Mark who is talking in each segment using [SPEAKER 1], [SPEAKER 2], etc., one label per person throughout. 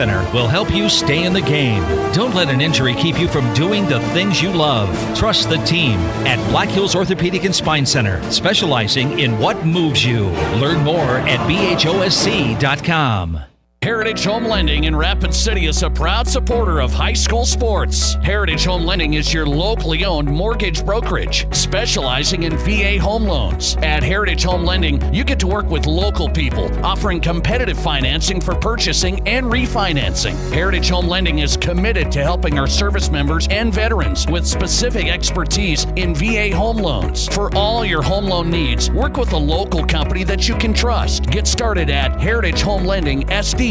[SPEAKER 1] Center will help you stay in the game. Don't let an injury keep you from doing the things you love. Trust the team at Black Hills Orthopedic and Spine Center, specializing in what moves you. Learn more at bhosc.com.
[SPEAKER 2] Heritage Home Lending in Rapid City is a proud supporter of high school sports. Heritage Home Lending is your locally owned mortgage brokerage, specializing in VA home loans. At Heritage Home Lending, you get to work with local people, offering competitive financing for purchasing and refinancing. Heritage Home Lending is committed to helping our service members and veterans with specific expertise in VA home loans. For all your home loan needs, work with a local company that you can trust. Get started at heritagehomelending.sd.com.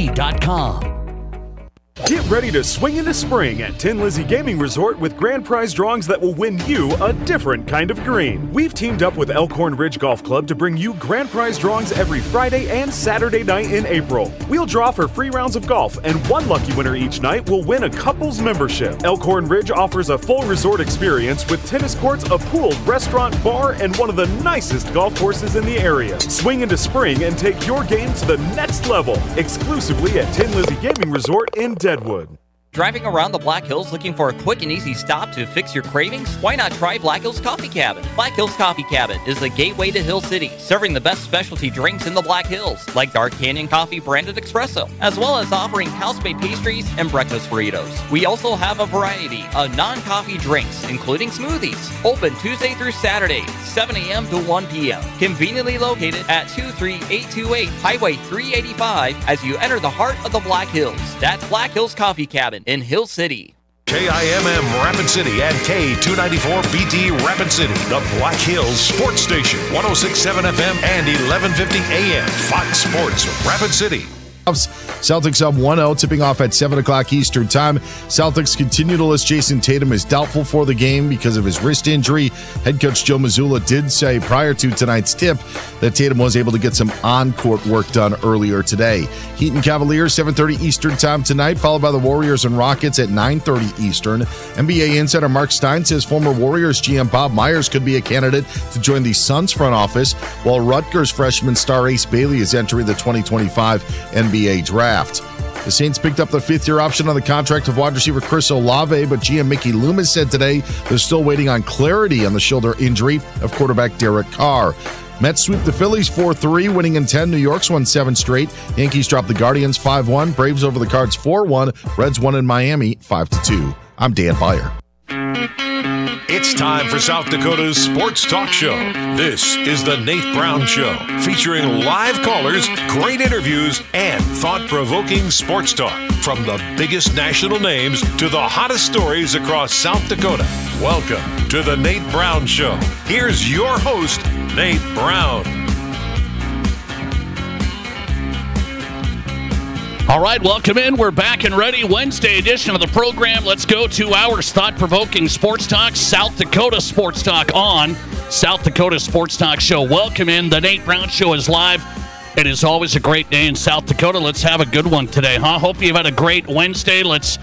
[SPEAKER 3] Get ready to swing into spring at Tin Lizzy Gaming Resort with grand prize drawings that will win you a different kind of green. We've teamed up with Elkhorn Ridge Golf Club to bring you grand prize drawings every Friday and Saturday night in April. We'll draw for free rounds of golf, and one lucky winner each night will win a couple's membership. Elkhorn Ridge offers a full resort experience with tennis courts, a pool, restaurant, bar, and one of the nicest golf courses in the area. Swing into spring and take your game to the next level, exclusively at Tin Lizzy Gaming Resort in Deadwood.
[SPEAKER 4] Driving around the Black Hills looking for a quick and easy stop to fix your cravings? Why not try Black Hills Coffee Cabin? Black Hills Coffee Cabin is the gateway to Hill City, serving the best specialty drinks in the Black Hills, like Dark Canyon Coffee branded espresso, as well as offering house-made pastries and breakfast burritos. We also have a variety of non-coffee drinks, including smoothies. Open Tuesday through Saturday, 7 a.m. to 1 p.m. Conveniently located at 23828 Highway 385 as you enter the heart of the Black Hills. That's Black Hills Coffee Cabin in Hill City.
[SPEAKER 5] KIMM Rapid City and K294BT Rapid City, the Black Hills Sports Station, 106.7 FM and 1150 AM, Fox Sports Rapid City.
[SPEAKER 6] Celtics up 1-0, tipping off at 7 o'clock Eastern time. Celtics continue to list Jason Tatum as doubtful for the game because of his wrist injury. Head coach Joe Mazzulla did say prior to tonight's tip that Tatum was able to get some on-court work done earlier today. Heat and Cavaliers, 7:30 Eastern time tonight, followed by the Warriors and Rockets at 9:30 Eastern. NBA insider Mark Stein says former Warriors GM Bob Myers could be a candidate to join the Suns front office, while Rutgers freshman star Ace Bailey is entering the 2025 NBA draft. The Saints picked up the fifth-year option on the contract of wide receiver Chris Olave, but GM Mickey Loomis said today they're still waiting on clarity on the shoulder injury of quarterback Derek Carr. Mets sweep the Phillies 4-3, winning in 10. New York's won 7 straight. Yankees dropped the Guardians 5-1. Braves over the Cards 4-1. Reds won in Miami 5-2. I'm Dan Beyer.
[SPEAKER 5] It's time for South Dakota's Sports Talk Show. This is the Nate Brown Show, featuring live callers, great interviews, and thought-provoking sports talk. From the biggest national names to the hottest stories across South Dakota. Welcome to the Nate Brown Show. Here's your host, Nate Brown.
[SPEAKER 2] All right, welcome in. We're back and ready. Wednesday edition of the program. Let's go to our thought-provoking sports talk, South Dakota Sports Talk on South Dakota Sports Talk Show. Welcome in. The Nate Brown Show is live. It is always a great day in South Dakota. Let's have a good one today, huh? Hope you've had a great Wednesday. Let's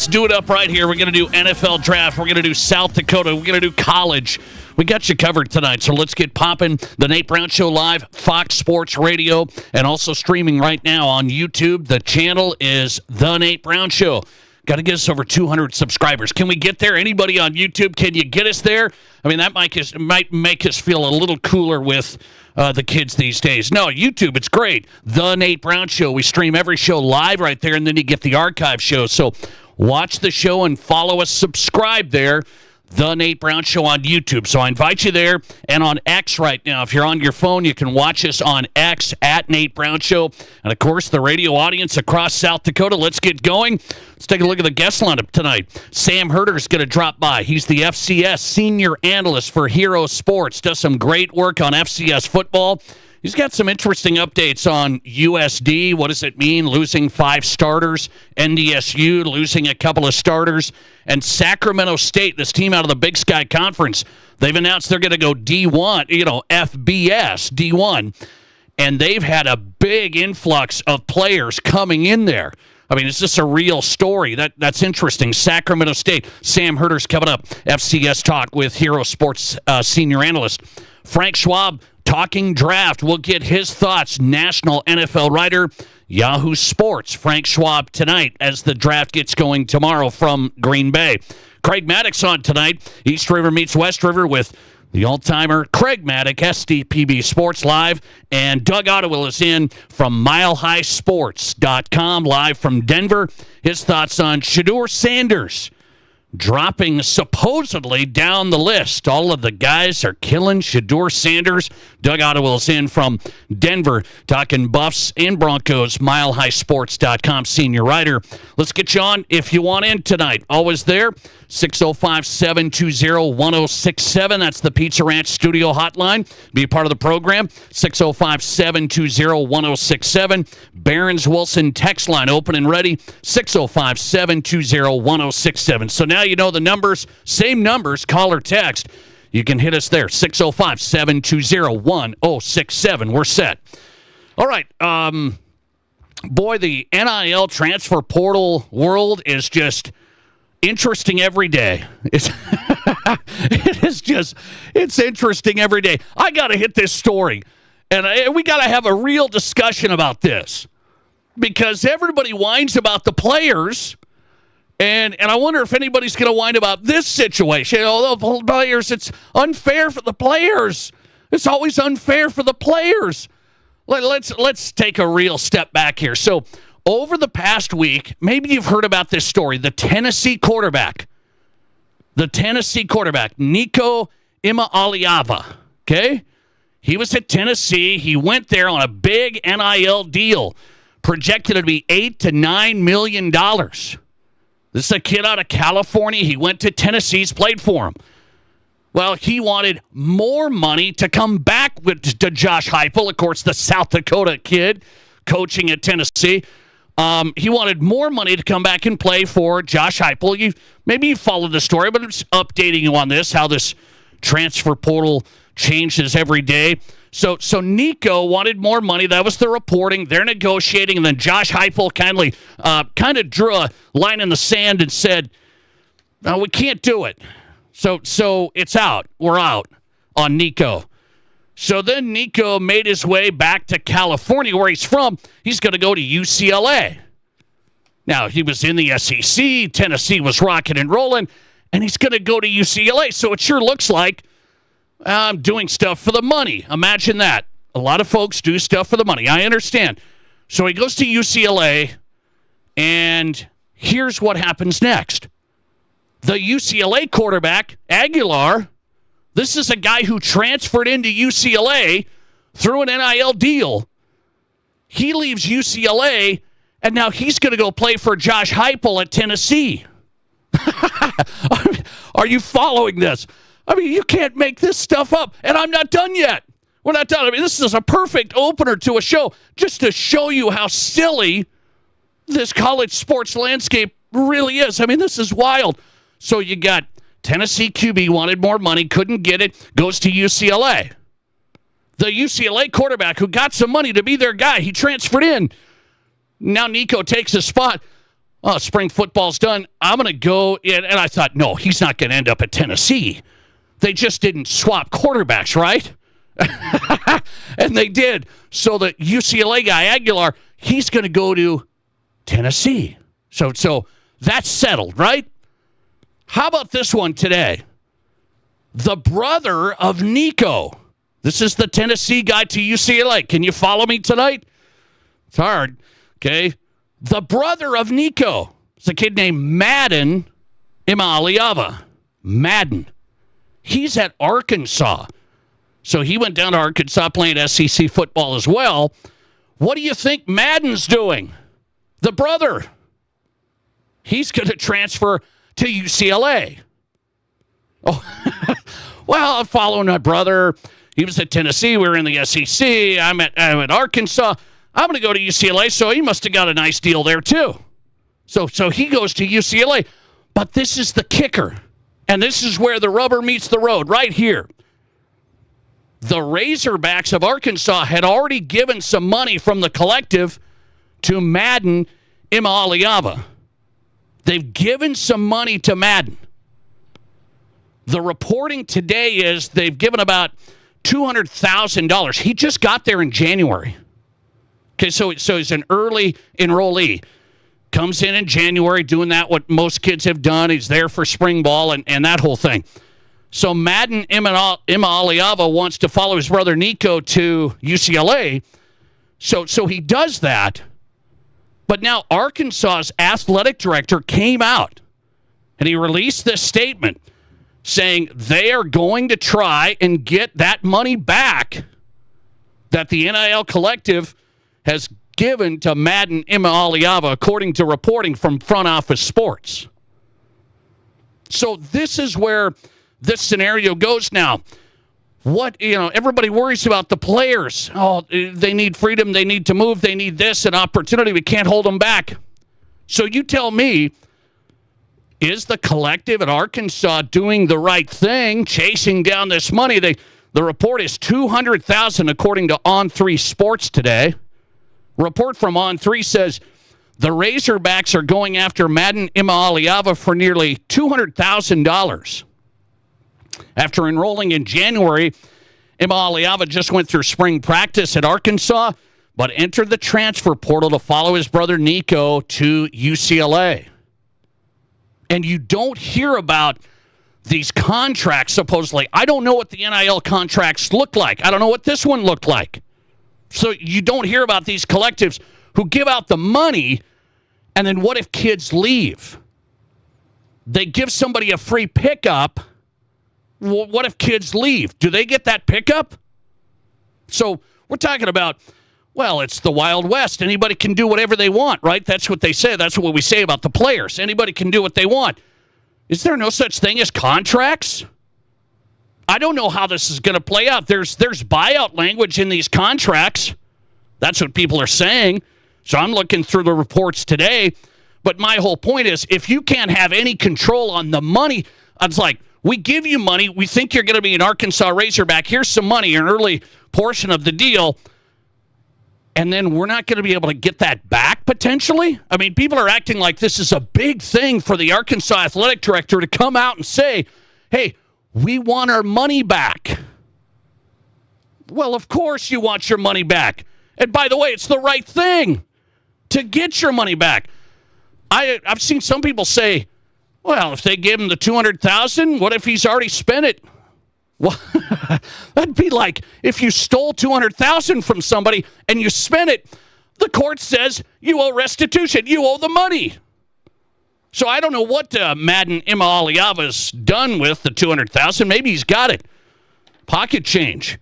[SPEAKER 2] do it up right here. We're going to do NFL draft. We're going to do South Dakota. We're going to do college. We got you covered tonight, so let's get popping. The Nate Brown Show live, Fox Sports Radio, and also streaming right now on YouTube. The channel is The Nate Brown Show. Got to get us over 200 subscribers. Can we get there? Anybody on YouTube, can you get us there? I mean, that might make us feel a little cooler with the kids these days. No, YouTube, it's great. The Nate Brown Show. We stream every show live right there, and then you get the archive show. So watch the show and follow us. Subscribe there. The Nate Brown Show on YouTube. So I invite you there, and on X right now. If you're on your phone, you can watch us on X at Nate Brown Show. And, of course, the radio audience across South Dakota. Let's get going. Let's take a look at the guest lineup tonight. Sam Herder's going to drop by. He's the FCS Senior Analyst for Hero Sports. Does some great work on FCS football. He's got some interesting updates on USD. What does it mean, losing 5 starters? NDSU losing a couple of starters. And Sacramento State, this team out of the Big Sky Conference, they've announced they're going to go D1, FBS, D1. And they've had a big influx of players coming in there. I mean, is this a real story? That's interesting. Sacramento State. Sam Herder's coming up. FCS Talk with Hero Sports Senior Analyst. Frank Schwab talking draft. We'll get his thoughts. National NFL writer. Yahoo Sports. Frank Schwab tonight as the draft gets going tomorrow from Green Bay. Craig Mattick's on tonight. East River meets West River with the all-timer Craig Mattick, SDPB Sports Live. And Doug Ottewill is in from MileHighSports.com, live from Denver. His thoughts on Shedeur Sanders dropping supposedly down the list. All of the guys are killing Shedeur Sanders. Doug Ottewill's in from Denver, talking Buffs and Broncos. MileHighSports.com senior writer. Let's get you on if you want in tonight. Always there. 605-720-1067. That's the Pizza Ranch studio hotline. Be a part of the program. 605-720-1067. Barron's Wilson text line open and ready. 605-720-1067. So now you know the numbers. Same numbers. Call or text. You can hit us there. 605-720-1067. We're set. All right. Boy, the NIL transfer portal world is just interesting every day. It's it's interesting every day. I got to hit this story, and we got to have a real discussion about this because everybody whines about the players, and I wonder if anybody's going to whine about this situation. The players, it's unfair for the players. It's always unfair for the players. Let's take a real step back here. So, over the past week, maybe you've heard about this story. The Tennessee quarterback, Nico Imaliava, okay? He was at Tennessee. He went there on a big NIL deal, projected to be $8 to $9 million. This is a kid out of California. He went to Tennessee's, played for him. Well, he wanted more money to come back to Josh Heupel, of course, the South Dakota kid coaching at Tennessee. He wanted more money to come back and play for Josh Heupel. Maybe you followed the story, but I'm just updating you on this, how this transfer portal changes every day. So Nico wanted more money. That was the reporting. They're negotiating, and then Josh Heupel kind of drew a line in the sand and said, "No, we can't do it." So it's out. We're out on Nico. So then Nico made his way back to California, where he's from. He's going to go to UCLA. Now, he was in the SEC. Tennessee was rocking and rolling, and he's going to go to UCLA. So it sure looks like I'm doing stuff for the money. Imagine that. A lot of folks do stuff for the money. I understand. So he goes to UCLA, and here's what happens next. The UCLA quarterback, Aguilar, this is a guy who transferred into UCLA through an NIL deal. He leaves UCLA, and now he's going to go play for Josh Heupel at Tennessee. Are you following this? I mean, you can't make this stuff up, and I'm not done yet. We're not done. I mean, this is a perfect opener to a show just to show you how silly this college sports landscape really is. I mean, this is wild. So you got Tennessee QB wanted more money, couldn't get it, goes to UCLA. The UCLA quarterback who got some money to be their guy, he transferred in. Now Nico takes his spot. Oh, spring football's done. I'm going to go in. And I thought, no, he's not going to end up at Tennessee. They just didn't swap quarterbacks, right? And they did. So the UCLA guy, Aguilar, he's going to go to Tennessee. So that's settled, right? How about this one today? The brother of Nico. This is the Tennessee guy to UCLA. Can you follow me tonight? It's hard. Okay. The brother of Nico. It's a kid named Madden Imaliava. Madden. He's at Arkansas. So he went down to Arkansas playing SEC football as well. What do you think Madden's doing? The brother. He's going to transfer to UCLA. Oh, well, I'm following my brother. He was at Tennessee. We were in the SEC. I'm at Arkansas. I'm going to go to UCLA, so he must have got a nice deal there too. So he goes to UCLA. But this is the kicker, and this is where the rubber meets the road, right here. The Razorbacks of Arkansas had already given some money from the collective to Madden Imaliava. They've given some money to Madden. The reporting today is they've given about $200,000. He just got there in January. Okay, so he's an early enrollee. Comes in January doing what most kids have done. He's there for spring ball and that whole thing. So Madden Imaliava wants to follow his brother Nico to UCLA. So he does that. But now Arkansas's athletic director came out and he released this statement saying they are going to try and get that money back that the NIL collective has given to Madden Imaliava, according to reporting from Front Office Sports. So this is where this scenario goes now. Everybody worries about the players. Oh, they need freedom. They need to move. They need this, an opportunity. We can't hold them back. So you tell me, is the collective at Arkansas doing the right thing, chasing down this money? The report is $200,000, according to On3 Sports today. Report from On3 says the Razorbacks are going after Madden Imaliava for nearly $200,000. After enrolling in January, Imaliava just went through spring practice at Arkansas, but entered the transfer portal to follow his brother Nico to UCLA. And you don't hear about these contracts, supposedly. I don't know what the NIL contracts look like. I don't know what this one looked like. So you don't hear about these collectives who give out the money, and then what if kids leave? They give somebody a free pickup. What if kids leave? Do they get that pickup? So we're talking about, well, it's the Wild West. Anybody can do whatever they want, right? That's what they say. That's what we say about the players. Anybody can do what they want. Is there no such thing as contracts? I don't know how this is going to play out. There's buyout language in these contracts. That's what people are saying. So I'm looking through the reports today. But my whole point is, if you can't have any control on the money, it's like, we give you money. We think you're going to be an Arkansas Razorback. Here's some money, an early portion of the deal. And then we're not going to be able to get that back, potentially? I mean, people are acting like this is a big thing for the Arkansas athletic director to come out and say, hey, we want our money back. Well, of course you want your money back. And by the way, it's the right thing to get your money back. I've seen some people say, well, if they give him the $200,000, what if he's already spent it? Well, that'd be like if you stole $200,000 from somebody and you spent it, the court says you owe restitution. You owe the money. So I don't know what Madden Imaliava's done with the $200,000. Maybe he's got it. Pocket change.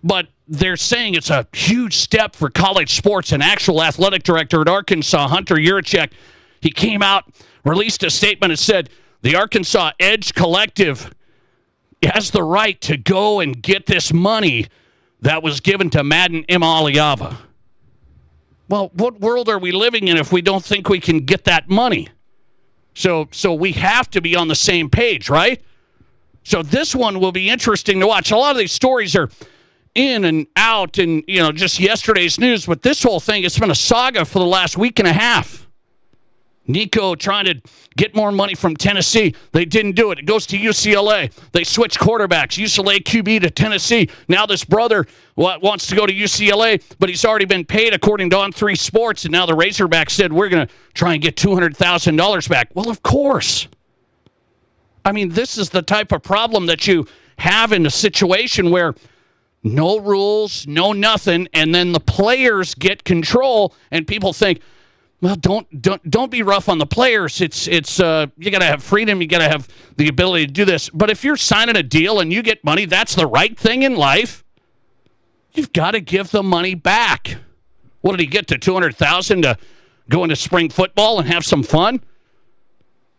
[SPEAKER 2] But they're saying it's a huge step for college sports. An actual athletic director at Arkansas, Hunter Yurachek, he came out, released a statement and said the Arkansas Edge Collective has the right to go and get this money that was given to Madden Imaliava. Well, what world are we living in if we don't think we can get that money? So we have to be on the same page, right? So this one will be interesting to watch. A lot of these stories are in and out and, just yesterday's news. But this whole thing, it's been a saga for the last week and a half. Nico trying to get more money from Tennessee. They didn't do it. It goes to UCLA. They switch quarterbacks. UCLA QB to Tennessee. Now this brother wants to go to UCLA, but he's already been paid according to On3 Sports, and now the Razorbacks said, we're going to try and get $200,000 back. Well, of course. I mean, this is the type of problem that you have in a situation where no rules, no nothing, and then the players get control, and people think, well, don't be rough on the players. It's you got to have freedom. You got to have the ability to do this. But if you're signing a deal and you get money, that's the right thing in life. You've got to give the money back. What did he get to $200,000 to go into spring football and have some fun?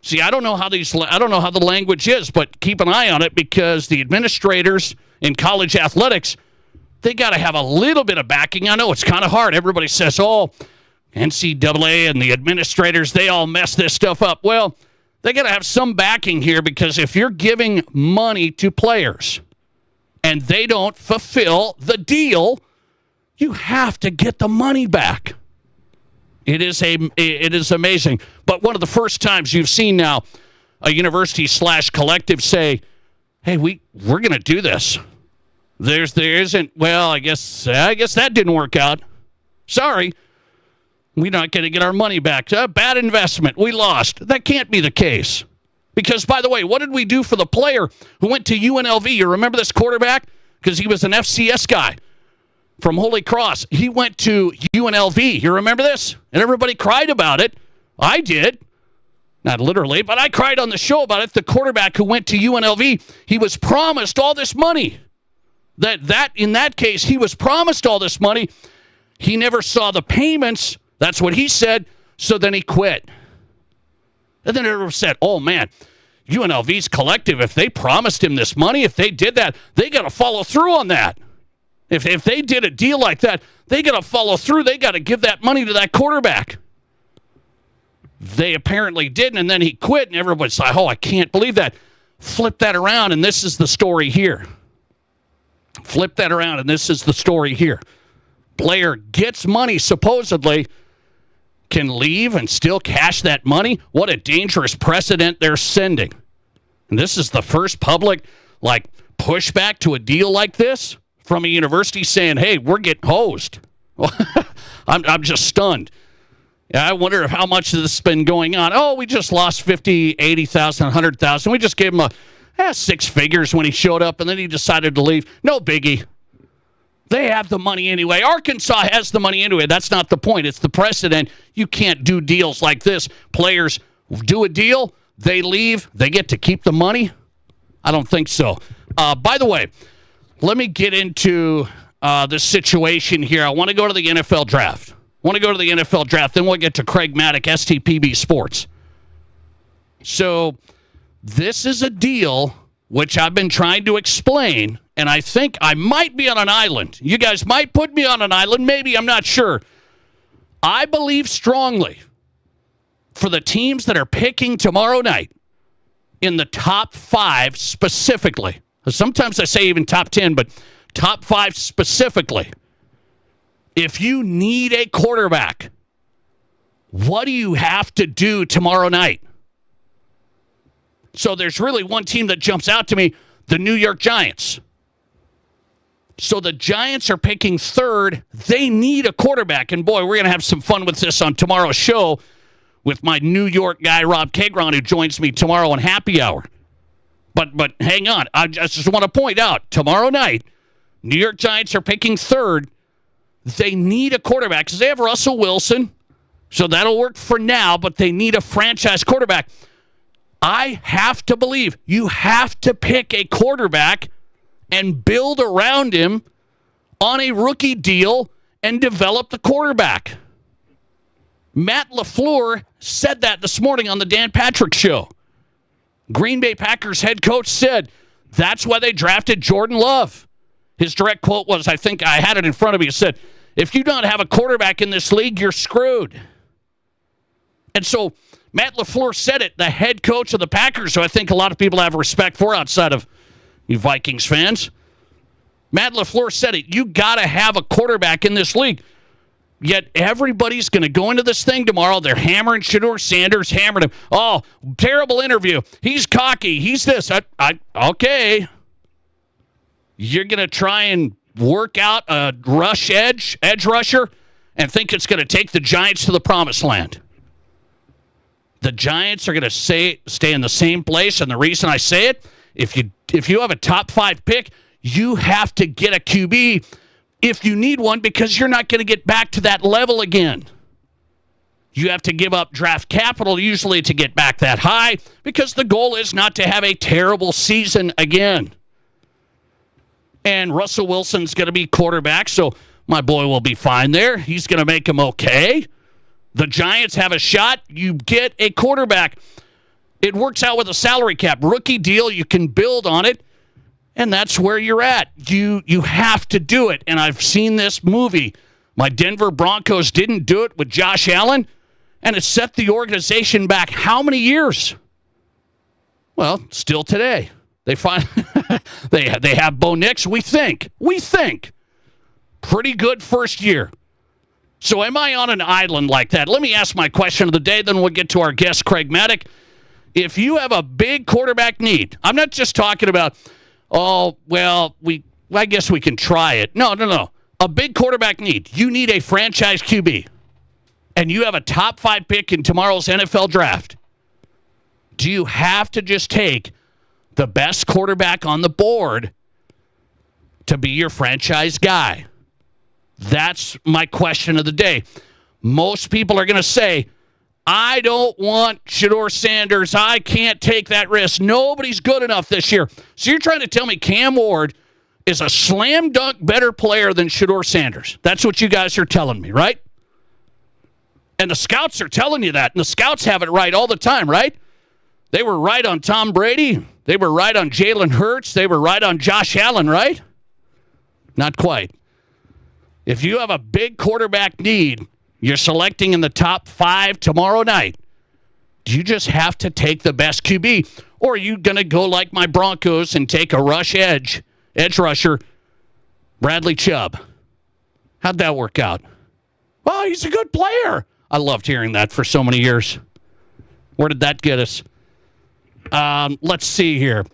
[SPEAKER 2] See, I don't know how the language is, but keep an eye on it because the administrators in college athletics, they got to have a little bit of backing. I know it's kind of hard. Everybody says, oh, NCAA and the administrators, they all mess this stuff up. Well, they got to have some backing here because if you're giving money to players and they don't fulfill the deal, you have to get the money back. It is amazing. But one of the first times you've seen now a university/collective say, hey, we're going to do this. There isn't, well, I guess that didn't work out. Sorry. We're not going to get our money back. Bad investment. We lost. That can't be the case. Because, by the way, what did we do for the player who went to UNLV? You remember this quarterback? Because he was an FCS guy from Holy Cross. He went to UNLV. You remember this? And everybody cried about it. I did. Not literally, but I cried on the show about it. The quarterback who went to UNLV, he was promised all this money. That in that case, he was promised all this money. He never saw the payments. That's what he said. So then he quit. And then everyone said, oh, man, UNLV's collective. If they promised him this money, if they did that, they got to follow through on that. If they did a deal like that, they got to follow through. They got to give that money to that quarterback. They apparently didn't, and then he quit, and everybody's like, oh, I can't believe that. Flip that around, and this is the story here. Flip that around, and this is the story here. Player gets money, supposedly, can leave and still cash that money. What a dangerous precedent they're sending. And this is the first public, pushback to a deal like this from a university saying, hey, we're getting hosed. I'm just stunned. I wonder how much of this has been going on. Oh, we just lost 50, 80,000, 100,000. We just gave him six figures when he showed up, and then he decided to leave. No biggie. They have the money anyway. Arkansas has the money anyway. That's not the point. It's the precedent. You can't do deals like this. Players do a deal, they leave, they get to keep the money. I don't think so. By the way, let me get into this situation here. I want to go to the NFL draft. Then we'll get to Craig Mattick, SDPB Sports. So this is a deal which I've been trying to explain, and I think I might be on an island. You guys might put me on an island. Maybe, I'm not sure. I believe strongly for the teams that are picking tomorrow night in the top 5 specifically. Sometimes I say even top 10, but top 5 specifically. If you need a quarterback, what do you have to do tomorrow night? So there's really one team that jumps out to me, the New York Giants. So the Giants are picking 3rd. They need a quarterback. And boy, we're going to have some fun with this on tomorrow's show with my New York guy, Rob Kagron, who joins me tomorrow on Happy Hour. But hang on. I just want to point out, tomorrow night, New York Giants are picking 3rd. They need a quarterback because they have Russell Wilson, so that'll work for now, but they need a franchise quarterback. I have to believe you have to pick a quarterback and build around him on a rookie deal and develop the quarterback. Matt LaFleur said that this morning on the Dan Patrick Show. Green Bay Packers head coach said that's why they drafted Jordan Love. His direct quote was, I think I had it in front of me, he said, if you don't have a quarterback in this league, you're screwed. And so Matt LaFleur said it, the head coach of the Packers, who I think a lot of people have respect for outside of you Vikings fans. Matt LaFleur said it, you got to have a quarterback in this league. Yet everybody's going to go into this thing tomorrow. They're hammering Shedeur Sanders, hammered him. Oh, terrible interview. He's cocky. He's this. Okay. You're going to try and work out a edge rusher, and think it's going to take the Giants to the promised land. The Giants are going to stay in the same place, and the reason I say it, if you have a top 5 pick, you have to get a QB if you need one, because you're not going to get back to that level again. You have to give up draft capital usually to get back that high, because the goal is not to have a terrible season again. And Russell Wilson's going to be quarterback, so my boy will be fine there. He's going to make him okay. The Giants have a shot. You get a quarterback. It works out with a salary cap. Rookie deal, you can build on it, and that's where you're at. You have to do it, and I've seen this movie. My Denver Broncos didn't do it with Josh Allen, and it set the organization back how many years? Well, still today. They have Bo Nix, we think. Pretty good first year. So am I on an island like that? Let me ask my question of the day, then we'll get to our guest, Craig Mattick. If you have a big quarterback need, I'm not just talking about, I guess we can try it. No. A big quarterback need. You need a franchise QB. And you have a top 5 pick in tomorrow's NFL draft. Do you have to just take the best quarterback on the board to be your franchise guy? That's my question of the day. Most people are going to say, I don't want Shedeur Sanders. I can't take that risk. Nobody's good enough this year. So you're trying to tell me Cam Ward is a slam dunk better player than Shedeur Sanders. That's what you guys are telling me, right? And the scouts are telling you that. And the scouts have it right all the time, right? They were right on Tom Brady. They were right on Jalen Hurts. They were right on Josh Allen, right? Not quite. If you have a big quarterback need, you're selecting in the top 5 tomorrow night, do you just have to take the best QB? Or are you going to go like my Broncos and take a edge rusher, Bradley Chubb? How'd that work out? Oh, he's a good player. I loved hearing that for so many years. Where did that get us? Let's see here.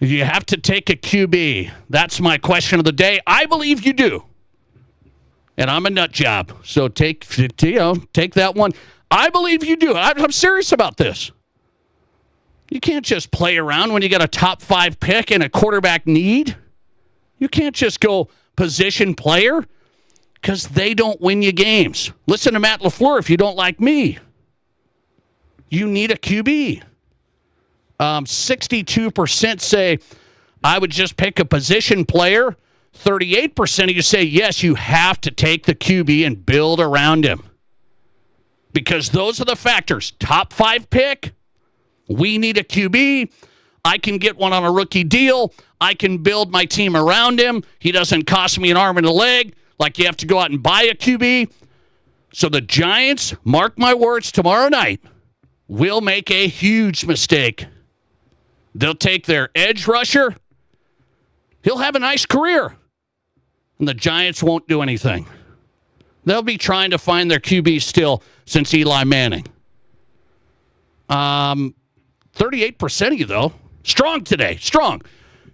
[SPEAKER 2] You have to take a QB. That's my question of the day. I believe you do. And I'm a nut job. So take that one. I believe you do. I'm serious about this. You can't just play around when you got a top 5 pick and a quarterback need. You can't just go position player because they don't win you games. Listen to Matt LaFleur if you don't like me. You need a QB. 62% say I would just pick a position player. 38% of you say, yes, you have to take the QB and build around him. Because those are the factors. Top 5 pick, we need a QB. I can get one on a rookie deal. I can build my team around him. He doesn't cost me an arm and a leg like you have to go out and buy a QB. So the Giants, mark my words, tomorrow night, will make a huge mistake. They'll take their edge rusher. He'll have a nice career. And the Giants won't do anything. They'll be trying to find their QB still since Eli Manning. 38% of you, though. Strong today. Strong.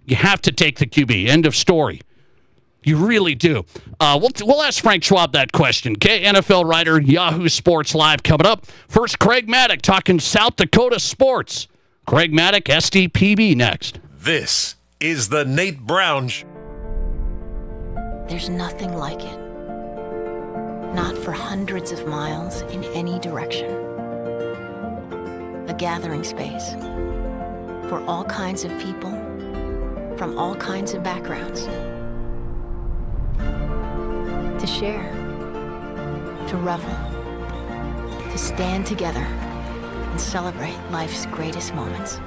[SPEAKER 2] You have to take the QB. End of story. You really do. We'll ask Frank Schwab that question. Okay, NFL writer, Yahoo Sports Live coming up. First, Craig Mattick talking South Dakota sports. Craig Mattick, SDPB next.
[SPEAKER 5] This is the Nate Brown Show.
[SPEAKER 7] There's nothing like it. Not for hundreds of miles in any direction. A gathering space for all kinds of people from all kinds of backgrounds. To share, to revel, to stand together and celebrate life's greatest moments.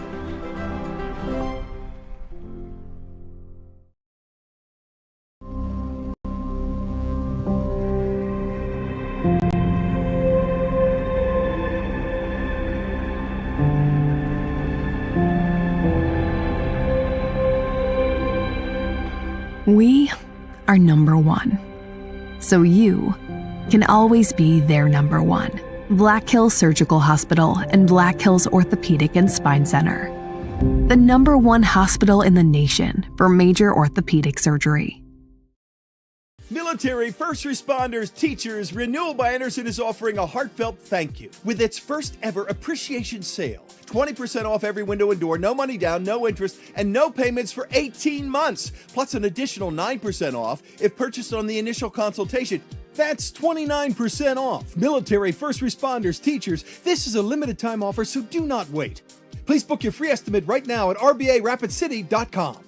[SPEAKER 8] We are number one. So you can always be their number one. Black Hills Surgical Hospital and Black Hills Orthopedic and Spine Center. The number one hospital in the nation for major orthopedic surgery.
[SPEAKER 9] Military, first responders, teachers, Renewal by Anderson is offering a heartfelt thank you with its first ever appreciation sale. 20% off every window and door, no money down, no interest, and no payments for 18 months. Plus an additional 9% off if purchased on the initial consultation. That's 29% off. Military, first responders, teachers, this is a limited time offer, so do not wait. Please book your free estimate right now at rbarapidcity.com.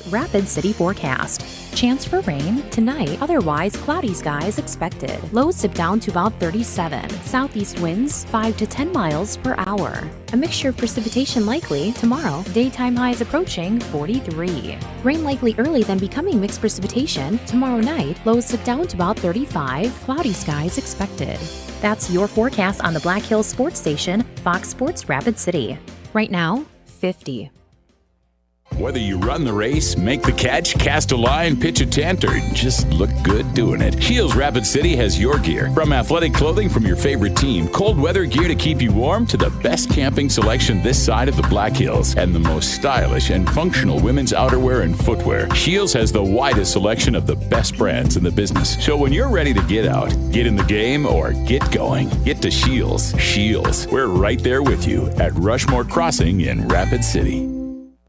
[SPEAKER 10] Rapid City forecast. Chance for rain tonight, otherwise cloudy skies expected. Lows dip down to about 37. Southeast winds 5 to 10 miles per hour. A mixture of precipitation likely tomorrow. Daytime highs approaching 43. Rain likely early, then becoming mixed precipitation. Tomorrow night, lows dip down to about 35. Cloudy skies expected. That's your forecast on the Black Hills Sports Station, Fox Sports Rapid City. Right now, 50.
[SPEAKER 11] Whether you run the race, make the catch, cast a line, pitch a tent, or just look good doing it, Shields Rapid City has your gear. From athletic clothing from your favorite team, cold weather gear to keep you warm, to the best camping selection this side of the Black Hills, and the most stylish and functional women's outerwear and footwear. Shields has the widest selection of the best brands in the business. So when you're ready to get out, get in the game, or get going, get to Shields. Shields, we're right there with you at Rushmore Crossing in Rapid City.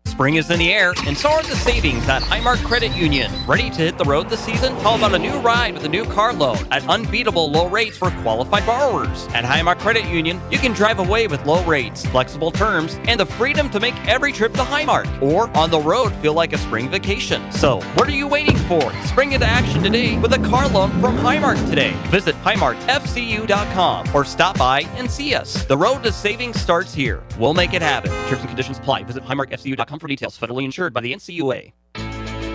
[SPEAKER 4] Spring is in the air, and so are the savings at Highmark Credit Union. Ready to hit the road this season? How about a new ride with a new car loan at unbeatable low rates for qualified borrowers? At Highmark Credit Union, you can drive away with low rates, flexible terms, and the freedom to make every trip to Highmark. Or on the road feel like a spring vacation. So, what are you waiting for? Spring into action today with a car loan from Highmark today. Visit highmarkfcu.com or stop by and see us. The road to savings starts here. We'll make it happen. Terms and conditions apply. Visit highmarkfcu.com for details. Federally insured by the NCUA.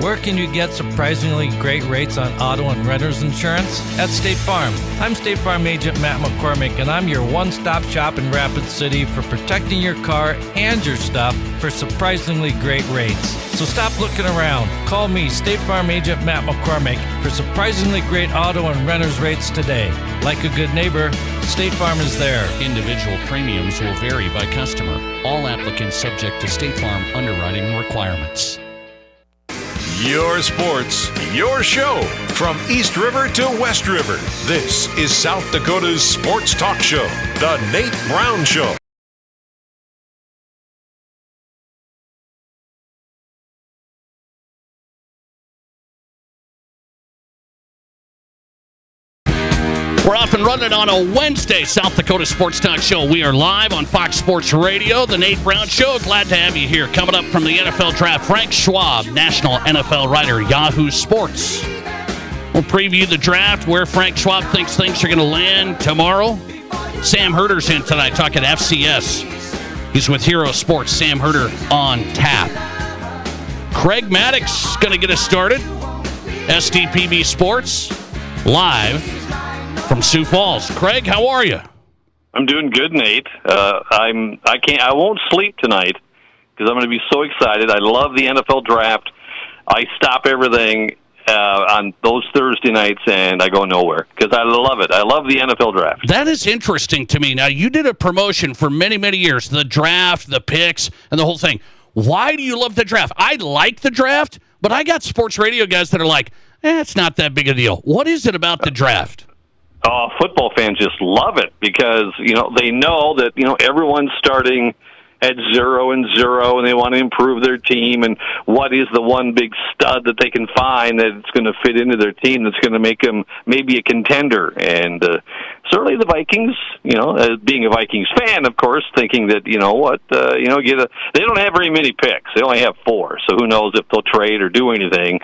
[SPEAKER 12] Where can you get surprisingly great rates on auto and renter's insurance? At State Farm. I'm State Farm agent Matt McCormick, and I'm your one-stop shop in Rapid City for protecting your car and your stuff for surprisingly great rates. So stop looking around. Call me, State Farm agent Matt McCormick, for surprisingly great auto and renter's rates today. Like a good neighbor, State Farm is there.
[SPEAKER 2] Individual premiums will vary by customer. All applicants subject to State Farm underwriting requirements.
[SPEAKER 5] Your sports, your show. From East River to West River, this is South Dakota's sports talk show, The Nate Brown Show.
[SPEAKER 2] We're off and running on a Wednesday, South Dakota Sports Talk Show. We are live on Fox Sports Radio, The Nate Brown Show. Glad to have you here. Coming up from the NFL Draft, Frank Schwab, national NFL writer, Yahoo Sports. We'll preview the draft, where Frank Schwab thinks things are going to land tomorrow. Sam Herder's in tonight talking FCS. He's with Hero Sports. Sam Herder on tap. Craig Mattick's going to get us started. SDPB Sports, live from Sioux Falls. Craig, how are you?
[SPEAKER 13] I'm doing good, Nate. I won't sleep tonight because I'm going to be so excited. I love the NFL draft. I stop everything on those Thursday nights and I go nowhere because I love it. I love the NFL draft.
[SPEAKER 2] That is interesting to me. Now, you did a promotion for many, many years, the draft, the picks, and the whole thing. Why do you love the draft? I like the draft, but I got sports radio guys that are like, it's not that big a deal. What is it about the draft?
[SPEAKER 13] Football fans just love it because, they know that, everyone's starting at 0-0 and they want to improve their team, and what is the one big stud that they can find that's going to fit into their team that's going to make them maybe a contender. And certainly the Vikings, as being a Vikings fan, of course, thinking that, they don't have very many picks. They only have 4, so who knows if they'll trade or do anything.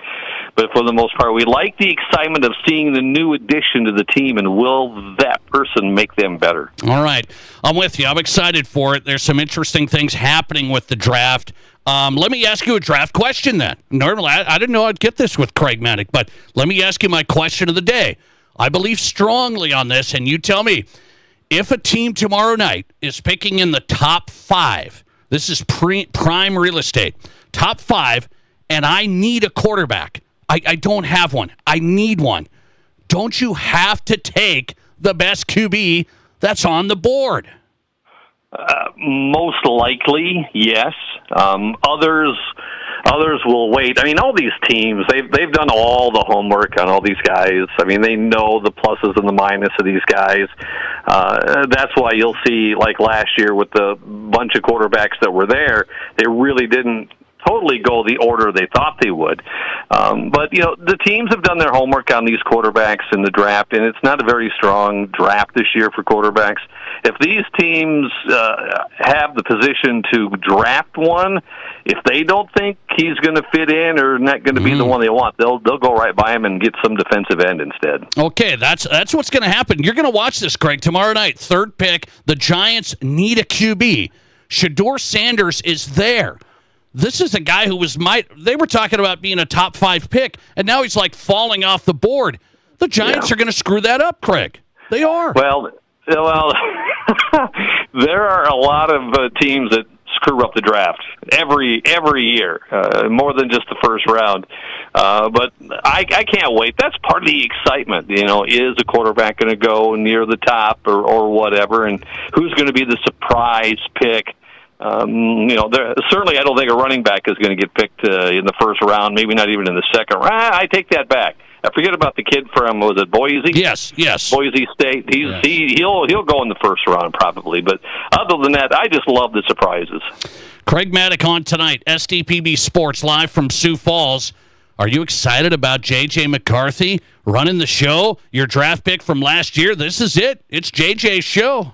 [SPEAKER 13] But for the most part, we like the excitement of seeing the new addition to the team, and will that person make them better?
[SPEAKER 2] All right. I'm with you. I'm excited for it. There's some interesting things happening with the draft. Let me ask you a draft question then. Normally, I didn't know I'd get this with Craig Mattick, but let me ask you my question of the day. I believe strongly on this, and you tell me, if a team tomorrow night is picking in the top 5, this is prime real estate, top 5, and I need a quarterback. I don't have one. I need one. Don't you have to take the best QB that's on the board?
[SPEAKER 13] Most likely, yes. Others will wait. I mean, all these teams, they've done all the homework on all these guys. I mean, they know the pluses and the minuses of these guys. That's why you'll see, like last year with the bunch of quarterbacks that were there, they really didn't totally go the order they thought they would. But, the teams have done their homework on these quarterbacks in the draft, and it's not a very strong draft this year for quarterbacks. If these teams have the position to draft one, if they don't think he's going to fit in or not going to be the one they want, they'll go right by him and get some defensive end instead.
[SPEAKER 2] Okay, that's what's going to happen. You're going to watch this, Greg. Tomorrow night, 3rd pick, the Giants need a QB. Shedeur Sanders is there. This is a guy who they were talking about being a top 5 pick, and now he's like falling off the board. The Giants are going to screw that up, Craig. They are.
[SPEAKER 13] Well, there are a lot of teams that screw up the draft every year, more than just the first round. But I can't wait. That's part of the excitement. Is a quarterback going to go near the top or whatever, and who's going to be the surprise pick? Certainly I don't think a running back is going to get picked in the first round, maybe not even in the second round. I take that back. I forget about the kid from, was it Boise?
[SPEAKER 2] Yes.
[SPEAKER 13] Boise State. He'll go in the first round probably. But other than that, I just love the surprises.
[SPEAKER 2] Craig Mattick on tonight, SDPB Sports, live from Sioux Falls. Are you excited about J.J. McCarthy running the show? Your draft pick from last year, this is it. It's J.J.'s show.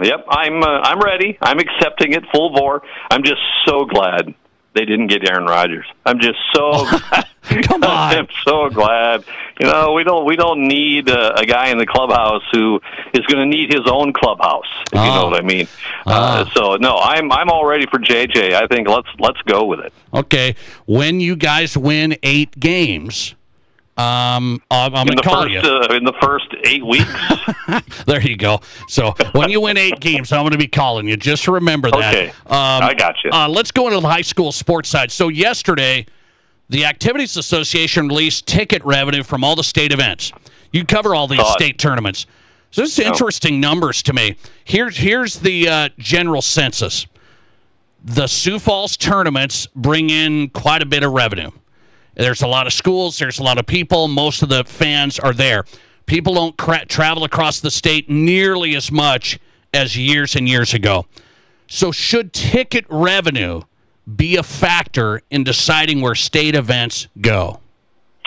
[SPEAKER 13] Yep, I'm ready. I'm accepting it full bore. I'm just so glad they didn't get Aaron Rodgers. I'm just so glad.
[SPEAKER 2] Come on.
[SPEAKER 13] I'm so glad. We don't need a guy in the clubhouse who is going to need his own clubhouse. If you know what I mean. So no, I'm all ready for JJ. I think let's go with it.
[SPEAKER 2] Okay, when you guys win 8 games, I'm going to call you.
[SPEAKER 13] In the first 8 weeks.
[SPEAKER 2] There you go. So when you win 8 games, I'm going to be calling you. Just remember that.
[SPEAKER 13] Okay, I got you.
[SPEAKER 2] Let's go into the high school sports side. So yesterday, the Activities Association released ticket revenue from all the state events. You cover all these state tournaments. So this is interesting numbers to me. Here's the general census. The Sioux Falls tournaments bring in quite a bit of revenue. There's a lot of schools. There's a lot of people. Most of the fans are there. People don't travel across the state nearly as much as years and years ago. So should ticket revenue be a factor in deciding where state events go?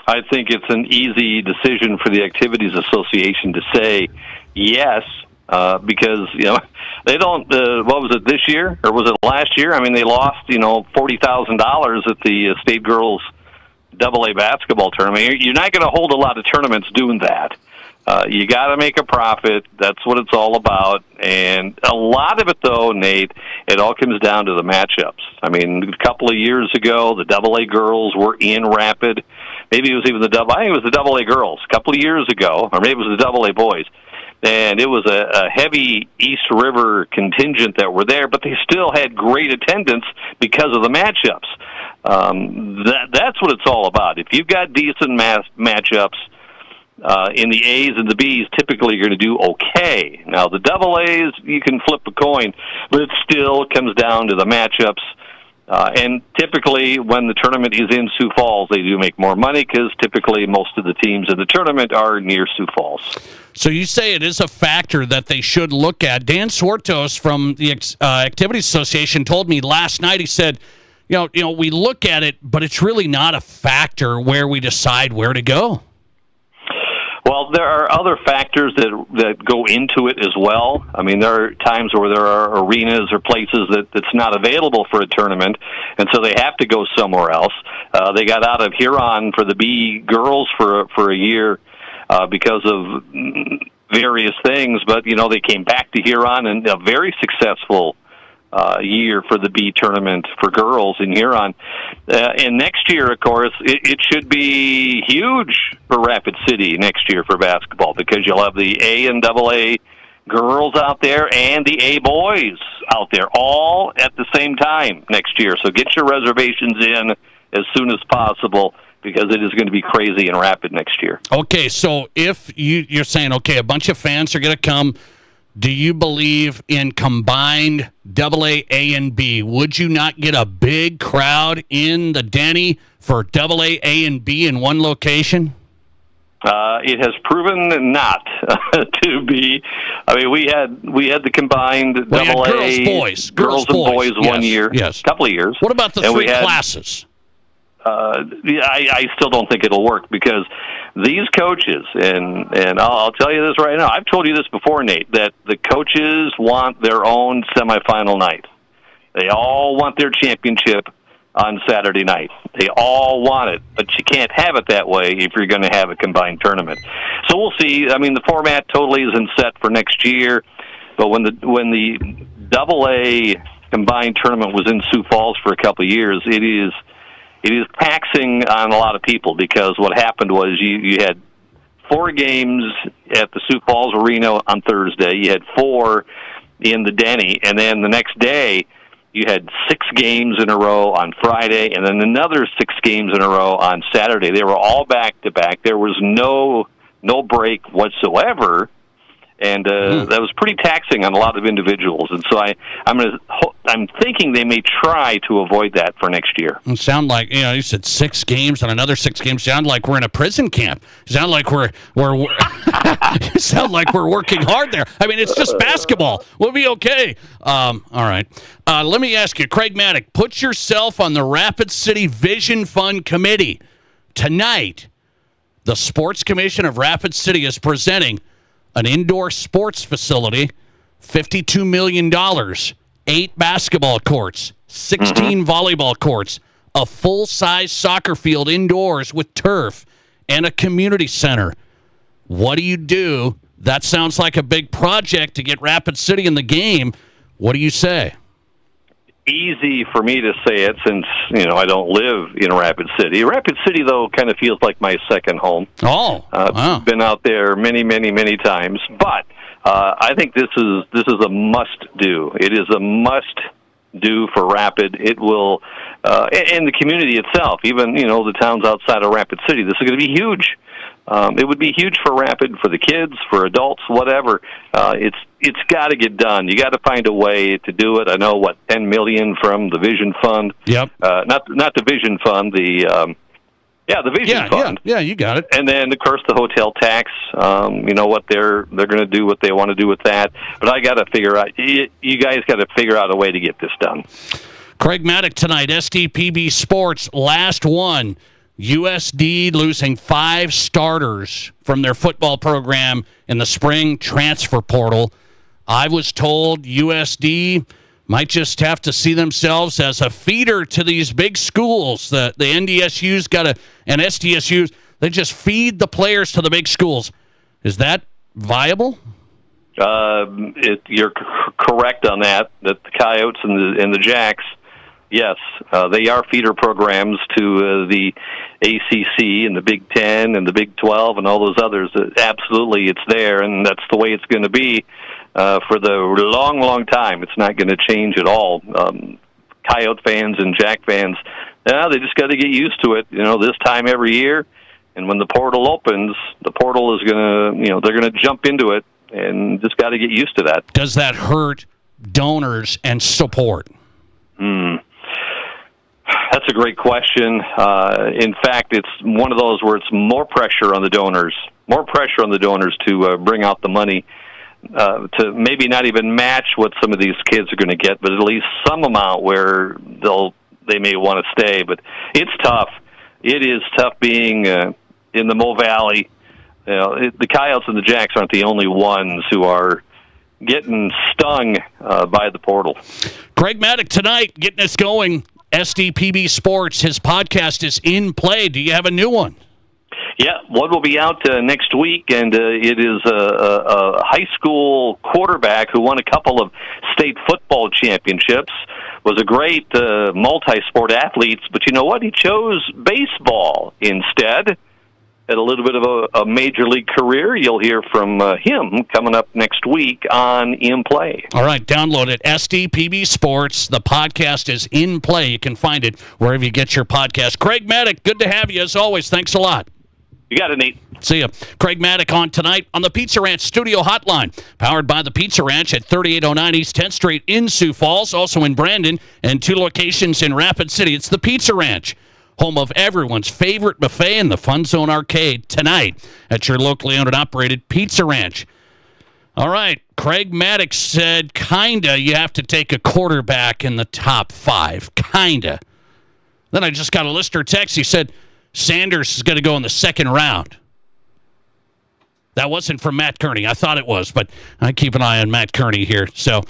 [SPEAKER 13] I think it's an easy decision for the Activities Association to say yes, because they don't. What was it this year or was it last year? I mean, they lost $40,000 at the state girls AA basketball tournament. You're not going to hold a lot of tournaments doing that. You got to make a profit. That's what it's all about. And a lot of it, though, Nate, it all comes down to the matchups. I mean, a couple of years ago, the AA girls were in Rapid. Maybe it was even I think it was the AA girls a couple of years ago, or maybe it was the AA boys. And it was a heavy East River contingent that were there, but they still had great attendance because of the matchups. That's what it's all about. If you've got decent matchups in the A's and the B's, typically you're going to do okay. Now, the AA's, you can flip a coin, but it still comes down to the matchups. And typically, when the tournament is in Sioux Falls, they do make more money because typically most of the teams in the tournament are near Sioux Falls.
[SPEAKER 2] So you say it is a factor that they should look at. Dan Swartos from the Activities Association told me last night, he said, we look at it, but it's really not a factor where we decide where to go.
[SPEAKER 13] Well, there are other factors that go into it as well. I mean, there are times where there are arenas or places that's not available for a tournament, and so they have to go somewhere else. They got out of Huron for the B girls for a year because of various things, but, they came back to Huron, and a very successful year for the B tournament for girls in Huron. And next year, of course, it should be huge for Rapid City next year for basketball because you'll have the A and AA girls out there and the A boys out there all at the same time next year. So get your reservations in as soon as possible because it is going to be crazy in Rapid next year.
[SPEAKER 2] Okay, so if you're saying, okay, a bunch of fans are going to come, do you believe in combined AA, A, and B? Would you not get a big crowd in the Denny for AA, A, and B in one location?
[SPEAKER 13] It has proven not to be. I mean, we had the combined AA girls and boys
[SPEAKER 2] yes,
[SPEAKER 13] 1 year, couple of years.
[SPEAKER 2] What about the three classes?
[SPEAKER 13] I still don't think it'll work because these coaches, and I'll tell you this right now, I've told you this before, Nate, that the coaches want their own semifinal night. They all want their championship on Saturday night. They all want it, but you can't have it that way if you're going to have a combined tournament. So we'll see. I mean, the format totally isn't set for next year, but when the AA combined tournament was in Sioux Falls for a couple of years, it is taxing on a lot of people because what happened was you had 4 games at the Sioux Falls Arena on Thursday. You had 4 in the Denny, and then the next day You had 6 games in a row on Friday, and then another 6 games in a row on Saturday. They were all back-to-back. There was no break whatsoever, and that was pretty taxing on a lot of individuals. And so I'm thinking they may try to avoid that for next year.
[SPEAKER 2] It sound like, you said 6 games and another 6 games. Sound like we're in a prison camp. Sound like we're sound like we're working hard there. I mean, it's just basketball. We'll be okay. All right. Let me ask you, Craig Mattick, put yourself on the Rapid City Vision Fund Committee. Tonight, the Sports Commission of Rapid City is presenting an indoor sports facility, $52 million, 8 basketball courts, 16 volleyball courts, a full-size soccer field indoors with turf, and a community center. What do you do? That sounds like a big project to get Rapid City in the game. What do you say?
[SPEAKER 13] Easy for me to say it since, I don't live in Rapid City. Rapid City, though, kind of feels like my second home.
[SPEAKER 2] Oh, wow.
[SPEAKER 13] Been out there many, many, many times. But I think this is a must-do. It is a must-do for Rapid. It will, and the community itself, even, the towns outside of Rapid City, this is going to be huge. It would be huge for Rapid, for the kids, for adults, whatever. It's got to get done. You got to find a way to do it. I know $10 million from the Vision Fund.
[SPEAKER 2] Yep.
[SPEAKER 13] Not the Vision Fund. The Vision Fund.
[SPEAKER 2] Yeah, you got it.
[SPEAKER 13] And then of course the hotel tax. What they're going to do, what they want to do with that. But I got to figure out. You guys got to figure out a way to get this done.
[SPEAKER 2] Craig Mattick tonight, SDPB Sports, last one. USD losing 5 starters from their football program in the spring transfer portal. I was told USD might just have to see themselves as a feeder to these big schools. The NDSU's and SDSU's, they just feed the players to the big schools. Is that viable?
[SPEAKER 13] You're correct on that the Coyotes and the Jacks, yes, they are feeder programs to the ACC and the Big Ten and the Big 12 and all those others. Absolutely, it's there, and that's the way it's going to be for the long, long time. It's not going to change at all. Coyote fans and Jack fans, they just got to get used to it. This time every year, and when the portal opens, the portal is going to, they're going to jump into it, and just got to get used to that.
[SPEAKER 2] Does that hurt donors and support?
[SPEAKER 13] That's a great question. In fact, it's one of those where it's more pressure on the donors to bring out the money to maybe not even match what some of these kids are going to get, but at least some amount where they may want to stay. But it's tough. It is tough being in the Mo Valley. The Coyotes and the Jacks aren't the only ones who are getting stung by the portal.
[SPEAKER 2] Craig Mattick tonight, getting us going. SDPB Sports, his podcast is in play. Do you have a new one?
[SPEAKER 13] Yeah, one will be out next week, and it is a high school quarterback who won a couple of state football championships, was a great multi-sport athlete, but you know what? He chose baseball instead. Had a little bit of a major league career. You'll hear from him coming up next week on In Play.
[SPEAKER 2] All right, download it. SDPB Sports. The podcast is in play. You can find it wherever you get your podcast. Craig Mattick, good to have you as always. Thanks a lot.
[SPEAKER 13] You got it, Nate.
[SPEAKER 2] See ya. Craig Mattick on tonight on the Pizza Ranch Studio Hotline, powered by the Pizza Ranch at 3809 East 10th Street in Sioux Falls, also in Brandon, and 2 locations in Rapid City. It's the Pizza Ranch, home of everyone's favorite buffet in the Fun Zone Arcade, tonight at your locally owned and operated Pizza Ranch. All right, Craig Mattick said, kinda, you have to take a quarterback in the top 5. Kinda. Then I just got a listener text. He said, Sanders is going to go in the second round. That wasn't from Matt Kearney. I thought it was, but I keep an eye on Matt Kearney here. So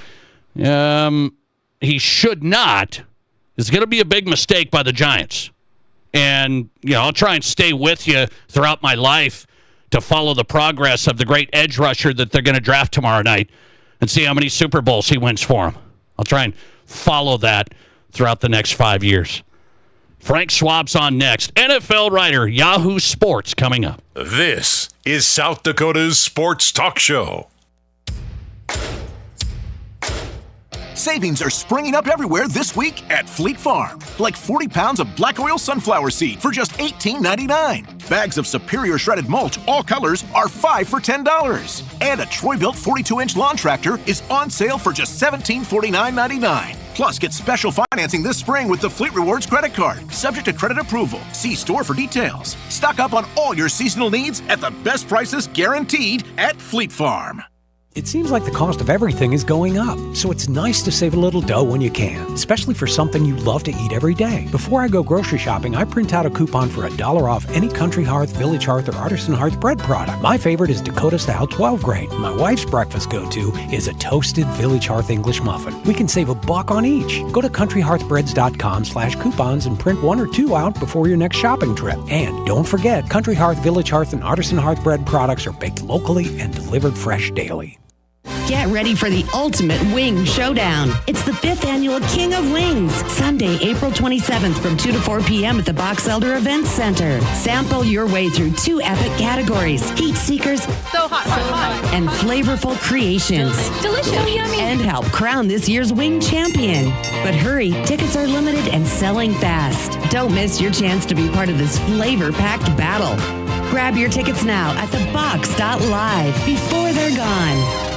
[SPEAKER 2] he should not. It's going to be a big mistake by the Giants. And, I'll try and stay with you throughout my life to follow the progress of the great edge rusher that they're going to draft tomorrow night and see how many Super Bowls he wins for them. I'll try and follow that throughout the next 5 years. Frank Schwab's on next. NFL writer, Yahoo Sports, coming up.
[SPEAKER 5] This is South Dakota's Sports Talk Show.
[SPEAKER 14] Savings are springing up everywhere this week at Fleet Farm. Like 40 pounds of black oil sunflower seed for just $18.99. Bags of Superior shredded mulch, all colors, are 5 for $10. And a Troy-built 42-inch lawn tractor is on sale for just $1749.99. Plus, get special financing this spring with the Fleet Rewards credit card, subject to credit approval. See store for details. Stock up on all your seasonal needs at the best prices guaranteed at Fleet Farm.
[SPEAKER 15] It seems like the cost of everything is going up, so it's nice to save a little dough when you can, especially for something you love to eat every day. Before I go grocery shopping, I print out a coupon for $1 off any Country Hearth, Village Hearth, or Artisan Hearth bread product. My favorite is Dakota Style 12 grain. My wife's breakfast go-to is a toasted Village Hearth English muffin. We can save $1 on each. Go to countryhearthbreads.com/coupons and print 1 or 2 out before your next shopping trip. And don't forget, Country Hearth, Village Hearth, and Artisan Hearth bread products are baked locally and delivered fresh daily.
[SPEAKER 16] Get ready for the ultimate wing showdown. It's the 5th annual King of Wings, Sunday, April 27th from 2 to 4 p.m. at the Box Elder Events Center. Sample your way through 2 epic categories, Heat Seekers
[SPEAKER 17] so hot,
[SPEAKER 16] and Flavorful Creations.
[SPEAKER 17] Delicious. So yummy.
[SPEAKER 16] And help crown this year's wing champion. But hurry, tickets are limited and selling fast. Don't miss your chance to be part of this flavor-packed battle. Grab your tickets now at thebox.live before they're gone.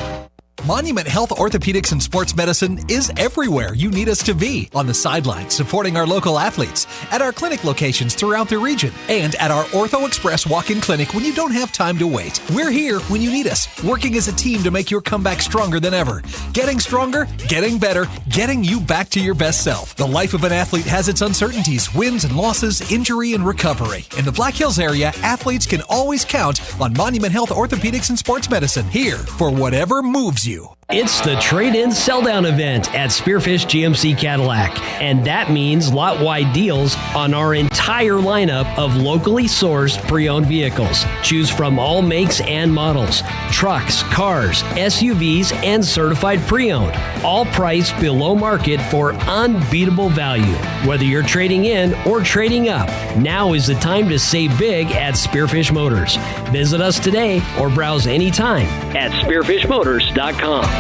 [SPEAKER 18] Monument Health Orthopedics and Sports Medicine is everywhere you need us to be. On the sidelines, supporting our local athletes, at our clinic locations throughout the region, and at our Ortho Express walk-in clinic when you don't have time to wait. We're here when you need us, working as a team to make your comeback stronger than ever. Getting stronger, getting better, getting you back to your best self. The life of an athlete has its uncertainties, wins and losses, injury and recovery. In the Black Hills area, athletes can always count on Monument Health Orthopedics and Sports Medicine, here for whatever moves you.
[SPEAKER 19] It's the trade-in sell-down event at Spearfish GMC Cadillac, and that means lot-wide deals on our entire lineup of locally sourced pre-owned vehicles. Choose from all makes and models, trucks, cars, SUVs, and certified pre-owned, all priced below market for unbeatable value. Whether you're trading in or trading up, now is the time to save big at Spearfish Motors. Visit us today or browse anytime at spearfishmotors.com.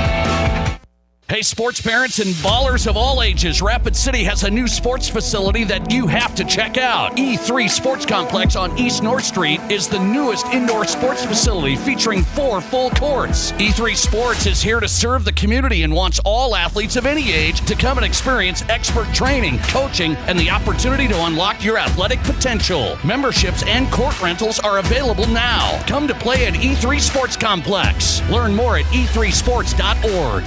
[SPEAKER 2] Hey, sports parents and ballers of all ages, Rapid City has a new sports facility that you have to check out. E3 Sports Complex on East North Street is the newest indoor sports facility featuring 4 full courts. E3 Sports is here to serve the community and wants all athletes of any age to come and experience expert training, coaching, and the opportunity to unlock your athletic potential. Memberships and court rentals are available now. Come to play at E3 Sports Complex. Learn more at e3sports.org.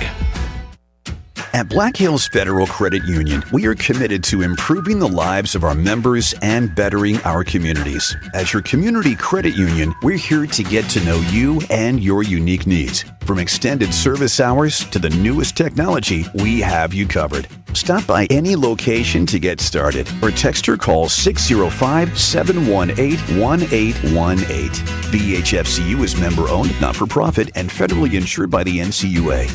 [SPEAKER 20] At Black Hills Federal Credit Union, we are committed to improving the lives of our members and bettering our communities. As your community credit union, we're here to get to know you and your unique needs. From extended service hours to the newest technology, we have you covered. Stop by any location to get started or text or call 605-718-1818. BHFCU is member-owned, not-for-profit, and federally insured by the NCUA.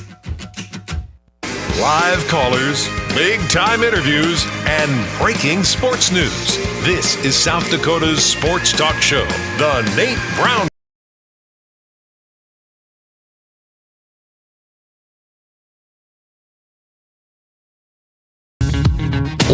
[SPEAKER 5] Live callers, big-time interviews, and breaking sports news. This is South Dakota's sports talk show, The Nate Brown.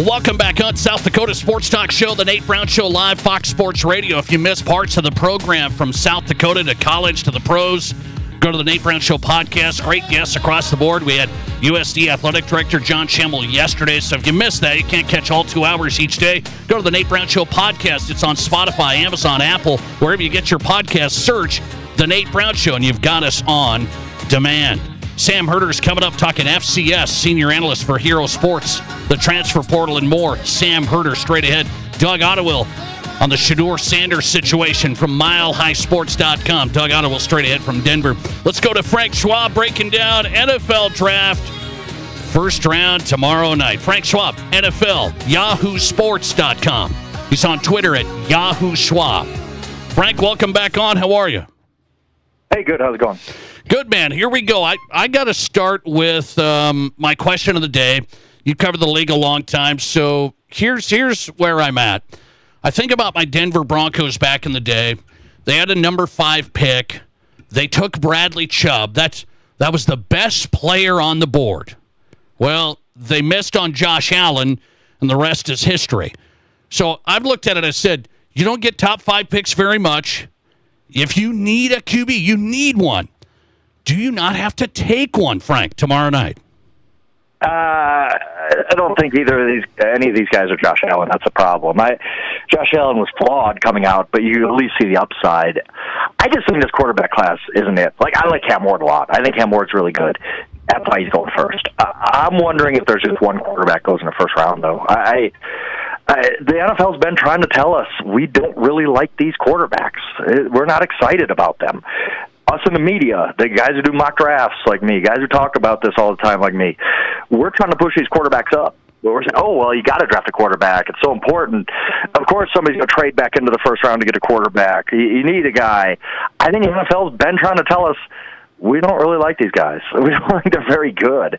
[SPEAKER 2] Welcome back on South Dakota Sports Talk Show, The Nate Brown Show, live Fox Sports Radio. If you missed parts of the program from South Dakota to college to the pros, go to the Nate Brown Show podcast. Great guests across the board. We had USD Athletic Director John Schimmel yesterday, so if you missed that, you can't catch all 2 hours each day. Go to the Nate Brown Show podcast. It's on Spotify, Amazon, Apple, wherever you get your podcast. Search The Nate Brown Show, and you've got us on demand. Sam Herder's coming up talking FCS, senior analyst for Hero Sports, the transfer portal, and more. Sam Herder straight ahead. Doug Ottewill on the Shedeur Sanders situation from MileHighSports.com. Doug Ottewill straight ahead from Denver. Let's go to Frank Schwab breaking down NFL draft. First round tomorrow night. Frank Schwab, NFL, YahooSports.com. He's on Twitter at Yahoo Schwab. Frank, welcome back on. How are you?
[SPEAKER 21] Hey, good. How's it going?
[SPEAKER 2] Good, man. Here we go. I got to start with my question of the day. You covered the league a long time, so here's where I'm at. I think about my Denver Broncos back in the day. They had a number 5 pick. They took Bradley Chubb. That was the best player on the board, Well, they missed on Josh Allen, and the rest is history. So I've looked at it and said, you don't get top 5 picks very much. If you need a QB, you need one. Do you not have to take one, Frank, tomorrow night?
[SPEAKER 21] I don't think any of these guys are Josh Allen. That's a problem. Josh Allen was flawed coming out, but you at least see the upside. I just think this quarterback class isn't it. Like, I like Cam Ward a lot. I think Cam Ward's really good. That's why he's going first. I'm wondering if there's just one quarterback goes in the first round, though. The NFL's been trying to tell us we don't really like these quarterbacks. We're not excited about them. Us in the media, the guys who do mock drafts like me, guys who talk about this all the time like me, we're trying to push these quarterbacks up. We're saying, oh, well, you got to draft a quarterback. It's so important. Of course, somebody's going to trade back into the first round to get a quarterback. You need a guy. I think the NFL's been trying to tell us we don't really like these guys. We don't think they're very good.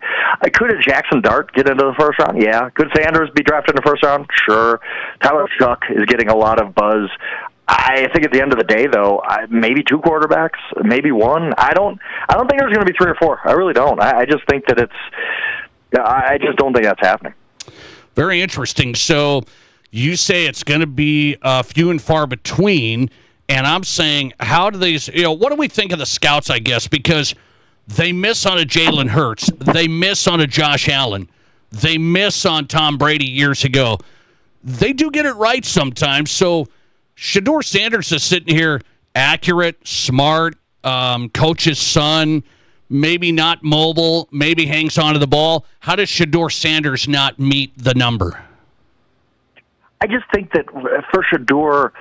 [SPEAKER 21] Could a Jackson Dart get into the first round? Yeah. Could Sanders be drafted in the first round? Sure. Tyler Shuck is getting a lot of buzz. I think at the end of the day, though, maybe 2 quarterbacks, maybe 1. I don't think there's going to be 3 or 4. I really don't. I just think that I just don't think that's happening.
[SPEAKER 2] Very interesting. So you say it's going to be few and far between, and I'm saying, how do these, what do we think of the scouts, I guess, because they miss on a Jalen Hurts. They miss on a Josh Allen. They miss on Tom Brady years ago. They do get it right sometimes, so Shedeur Sanders is sitting here accurate, smart, coach's son, maybe not mobile, maybe hangs onto the ball. How does Shedeur Sanders not meet the number?
[SPEAKER 21] I just think that for Shedeur,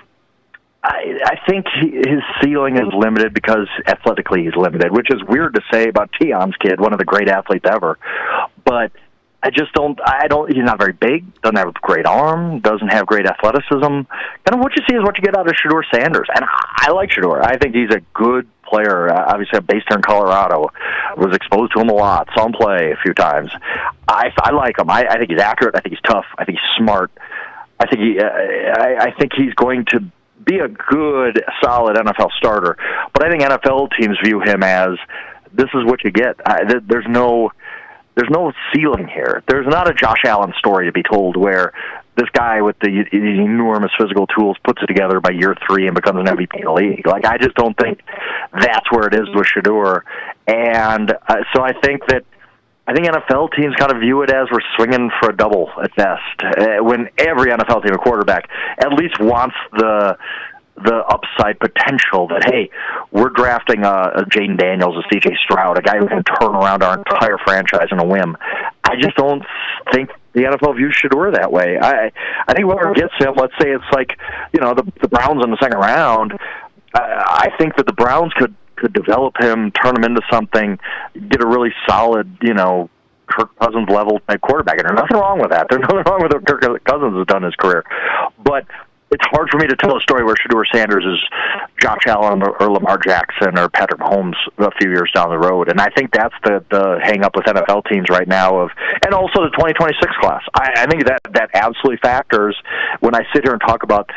[SPEAKER 21] I think his ceiling is limited because athletically he's limited, which is weird to say about Tion's kid, one of the great athletes ever. But he's not very big, doesn't have a great arm, doesn't have great athleticism. Kind of what you see is what you get out of Shedeur Sanders. And I like Shedeur. I think he's a good player. Obviously, based here in Colorado, was exposed to him a lot, saw him play a few times. I like him. I think he's accurate. I think he's tough. I think he's smart. I think he's going to be a good, solid NFL starter. But I think NFL teams view him as, this is what you get. There's no ceiling here. There's not a Josh Allen story to be told where this guy with the enormous physical tools puts it together by year 3 and becomes an MVP in the league. Like, I just don't think that's where it is with Shedeur. And so I think NFL teams kind of view it as we're swinging for a double at best. When every NFL team, a quarterback, at least wants the upside potential that, hey, we're drafting a Jaden Daniels, a C.J. Stroud, a guy who can turn around our entire franchise in a whim. I just don't think the NFL views Shedeur that way. I think whoever gets him, let's say it's like, the Browns in the second round, I think that the Browns could develop him, turn him into something, get a really solid, Kirk Cousins level type quarterback. And there's nothing wrong with that. There's nothing wrong with what Kirk Cousins has done in his career. But it's hard for me to tell a story where Shedeur Sanders is Josh Allen or Lamar Jackson or Patrick Mahomes a few years down the road. And I think that's the hang-up with NFL teams right now, and also the 2026 class. I think that absolutely factors when I sit here and talk about,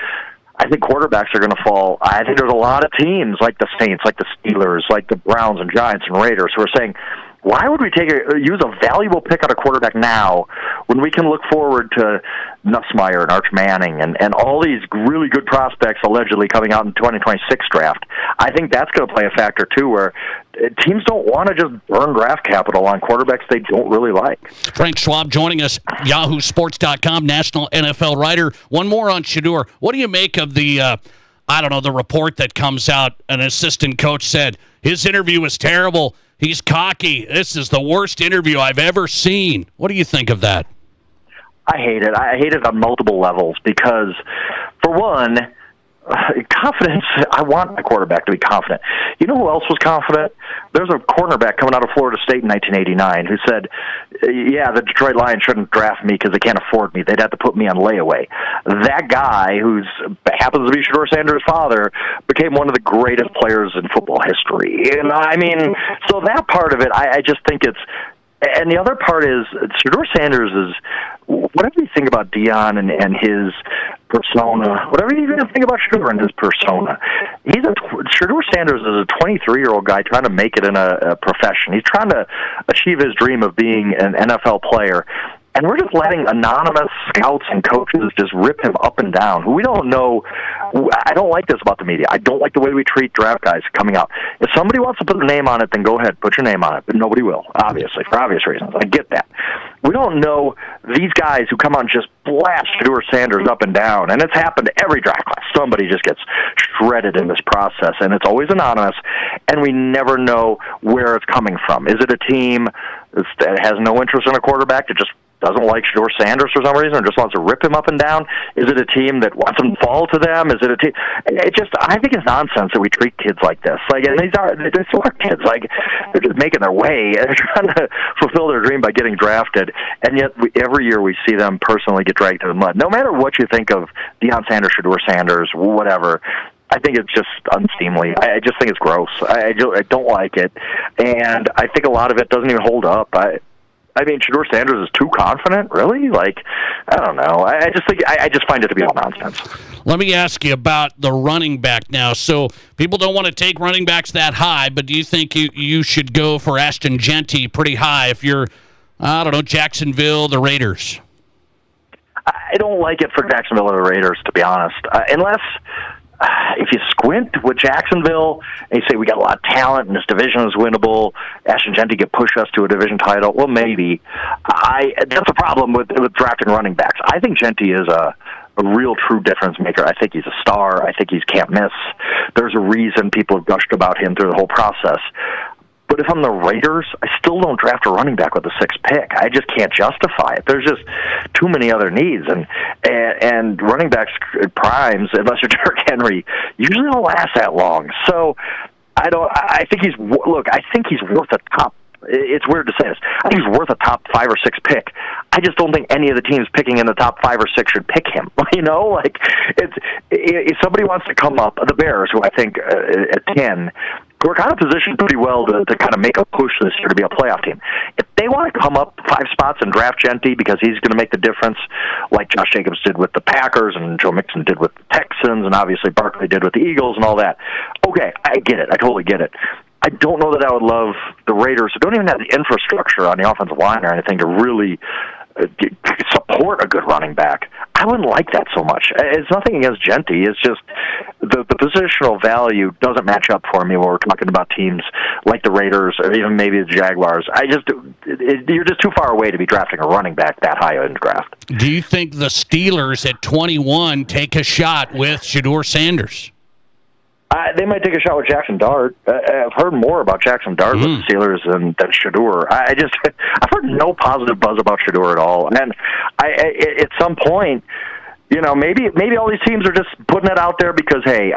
[SPEAKER 21] I think quarterbacks are going to fall. I think there's a lot of teams like the Saints, like the Steelers, like the Browns and Giants and Raiders who are saying, why would we use a valuable pick on a quarterback now when we can look forward to Nussmeier and Arch Manning and all these really good prospects allegedly coming out in the 2026 draft? I think that's going to play a factor, too, where teams don't want to just burn draft capital on quarterbacks they don't really like.
[SPEAKER 2] Frank Schwab joining us, YahooSports.com, national NFL writer. One more on Shedeur. What do you make of the report that comes out? An assistant coach said his interview was terrible. He's cocky. This is the worst interview I've ever seen. What do you think of that?
[SPEAKER 21] I hate it. I hate it on multiple levels because, for one, confidence, I want my quarterback to be confident. You know who else was confident? There's a cornerback coming out of Florida State in 1989 who said, yeah, the Detroit Lions shouldn't draft me because they can't afford me. They'd have to put me on layaway. That guy, who happens to be Shedeur Sanders' father, became one of the greatest players in football history. And I mean, so that part of it, I just think it's, And the other part is, Shedeur Sanders is, whatever you think about Deion and his persona, whatever you think about Shedeur and his persona, Shedeur Sanders is a 23-year-old guy trying to make it in a profession. He's trying to achieve his dream of being an NFL player. And we're just letting anonymous scouts and coaches just rip him up and down. We don't know. I don't like this about the media. I don't like the way we treat draft guys coming out. If somebody wants to put their name on it, then go ahead, put your name on it. But nobody will, obviously, for obvious reasons. I get that. We don't know these guys who come out and just blast Shedeur Sanders up and down. And it's happened to every draft class. Somebody just gets shredded in this process. And it's always anonymous. And we never know where it's coming from. Is it a team that has no interest in a quarterback that just doesn't like Shedeur Sanders for some reason, or just wants to rip him up and down? Is it a team that wants him to fall to them? Is it a team? I think it's nonsense that we treat kids like this. Like, and they're smart kids. Like, they're just making their way. They're trying to fulfill their dream by getting drafted, and yet every year we see them personally get dragged through the mud. No matter what you think of Deion Sanders, Shedeur Sanders, whatever, I think it's just unseemly. I just think it's gross. I don't like it, and I think a lot of it doesn't even hold up. I mean, Shedeur Sanders is too confident, really? Like, I don't know. I just find it to be all nonsense.
[SPEAKER 2] Let me ask you about the running back now. So people don't want to take running backs that high, but do you think you should go for Ashton Jeanty pretty high if you're, I don't know, Jacksonville, the Raiders?
[SPEAKER 21] I don't like it for Jacksonville or the Raiders, to be honest, unless if you squint with Jacksonville and you say we got a lot of talent and this division is winnable, Ashton Jeanty could push us to a division title, well, maybe. That's a problem with drafting running backs. I think Jeanty is a real true difference maker. I think he's a star. I think he's can't miss. There's a reason people have gushed about him through the whole process. But if I'm the Raiders, I still don't draft a running back with the 6th pick. I just can't justify it. There's just too many other needs, and running backs primes, unless you're Derrick Henry, usually don't last that long. So I think he's worth a top. It's weird to say this. I think he's worth a top 5 or 6 pick. I just don't think any of the teams picking in the top 5 or 6 should pick him. You know, like if somebody wants to come up, the Bears, who I think at 10. We're kind of positioned pretty well to kind of make a push this year to be a playoff team. If they want to come up 5 spots and draft Jeanty because he's going to make the difference, like Josh Jacobs did with the Packers and Joe Mixon did with the Texans and obviously Barkley did with the Eagles and all that, okay, I get it. I totally get it. I don't know that I would love the Raiders, who don't even have the infrastructure on the offensive line or anything to really support a good running back. I wouldn't like that so much. It's nothing against Jeanty. It's just the positional value doesn't match up for me when we're talking about teams like the Raiders or even maybe the Jaguars. You're just too far away to be drafting a running back that high in the draft.
[SPEAKER 2] Do you think the Steelers at 21 take a shot with Shedeur Sanders?
[SPEAKER 21] They might take a shot with Jackson Dart. I've heard more about Jackson Dart with the Steelers than Shedeur. I've heard no positive buzz about Shedeur at all. And at some point, you know, maybe all these teams are just putting it out there because, hey,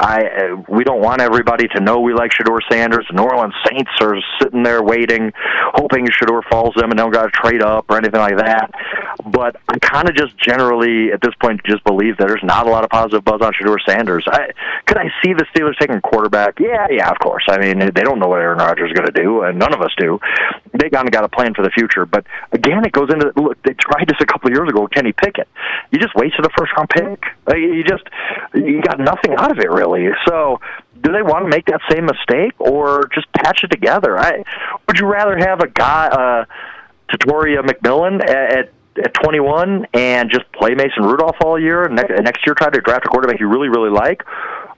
[SPEAKER 21] we don't want everybody to know we like Shedeur Sanders. The New Orleans Saints are sitting there waiting, hoping Shedeur falls them and don't got to trade up or anything like that. But I kind of just generally, at this point, just believe that there's not a lot of positive buzz on Shedeur Sanders. Could I see the Steelers taking a quarterback? Yeah, of course. I mean, they don't know what Aaron Rodgers is going to do, and none of us do. They kind of got a plan for the future. But, again, it goes into, look, they tried this a couple of years ago with Kenny Pickett. You just wasted a first-round pick. You got nothing out of it, really. So do they want to make that same mistake or just patch it together? Would you rather have a guy, Tatoria McMillan at 21 and just play Mason Rudolph all year and next year try to draft a quarterback you really, really like,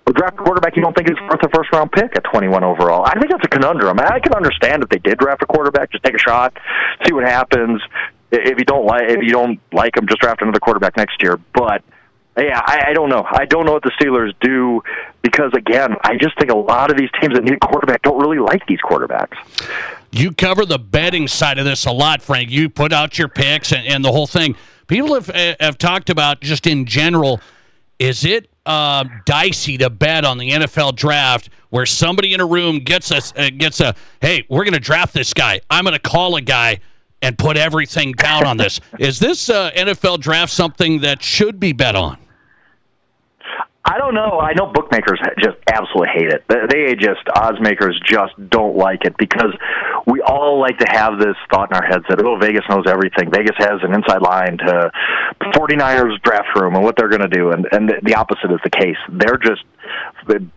[SPEAKER 21] or draft a quarterback you don't think is worth a first-round pick at 21 overall? I think that's a conundrum. I can understand if they did draft a quarterback, just take a shot, see what happens. If you don't like him, just draft another quarterback next year. But yeah, I don't know. I don't know what the Steelers do because, again, I just think a lot of these teams that need a quarterback don't really like these quarterbacks.
[SPEAKER 2] You cover the betting side of this a lot, Frank. You put out your picks and the whole thing. People have talked about just in general, is it dicey to bet on the NFL draft where somebody in a room gets a hey, we're going to draft this guy. I'm going to call a guy and put everything down on this. Is this NFL draft something that should be bet on?
[SPEAKER 21] I don't know. I know bookmakers just absolutely hate it. Odds makers just don't like it because we all like to have this thought in our heads that, Vegas knows everything. Vegas has an inside line to 49ers draft room and what they're going to do, and the opposite is the case. They're just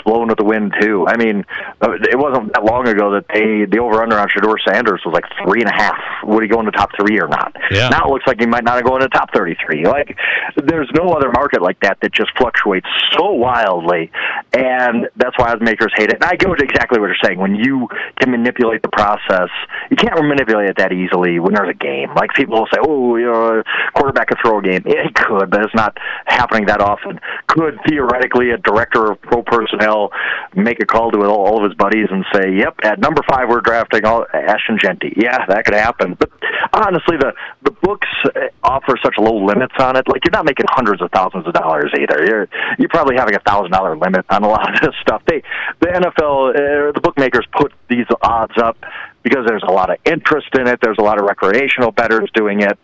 [SPEAKER 21] blown with the wind, too. I mean, it wasn't that long ago that the over-under on Shedeur Sanders was like 3.5. Would he go in the top 3 or not?
[SPEAKER 2] Yeah.
[SPEAKER 21] Now it looks like he might not go in the top 33. Like, there's no other market like that just fluctuates so wildly, and that's why oddsmakers hate it. And I go to exactly what you're saying. When you can manipulate the process, you can't manipulate it that easily when there's a game. Like, people will say, quarterback could throw a game. Yeah, he could, but it's not happening that often. Could, theoretically, a director of pro personnel make a call to all of his buddies and say, yep, at number 5 we're drafting Ashton Genty? Yeah, that could happen. But honestly, the books offer such low limits on it. Like, you're not making hundreds of thousands of dollars either. You're probably having $1,000 limit on a lot of this stuff. The NFL, the bookmakers put these odds up because there's a lot of interest in it. There's a lot of recreational bettors doing it.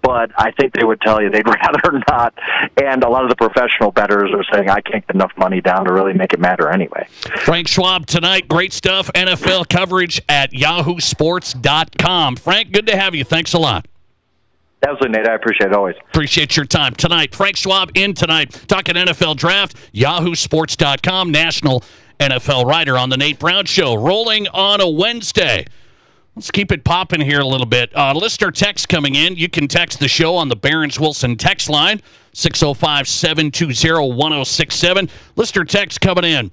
[SPEAKER 21] But I think they would tell you they'd rather not. And a lot of the professional bettors are saying, I can't get enough money down to really make it matter anyway.
[SPEAKER 2] Frank Schwab tonight. Great stuff. NFL coverage at yahoosports.com. Frank, good to have you. Thanks a lot.
[SPEAKER 21] Absolutely, Nate. I appreciate it always.
[SPEAKER 2] Appreciate your time tonight. Frank Schwab in tonight. Talking NFL draft, yahoosports.com, national NFL writer on the Nate Brown Show. Rolling on a Wednesday. Let's keep it popping here a little bit. Listener text coming in. You can text the show on the Barron's Wilson text line, 605-720-1067. Listener text coming in.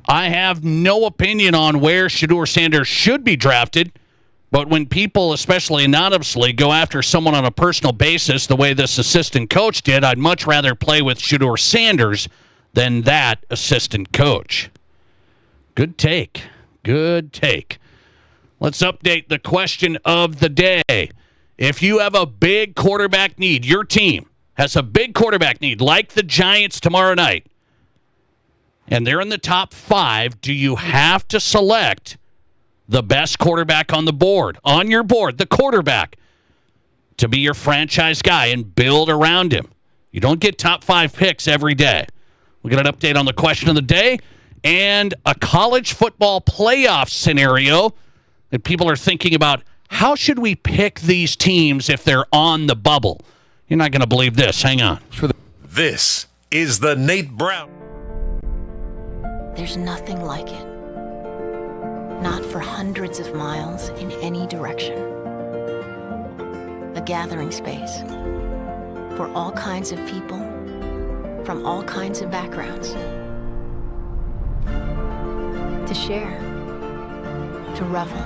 [SPEAKER 2] I have no opinion on where Shedeur Sanders should be drafted, but when people, especially anonymously, go after someone on a personal basis the way this assistant coach did, I'd much rather play with Shedeur Sanders than that assistant coach. Good take. Good take. Let's update the question of the day. If you have a big quarterback need, your team has a big quarterback need, like the Giants tomorrow night, and they're in the top 5, do you have to select the best quarterback on the board, on your board, the quarterback, to be your franchise guy and build around him? You don't get top 5 picks every day. We'll get an update on the question of the day and a college football playoff scenario that people are thinking about. How should we pick these teams if they're on the bubble? You're not going to believe this. Hang on.
[SPEAKER 5] This is the Nate Brown.
[SPEAKER 7] There's nothing like it. Not for hundreds of miles in any direction. A gathering space for all kinds of people from all kinds of backgrounds. To share, to revel,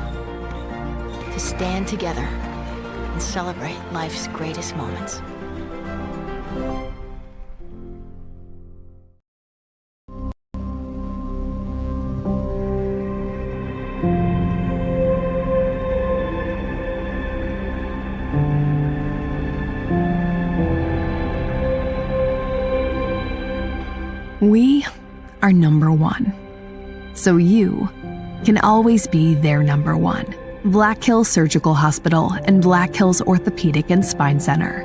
[SPEAKER 7] to stand together and celebrate life's greatest moments.
[SPEAKER 8] We are number 1. So you can always be their number 1. Black Hills Surgical Hospital and Black Hills Orthopedic and Spine Center.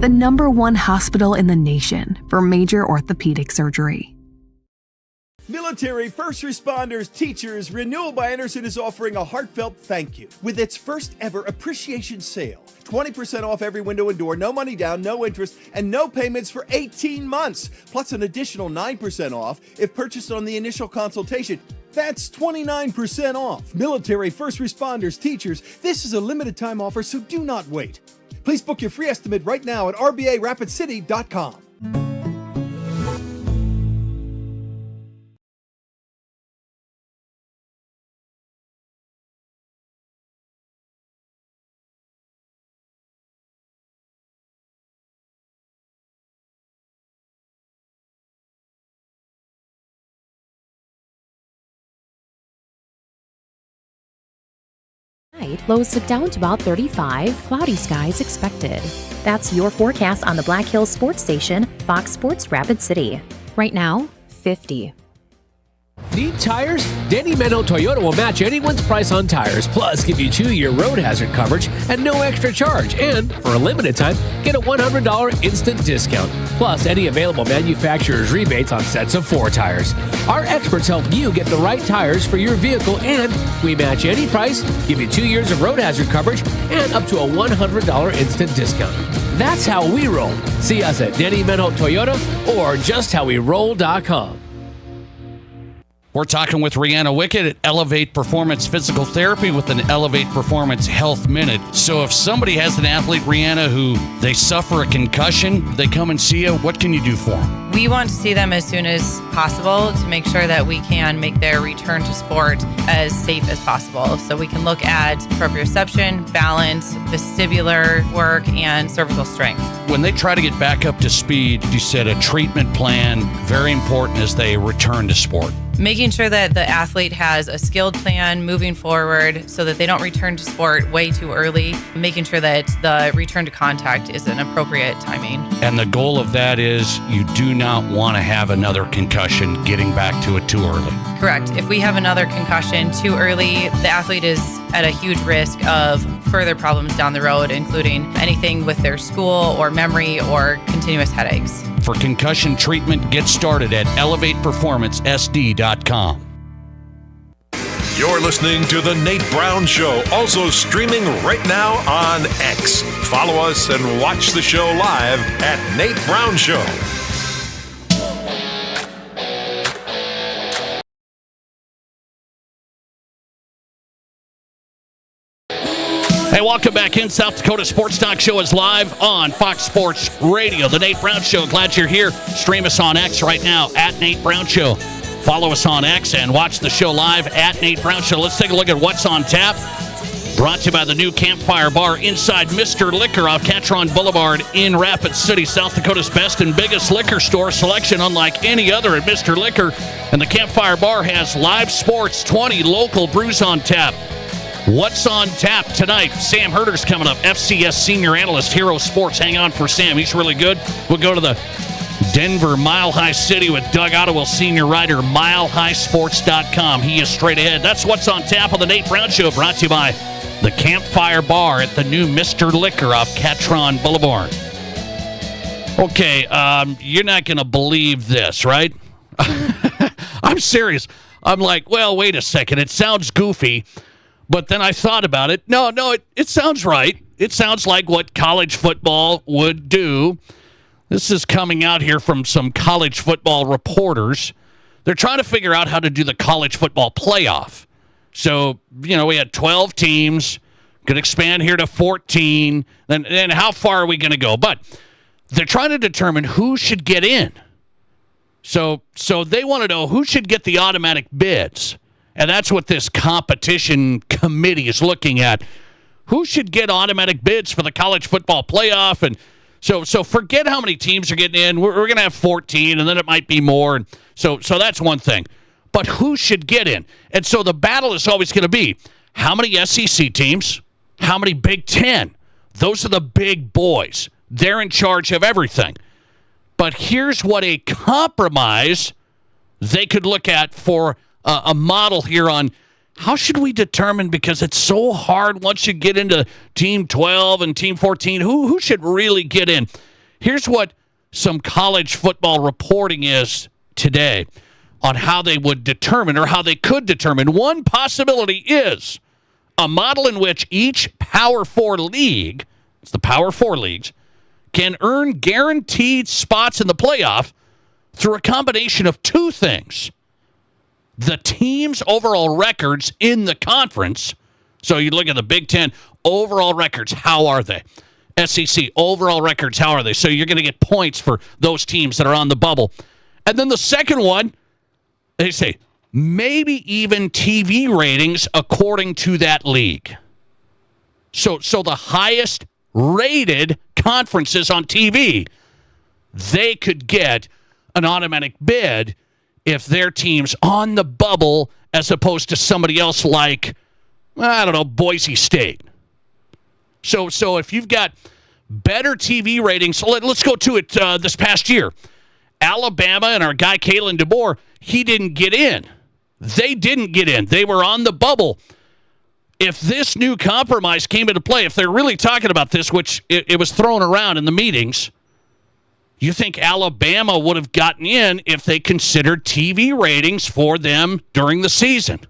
[SPEAKER 8] The number 1 hospital in the nation for major orthopedic surgery.
[SPEAKER 9] Military, first responders, teachers, Renewal by Anderson is offering a heartfelt thank you with its first ever appreciation sale. 20% off every window and door, no money down, no interest, and no payments for 18 months. Plus an additional 9% off if purchased on the initial consultation. That's 29% off. Military, first responders, teachers, this is a limited time offer, so do not wait. Please book your free estimate right now at rbarapidcity.com.
[SPEAKER 10] Lows dip down to about 35. Cloudy skies expected. That's your forecast on the Black Hills Sports Station, Fox Sports Rapid City. Right now, 50.
[SPEAKER 1] Need tires? Danny Menno Toyota will match anyone's price on tires, plus give you 2-year road hazard coverage and no extra charge. And for a limited time, get a $100 instant discount, plus any available manufacturer's rebates on sets of 4 tires. Our experts help you get the right tires for your vehicle, and we match any price, give you 2 years of road hazard coverage, and up to a $100 instant discount. That's how we roll. See us at Danny Menno Toyota or justhowweroll.com.
[SPEAKER 2] We're talking with Rihanna Wickett at Elevate Performance Physical Therapy with an Elevate Performance Health Minute. So if somebody has an athlete, Rihanna, who they suffer a concussion, they come and see you, what can you do for them?
[SPEAKER 22] We want to see them as soon as possible to make sure that we can make their return to sport as safe as possible. So we can look at proprioception, balance, vestibular work, and cervical strength.
[SPEAKER 2] When they try to get back up to speed, you said a treatment plan, very important as they return to sport.
[SPEAKER 22] Making sure that the athlete has a skilled plan moving forward so that they don't return to sport way too early, making sure that the return to contact is an appropriate timing.
[SPEAKER 2] And the goal of that is you do not want to have another concussion getting back to it too early.
[SPEAKER 22] Correct. If we have another concussion too early, the athlete is at a huge risk of further problems down the road, including anything with their school or memory or continuous headaches.
[SPEAKER 2] For concussion treatment, get started at elevateperformancesd.com.
[SPEAKER 5] You're listening to The Nate Brown Show, also streaming right now on X. Follow us and watch the show live at Nate Brown Show.
[SPEAKER 2] Hey, welcome back in. South Dakota Sports Talk Show is live on Fox Sports Radio. The Nate Brown Show. Glad you're here. Stream us on X right now at Nate Brown Show. Follow us on X and watch the show live at Nate Brown Show. Let's take a look at what's on tap. Brought to you by the new Campfire Bar inside Mr. Liquor off Catron Boulevard in Rapid City. South Dakota's best and biggest liquor store selection unlike any other at Mr. Liquor. And the Campfire Bar has live sports, 20 local brews on tap. What's on tap tonight? Sam Herder's coming up, FCS Senior Analyst, Hero Sports. Hang on for Sam. He's really good. We'll go to the Denver Mile High City with Doug Ottewill, senior writer, milehighsports.com. He is straight ahead. That's what's on tap on the Nate Brown Show, brought to you by the Campfire Bar at the new Mr. Liquor off Catron Boulevard. Okay, you're not going to believe this, right? I'm serious. I'm like, well, wait a second. It sounds goofy. But then I thought about it. No, it sounds right. It sounds like what college football would do. This is coming out here from some college football reporters. They're trying to figure out how to do the college football playoff. So, we had 12 teams, could expand here to 14. Then how far are we going to go? But they're trying to determine who should get in. So they want to know who should get the automatic bids. And that's what this competition committee is looking at. Who should get automatic bids for the college football playoff? And so forget how many teams are getting in. We're going to have 14, and then it might be more. And so that's one thing. But who should get in? And so the battle is always going to be how many SEC teams, how many Big Ten. Those are the big boys. They're in charge of everything. But here's what a compromise they could look at for a model here on how should we determine, because it's so hard once you get into Team 12 and Team 14, who should really get in. Here's what some college football reporting is today on how they would determine or how they could determine. One possibility is a model in which each Power 4 league, it's the Power 4 leagues, can earn guaranteed spots in the playoff through a combination of two things. The team's overall records in the conference. So you look at the Big Ten overall records, how are they? SEC overall records, how are they? So you're going to get points for those teams that are on the bubble. And then the second one, they say, maybe even TV ratings according to that league. So the highest rated conferences on TV, they could get an automatic bid if their team's on the bubble as opposed to somebody else like, I don't know, Boise State. So if you've got better TV ratings, let's go to it this past year. Alabama and our guy Kalen DeBoer, he didn't get in They didn't get in. They were on the bubble. If this new compromise came into play, if they're really talking about this, which it was thrown around in the meetings, you think Alabama would have gotten in if they considered TV ratings for them during the season?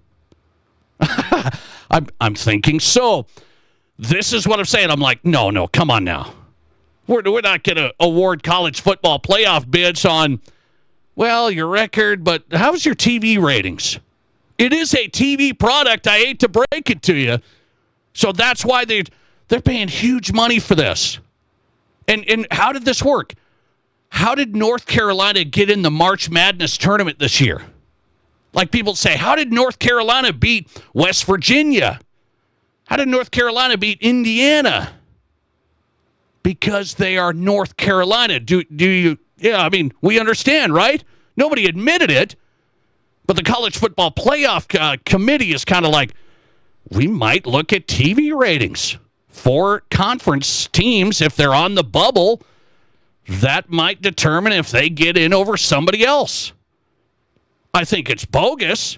[SPEAKER 2] I'm thinking so. This is what I'm saying. I'm like, no, come on now. We're not going to award college football playoff bids on, well, your record, but how's your TV ratings? It is a TV product. I hate to break it to you. So that's why they're paying huge money for this. And how did this work? How did North Carolina get in the March Madness tournament this year? Like people say, how did North Carolina beat West Virginia? How did North Carolina beat Indiana? Because they are North Carolina. Do you? Yeah, I mean, we understand, right? Nobody admitted it. But the College Football Playoff Committee is kind of like, we might look at TV ratings for conference teams. If they're on the bubble, that might determine if they get in over somebody else. I think it's bogus.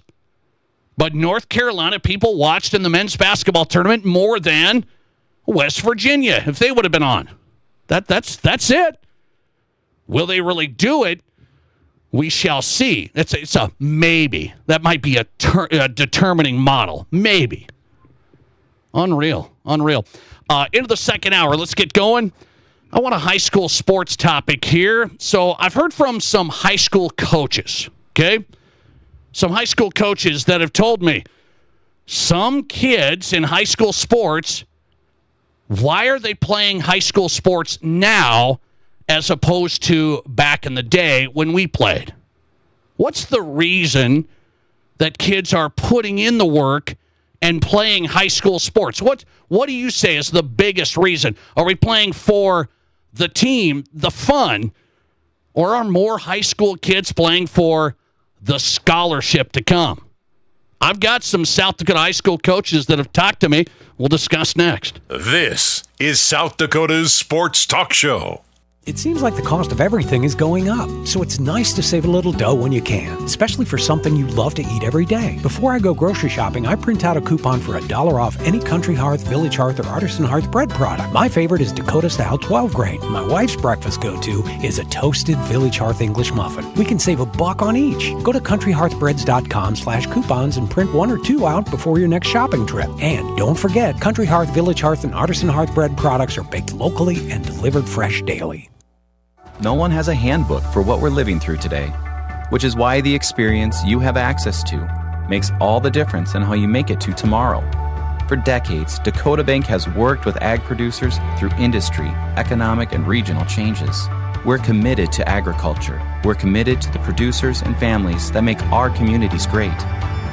[SPEAKER 2] But North Carolina people watched in the men's basketball tournament more than West Virginia if they would have been on. That's it. Will they really do it? We shall see. It's a maybe. That might be a determining model. Maybe. Unreal. Into the second hour. Let's get going. I want a high school sports topic here. So I've heard from some high school coaches, okay? Some high school coaches that have told me some kids in high school sports, why are they playing high school sports now as opposed to back in the day when we played? What's the reason that kids are putting in the work and playing high school sports? What do you say is the biggest reason? Are we playing for the team, the fun, or are more high school kids playing for the scholarship to come? I've got some South Dakota high school coaches that have talked to me. We'll discuss next.
[SPEAKER 5] This is South Dakota's Sports Talk Show.
[SPEAKER 15] It seems like the cost of everything is going up, so it's nice to save a little dough when you can, especially for something you love to eat every day. Before I go grocery shopping, I print out a coupon for $1 off any Country Hearth, Village Hearth, or Artisan Hearth bread product. My favorite is Dakota Style 12 grain. My wife's breakfast go-to is a toasted Village Hearth English muffin. We can save $1 on each. Go to countryhearthbreads.com/coupons and print 1 or 2 out before your next shopping trip. And don't forget, Country Hearth, Village Hearth, and Artisan Hearth bread products are baked locally and delivered fresh daily.
[SPEAKER 3] No one has a handbook for what we're living through today, which is why the experience you have access to makes all the difference in how you make it to tomorrow. For decades, Dakota Bank has worked with ag producers through industry, economic, and regional changes. We're committed to agriculture. We're committed to the producers and families that make our communities great.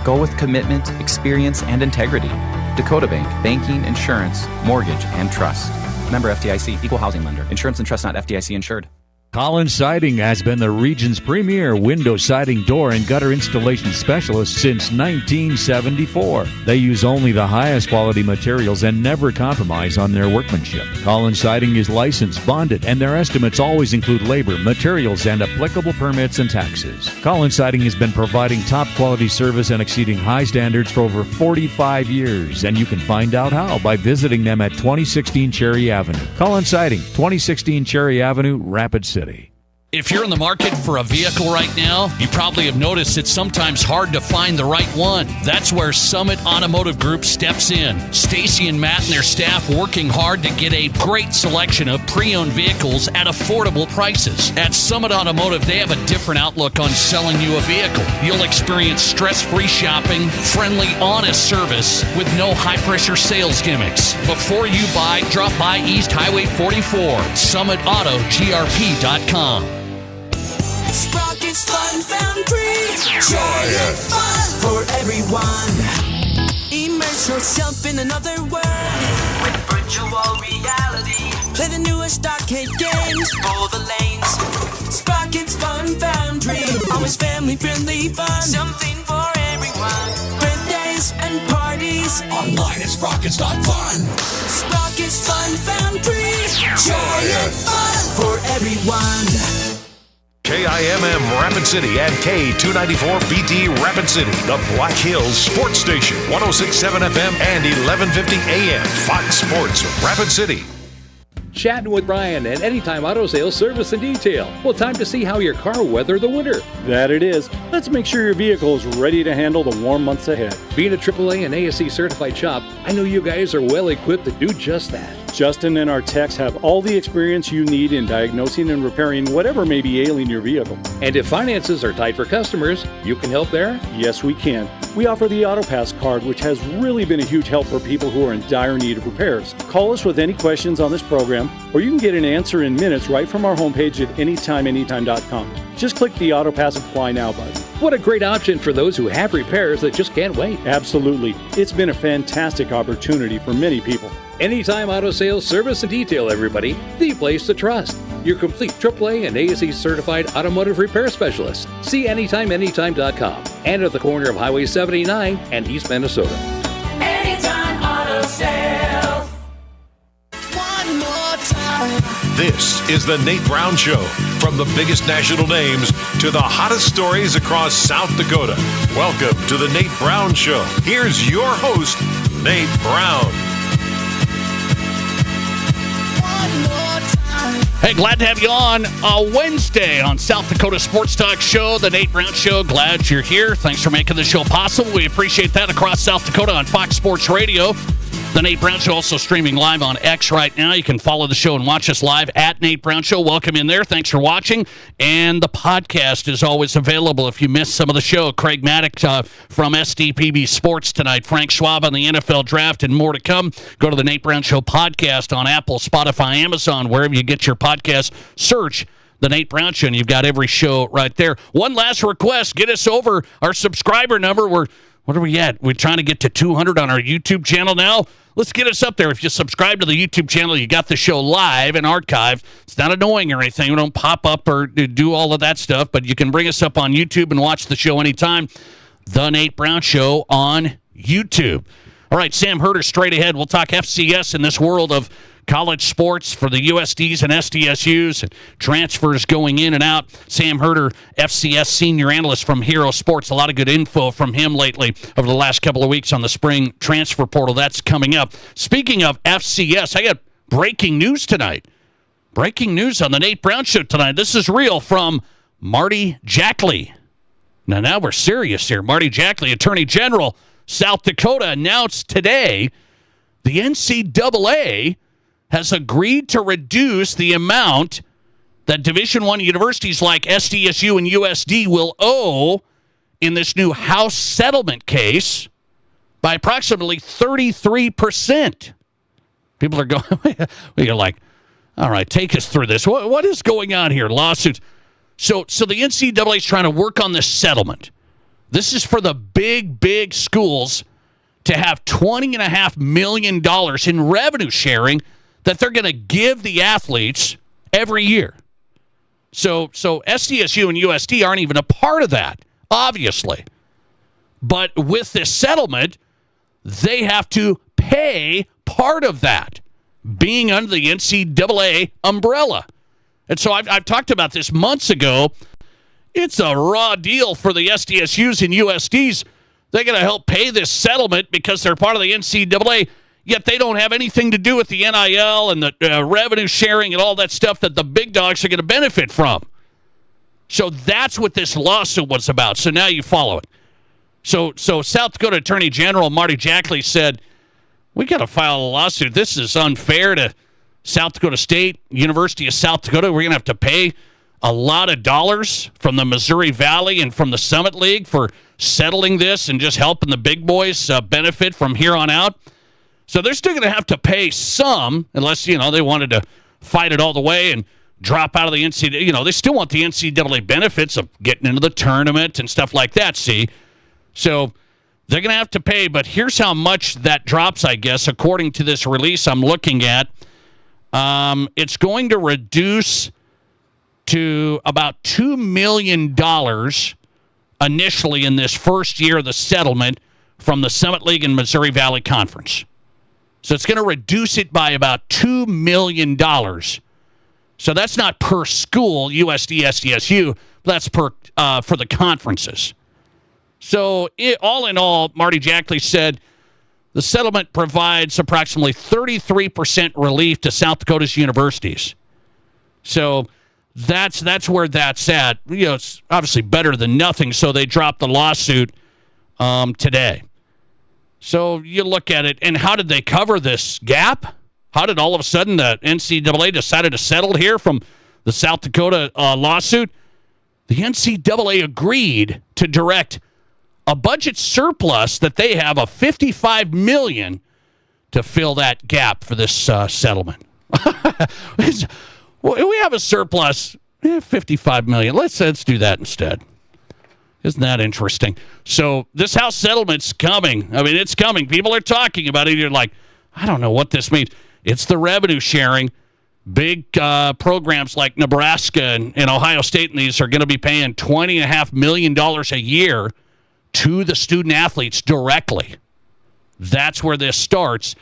[SPEAKER 3] Go with commitment, experience, and integrity. Dakota Bank, banking, insurance, mortgage, and trust. Member FDIC, equal housing lender. Insurance and trust not FDIC insured.
[SPEAKER 6] Collins Siding has been the region's premier window siding, door, and gutter installation specialist since 1974. They use only the highest quality materials and never compromise on their workmanship. Collins Siding is licensed, bonded, and their estimates always include labor, materials, and applicable permits and taxes. Collins Siding has been providing top quality service and exceeding high standards for over 45 years, and you can find out how by visiting them at 2016 Cherry Avenue. Collins Siding, 2016 Cherry Avenue, Rapid City.
[SPEAKER 2] If you're in the market for a vehicle right now, you probably have noticed it's sometimes hard to find the right one. That's where Summit Automotive Group steps in. Stacy and Matt and their staff working hard to get a great selection of pre-owned vehicles at affordable prices. At Summit Automotive, they have a different outlook on selling you a vehicle. You'll experience stress-free shopping, friendly, honest service with no high-pressure sales gimmicks. Before you buy, drop by East Highway 44, SummitAutoGRP.com.
[SPEAKER 23] Sprockets Fun Foundry. Joy and fun for everyone. Immerse yourself in another world with virtual reality. Play the newest arcade games, all the lanes. Sprockets Fun Foundry. Always family friendly fun. Something for everyone. Birthdays and parties. Online at sprockets.fun. Sprockets Fun Foundry. Joy and fun for everyone.
[SPEAKER 5] KIMM Rapid City and K294BT Rapid City, the Black Hills Sports Station, 106.7 FM and 1150 AM, Fox Sports Rapid City.
[SPEAKER 4] Chatting with Brian at Anytime Auto Sales Service and Detail. Well, time to see how your car will weather the winter.
[SPEAKER 11] That it is. Let's make sure your vehicle is ready to handle the warm months ahead.
[SPEAKER 4] Being a AAA and ASE certified shop, I know you guys are well equipped to do just that.
[SPEAKER 11] Justin and our techs have all the experience you need in diagnosing and repairing whatever may be ailing your vehicle.
[SPEAKER 4] And if finances are tight for customers, you can help there?
[SPEAKER 11] Yes, we can. We offer the AutoPass card, which has really been a huge help for people who are in dire need of repairs. Call us with any questions on this program, or you can get an answer in minutes right from our homepage at anytimeanytime.com. Just click the AutoPass Apply Now button.
[SPEAKER 4] What a great option for those who have repairs that just can't wait.
[SPEAKER 11] Absolutely. It's been a fantastic opportunity for many people.
[SPEAKER 4] Anytime Auto Sales Service and Detail, everybody. The place to trust. Your complete AAA and ASE certified automotive repair specialist. See anytimeanytime.com and at the corner of Highway 79 and East Minnesota.
[SPEAKER 23] Anytime Auto Sales. One more time.
[SPEAKER 5] This is the Nate Brown Show. From the biggest national names to the hottest stories across South Dakota. Welcome to the Nate Brown Show. Here's your host, Nate Brown.
[SPEAKER 2] Hey, glad to have you on a Wednesday on South Dakota Sports Talk Show, the Nate Brown Show. Glad you're here. Thanks for making the show possible. We appreciate that across South Dakota on Fox Sports Radio. The Nate Brown Show also streaming live on X right now. You can follow the show and watch us live at Nate Brown Show. Welcome in there. Thanks for watching. And the podcast is always available if you missed some of the show. Craig Mattick from SDPB Sports tonight. Frank Schwab on the NFL Draft and more to come. Go to the Nate Brown Show podcast on Apple, Spotify, Amazon, wherever you get your podcast. Search the Nate Brown Show, and you've got every show right there. One last request. Get us over our subscriber number. What are we at? We're trying to get to 200 on our YouTube channel now. Let's get us up there. If you subscribe to the YouTube channel, you got the show live and archived. It's not annoying or anything. We don't pop up or do all of that stuff, but you can bring us up on YouTube and watch the show anytime. The Nate Brown Show on YouTube. All right, Sam Herder straight ahead. We'll talk FCS in this world of college sports for the USDs and SDSUs and transfers going in and out. Sam Herder, FCS senior analyst from Hero Sports. A lot of good info from him lately over the last couple of weeks on the spring transfer portal. That's coming up. Speaking of FCS, I got breaking news tonight. Breaking news on the Nate Brown Show tonight. This is real from Marty Jackley. Now we're serious here. Marty Jackley, Attorney General, South Dakota, announced today the NCAA has agreed to reduce the amount that Division I universities like SDSU and USD will owe in this new House settlement case by approximately 33%. People are going, you're like, all right, take us through this. What is going on here? Lawsuits. So the NCAA is trying to work on this settlement. This is for the big schools to have $20.5 million in revenue sharing that they're going to give the athletes every year. So SDSU and USD aren't even a part of that, obviously. But with this settlement, they have to pay part of that, being under the NCAA umbrella. And so I've talked about this months ago. It's a raw deal for the SDSUs and USDs. They're going to help pay this settlement because they're part of the NCAA, yet they don't have anything to do with the NIL and the revenue sharing and all that stuff that the big dogs are going to benefit from. So that's what this lawsuit was about. So now you follow it. So South Dakota Attorney General Marty Jackley said, we got to file a lawsuit. This is unfair to South Dakota State, University of South Dakota. We're going to have to pay a lot of dollars from the Missouri Valley and from the Summit League for settling this and just helping the big boys benefit from here on out. So they're still going to have to pay some, unless, they wanted to fight it all the way and drop out of the NCAA. They still want the NCAA benefits of getting into the tournament and stuff like that, see? So they're going to have to pay, but here's how much that drops, I guess, according to this release I'm looking at. It's going to reduce to about $2 million initially in this first year of the settlement from the Summit League and Missouri Valley Conference. So it's going to reduce it by about $2 million. So that's not per school, USD, SDSU. That's per for the conferences. So all in all, Marty Jackley said the settlement provides approximately 33% relief to South Dakota's universities. So that's where that's at. It's obviously better than nothing, so they dropped the lawsuit today. So you look at it, and how did they cover this gap? How did all of a sudden the NCAA decided to settle here from the South Dakota lawsuit? The NCAA agreed to direct a budget surplus that they have of $55 million to fill that gap for this settlement. We have a surplus, $55 million. Let's do that instead. Isn't that interesting? So this House settlement's coming. I mean, it's coming. People are talking about it. You're like, I don't know what this means. It's the revenue sharing. Big programs like Nebraska and Ohio State and these are going to be paying $20.5 million a year to the student athletes directly. That's where this starts.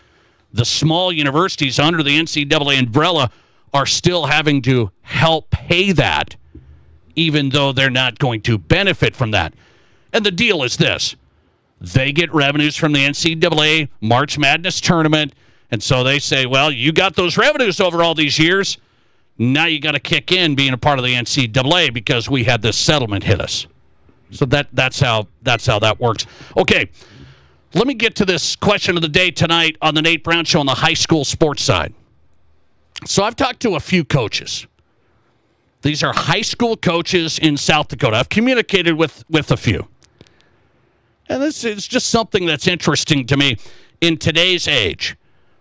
[SPEAKER 2] The small universities under the NCAA umbrella are still having to help pay that, even though they're not going to benefit from that. And the deal is this. They get revenues from the NCAA March Madness tournament, and so they say, well, you got those revenues over all these years. Now you got to kick in being a part of the NCAA because we had this settlement hit us. So that's how that works. Okay, let me get to this question of the day tonight on the Nate Brown Show on the high school sports side. So I've talked to a few coaches. These are high school coaches in South Dakota. I've communicated with a few. And this is just something that's interesting to me in today's age.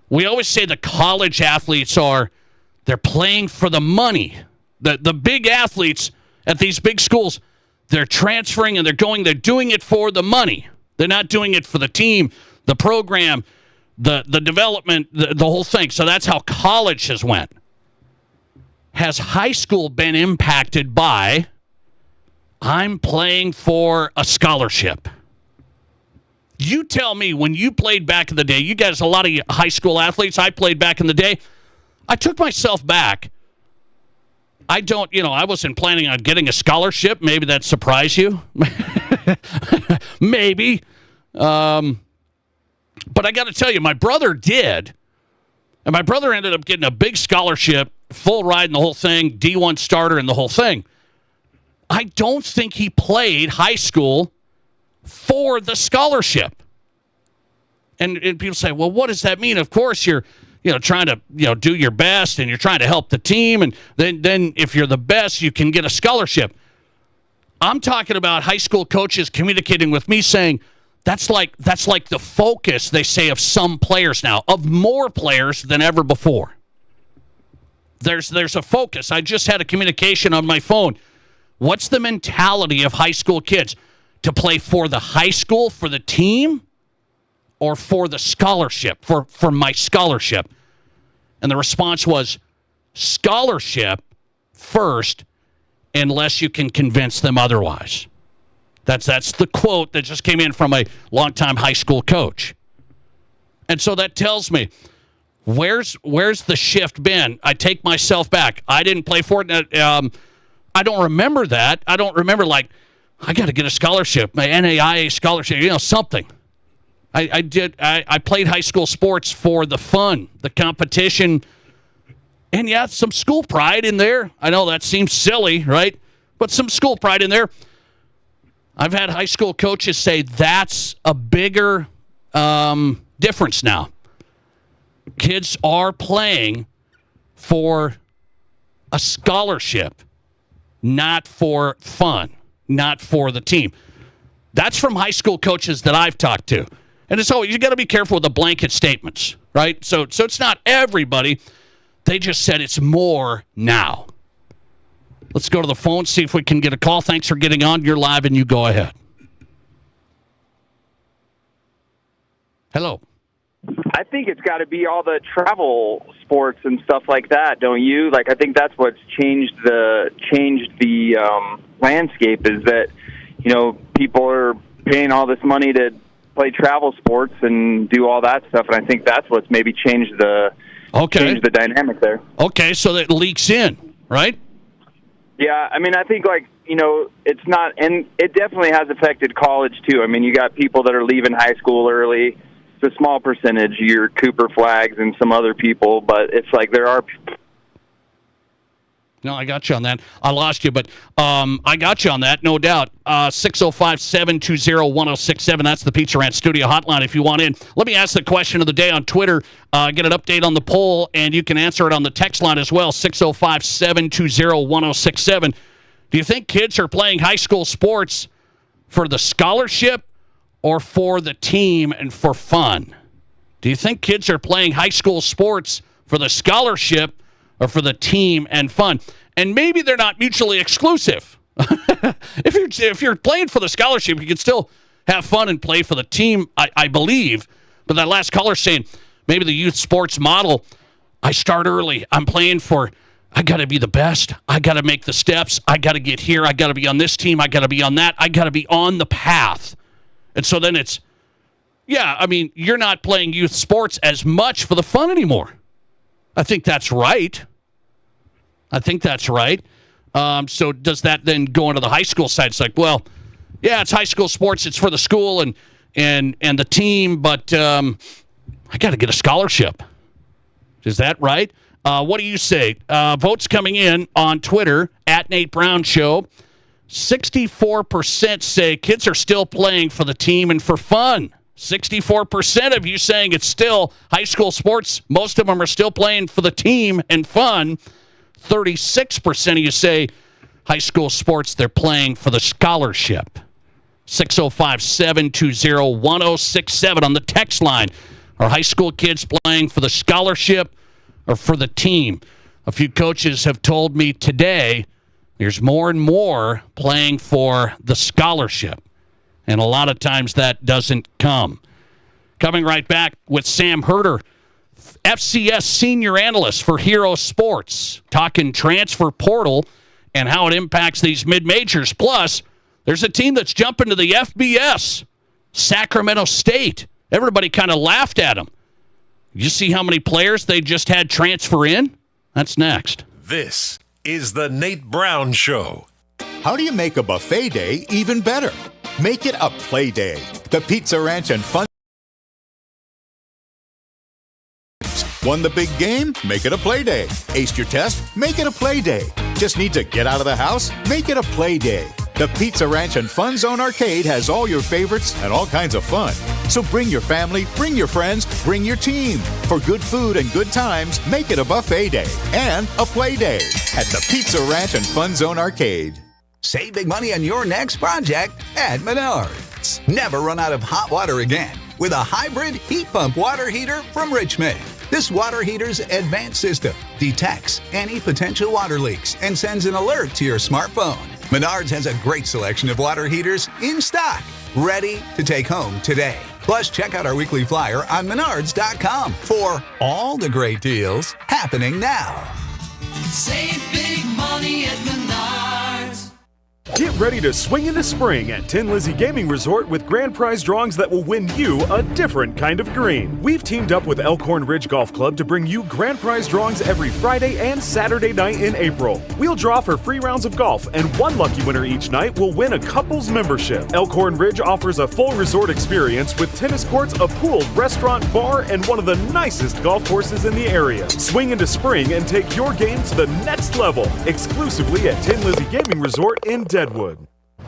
[SPEAKER 2] We always say the college athletes they're playing for the money. The big athletes at these big schools, they're transferring and they're doing it for the money. They're not doing it for the team, the program, the development, the whole thing. So that's how college has went. Has high school been impacted by, I'm playing for a scholarship? You tell me, when you played back in the day, you guys, a lot of high school athletes, I played back in the day, I took myself back. I wasn't planning on getting a scholarship. Maybe that surprised you. Maybe. But I got to tell you, my brother did. And my brother ended up getting a big scholarship, full ride and the whole thing, D1 starter and the whole thing. I don't think he played high school for the scholarship. And people say, well, what does that mean? Of course, you're trying to do your best and you're trying to help the team. And then if you're the best, you can get a scholarship. I'm talking about high school coaches communicating with me saying, that's like the focus, they say, of some players now, of more players than ever before. There's a focus. I just had a communication on my phone. What's the mentality of high school kids? To play for the high school, for the team, or for the scholarship, for my scholarship? And the response was scholarship first, unless you can convince them otherwise. That's the quote that just came in from a longtime high school coach. And so that tells me, where's the shift been? I take myself back. I didn't play for it. I don't remember that. I don't remember, I got to get a scholarship, my NAIA scholarship, something. I played high school sports for the fun, the competition, and yeah, some school pride in there. I know that seems silly, right? But some school pride in there. I've had high school coaches say that's a bigger difference now. Kids are playing for a scholarship, not for fun, not for the team. That's from high school coaches that I've talked to. And it's always, you got to be careful with the blanket statements, right? So it's not everybody. They just said it's more now. Let's go to the phone, see if we can get a call. Thanks for getting on. You're live, and you go ahead. Hello.
[SPEAKER 12] I think it's got to be all the travel sports and stuff like that, don't you? I think that's what's changed the landscape, is that, people are paying all this money to play travel sports and do all that stuff, and I think that's what's maybe changed the dynamic there.
[SPEAKER 2] Okay, so that leaks in. right?
[SPEAKER 12] Yeah, I mean, I think, it's not, and it definitely has affected college, too. I mean, you got people that are leaving high school early. It's a small percentage, your Cooper Flags and some other people, but it's like there are...
[SPEAKER 2] No, I got you on that. I lost you, but I got you on that, no doubt. 605-720-1067. That's the Pizza Ranch Studio Hotline if you want in. Let me ask the question of the day on Twitter. Get an update on the poll, and you can answer it on the text line as well, 605-720-1067. Do you think kids are playing high school sports for the scholarship or for the team and for fun? Do you think kids are playing high school sports for the scholarship or for the team and fun? And maybe they're not mutually exclusive. If you're playing for the scholarship, you can still have fun and play for the team, I believe. But that last caller saying maybe the youth sports model, I start early. I'm playing for, I got to be the best. I got to make the steps. I got to get here. I got to be on this team. I got to be on that. I got to be on the path. And so then it's, you're not playing youth sports as much for the fun anymore. I think that's right. So does that then go into the high school side? It's like, well, yeah, it's high school sports. It's for the school and the team, but I got to get a scholarship. Is that right? What do you say? Votes coming in on Twitter, @Nate Brown Show. 64% say kids are still playing for the team and for fun. 64% of you saying it's still high school sports. Most of them are still playing for the team and fun. 36% of you say high school sports, they're playing for the scholarship. 605-720-1067 on the text line. Are high school kids playing for the scholarship or for the team? A few coaches have told me today there's more and more playing for the scholarship. And a lot of times that doesn't come. Coming right back with Sam Herder, FCS senior analyst for Hero Sports, talking transfer portal and how it impacts these mid-majors. Plus, there's a team that's jumping to the FBS, Sacramento State. Everybody kind of laughed at them. You see how many players they just had transfer in? That's next.
[SPEAKER 5] This is the Nate Brown Show.
[SPEAKER 13] How do you make a buffet day even better? Make it a play day. The Pizza Ranch and Fun. Won the big game? Make it a play day. Aced your test? Make it a play day. Just need to get out of the house? Make it a play day. The Pizza Ranch and Fun Zone Arcade has all your favorites and all kinds of fun. So bring your family, bring your friends, bring your team. For good food and good times, make it a buffet day and a play day at the Pizza Ranch and Fun Zone Arcade.
[SPEAKER 14] Save big money on your next project at Menards. Never run out of hot water again with a hybrid heat pump water heater from Richmond. This water heater's advanced system detects any potential water leaks and sends an alert to your smartphone. Menards has a great selection of water heaters in stock, ready to take home today. Plus, check out our weekly flyer on Menards.com for all the great deals happening now.
[SPEAKER 23] Save big money at Menards.
[SPEAKER 17] Get ready to swing into spring at Tin Lizzy Gaming Resort with grand prize drawings that will win you a different kind of green. We've teamed up with Elkhorn Ridge Golf Club to bring you grand prize drawings every Friday and Saturday night in April. We'll draw for free rounds of golf, and one lucky winner each night will win a couple's membership. Elkhorn Ridge offers a full resort experience with tennis courts, a pool, restaurant, bar, and one of the nicest golf courses in the area. Swing into spring and take your game to the next level, exclusively at Tin Lizzy Gaming Resort in Deadwood.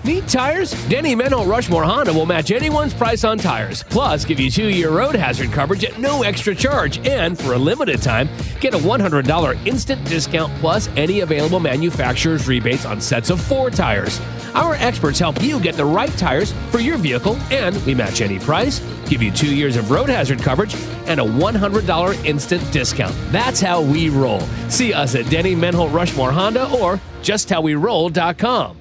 [SPEAKER 1] Need tires? Denny Menno Rushmore Honda will match anyone's price on tires. Plus, give you 2-year road hazard coverage at no extra charge. And for a limited time, get a $100 instant discount plus any available manufacturer's rebates on sets of 4 tires. Our experts help you get the right tires for your vehicle, and we match any price, give you 2 years of road hazard coverage, and a $100 instant discount. That's how we roll. See us at Denny Menho Rushmore Honda or justhowweroll.com.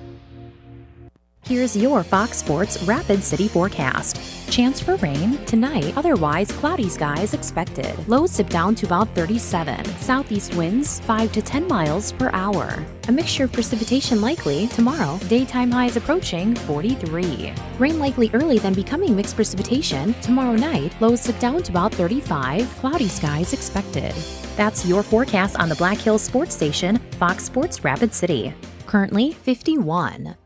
[SPEAKER 10] Here's your Fox Sports Rapid City forecast. Chance for rain tonight, otherwise cloudy skies expected. Lows dip down to about 37. Southeast winds 5 to 10 miles per hour. A mixture of precipitation likely tomorrow. Daytime highs approaching 43. Rain likely early, then becoming mixed precipitation. Tomorrow night, lows dip down to about 35. Cloudy skies expected. That's your forecast on the Black Hills Sports Station, Fox Sports Rapid City. Currently 51.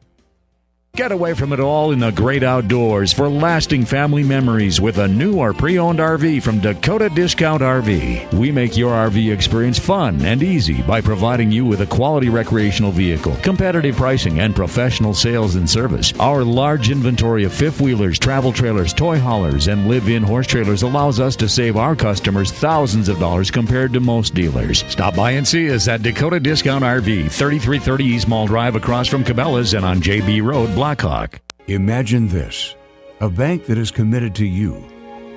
[SPEAKER 6] Get away from it all in the great outdoors for lasting family memories with a new or pre-owned RV from Dakota Discount RV. We make your RV experience fun and easy by providing you with a quality recreational vehicle, competitive pricing, and professional sales and service. Our large inventory of fifth-wheelers, travel trailers, toy haulers, and live-in horse trailers allows us to save our customers thousands of dollars compared to most dealers. Stop by and see us at Dakota Discount RV, 3330 East Mall Drive across from Cabela's and on JB Road, Blackhawk.
[SPEAKER 16] Imagine this, a bank that is committed to you,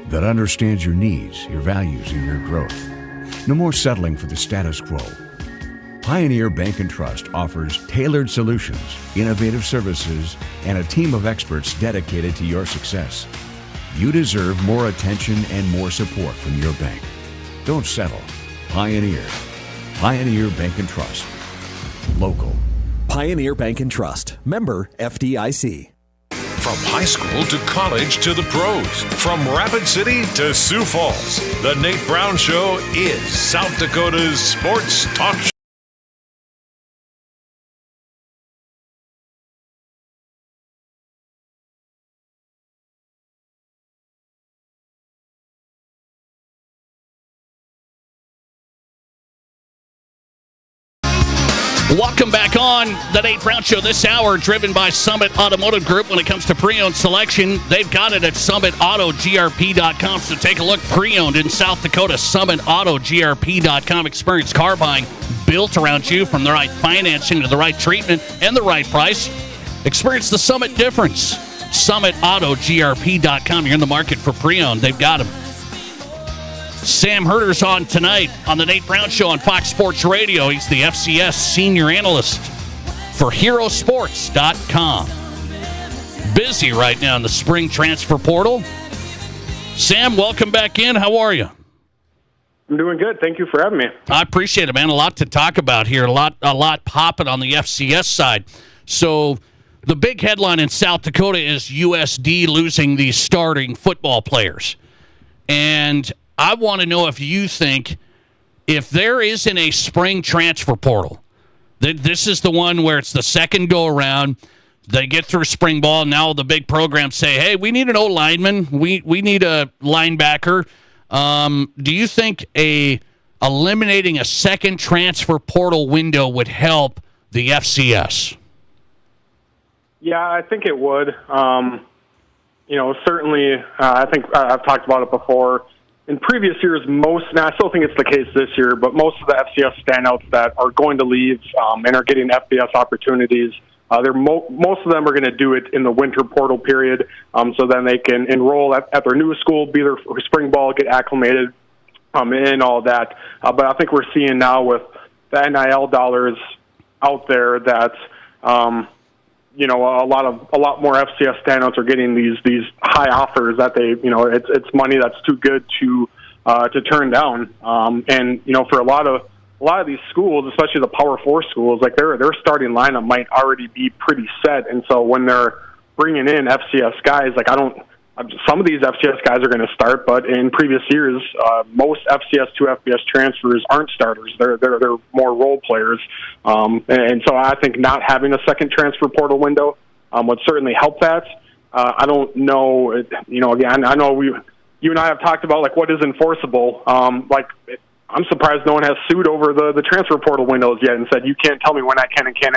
[SPEAKER 16] that understands your needs, your values, and your growth. No more settling for the status quo. Pioneer Bank and Trust offers tailored solutions, innovative services, and a team of experts dedicated to your success. You deserve more attention and more support from your bank. Don't settle. Pioneer. Pioneer Bank and Trust. Local.
[SPEAKER 18] Pioneer Bank and Trust. Member FDIC.
[SPEAKER 5] From high school to college to the pros, from Rapid City to Sioux Falls, the Nate Brown Show is South Dakota's sports talk show.
[SPEAKER 2] Welcome back on the Nate Brown Show this hour, driven by Summit Automotive Group. When it comes to pre-owned selection, they've got it at summitautogrp.com. So take a look. Pre-owned in South Dakota, summitautogrp.com. Experience car buying built around you, from the right financing to the right treatment and the right price. Experience the Summit difference. Summitautogrp.com. You're in the market for pre-owned. They've got them. Sam Herder's on tonight on the Nate Brown Show on Fox Sports Radio. He's the FCS senior analyst for HeroSports.com. Busy right now in the spring transfer portal. Sam, welcome back in. How are you?
[SPEAKER 19] I'm doing good. Thank you for having me.
[SPEAKER 2] I appreciate it, man. A lot to talk about here. A lot popping on the FCS side. So the big headline in South Dakota is USD losing these starting football players. And I want to know if you think, if there isn't a spring transfer portal, this is the one where it's the second go-around, they get through spring ball, now the big programs say, hey, we need an O-lineman, we need a linebacker. Do you think eliminating a second transfer portal window would help the FCS?
[SPEAKER 19] Yeah, I think it would. Certainly, I think I've talked about it before. In previous years, and I still think it's the case this year, but most of the FCS standouts that are going to leave and are getting FBS opportunities, most of them are going to do it in the winter portal period, so then they can enroll at their new school, be there for spring ball, get acclimated, and all that. But I think we're seeing now with the NIL dollars out there that a lot more FCS standouts are getting these high offers that they, it's money that's too good to turn down. For a lot of these schools, especially the Power 4 schools, like their starting lineup might already be pretty set. And so when they're bringing in FCS guys, some of these FCS guys are going to start, but in previous years, most FCS to FBS transfers aren't starters. They're more role players. And so I think not having a second transfer portal window would certainly help that. I don't know, again, I know you and I have talked about what is enforceable. I'm surprised no one has sued over the transfer portal windows yet and said, you can't tell me when I can and can't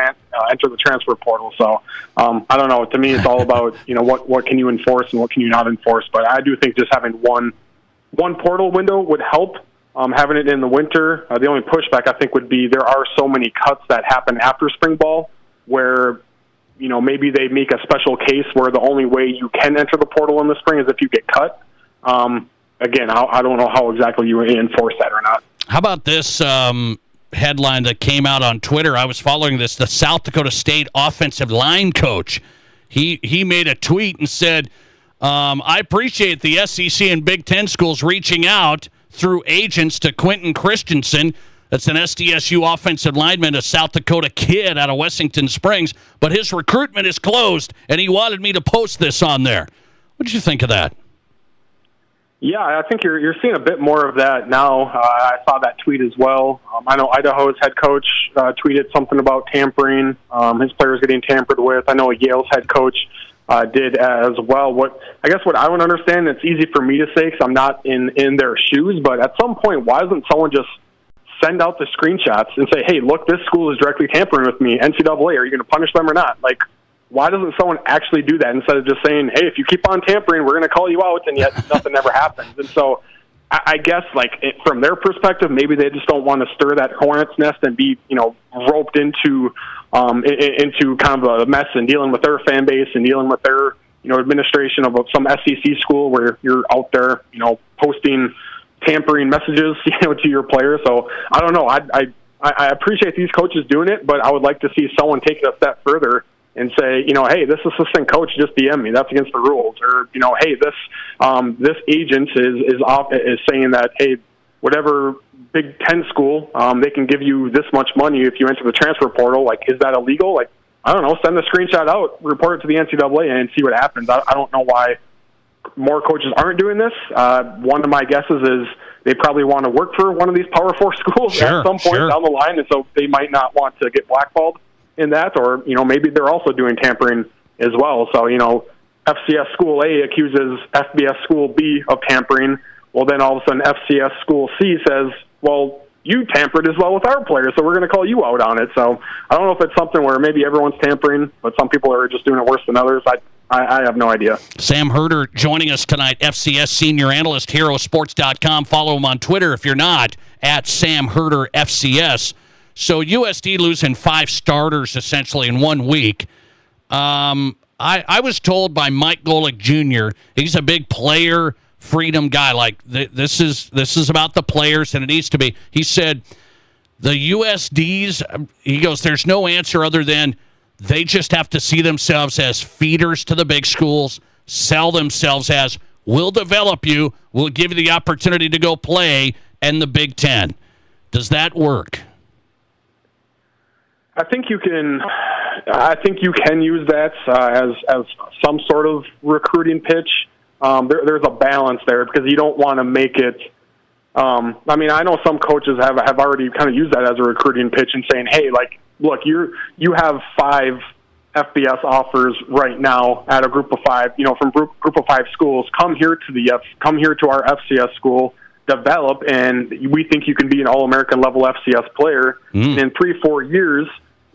[SPEAKER 19] enter the transfer portal. So I don't know. To me, it's all about, what can you enforce and what can you not enforce. But I do think just having one portal window would help. Having it in the winter, the only pushback I think would be there are so many cuts that happen after spring ball where, maybe they make a special case where the only way you can enter the portal in the spring is if you get cut. Again, I don't know how exactly you enforce that or not.
[SPEAKER 2] How about this headline that came out on Twitter? I was following this. The South Dakota State offensive line coach he made a tweet and said, I appreciate the SEC and Big Ten schools reaching out through agents to Quentin Christensen. That's an SDSU offensive lineman, a South Dakota kid out of Wessington Springs, but his recruitment is closed, and he wanted me to post this on there. What did you think of that?
[SPEAKER 19] Yeah, I think you're seeing a bit more of that now. I saw that tweet as well. I know Idaho's head coach tweeted something about tampering, his players getting tampered with. I know Yale's head coach did as well. What I would understand, it's easy for me to say because I'm not in their shoes, but at some point, why doesn't someone just send out the screenshots and say, hey, look, this school is directly tampering with me. NCAA, are you going to punish them or not? Like, why doesn't someone actually do that instead of just saying, hey, if you keep on tampering, we're going to call you out, and yet nothing ever happens? And so I guess, from their perspective, maybe they just don't want to stir that hornet's nest and be, roped into kind of a mess and dealing with their fan base and dealing with their, administration of some SEC school where you're out there, posting tampering messages, to your players. So I don't know. I appreciate these coaches doing it, but I would like to see someone take it a step further and say, hey, this assistant coach just DM'd me. That's against the rules. Or, hey, this agent is saying that, hey, whatever Big Ten school, they can give you this much money if you enter the transfer portal. Like, is that illegal? Like, I don't know. Send the screenshot out, report it to the NCAA, and see what happens. I don't know why more coaches aren't doing this. One of my guesses is they probably want to work for one of these Power 4 schools at some point down the line, and so they might not want to get blackballed in that, or maybe they're also doing tampering as well. So FCS School A accuses FBS School B of tampering. Well, then all of a sudden FCS School C says, well, you tampered as well with our players, so we're going to call you out on it. So I don't know if it's something where maybe everyone's tampering, but some people are just doing it worse than others. I have no idea.
[SPEAKER 2] Sam Herder joining us tonight, FCS Senior Analyst, HeroSports.com. Follow him on Twitter if you're not, at Sam Herder FCS. So USD losing 5 starters essentially in 1 week. I was told by Mike Golick Jr., he's a big player freedom guy. Like, this is about the players, and it needs to be. He said the USDs, he goes, there's no answer other than they just have to see themselves as feeders to the big schools, sell themselves as, we'll develop you, we'll give you the opportunity to go play in the Big Ten. Does that work?
[SPEAKER 19] I think you can use that as some sort of recruiting pitch. There's a balance there because you don't want to make it. I know some coaches have already kind of used that as a recruiting pitch and saying, hey, like, look, you have 5 FBS offers right now at a group of 5, from group of 5 schools. Come here to our FCS school, develop, and we think you can be an All-American level FCS player in 3-4 years.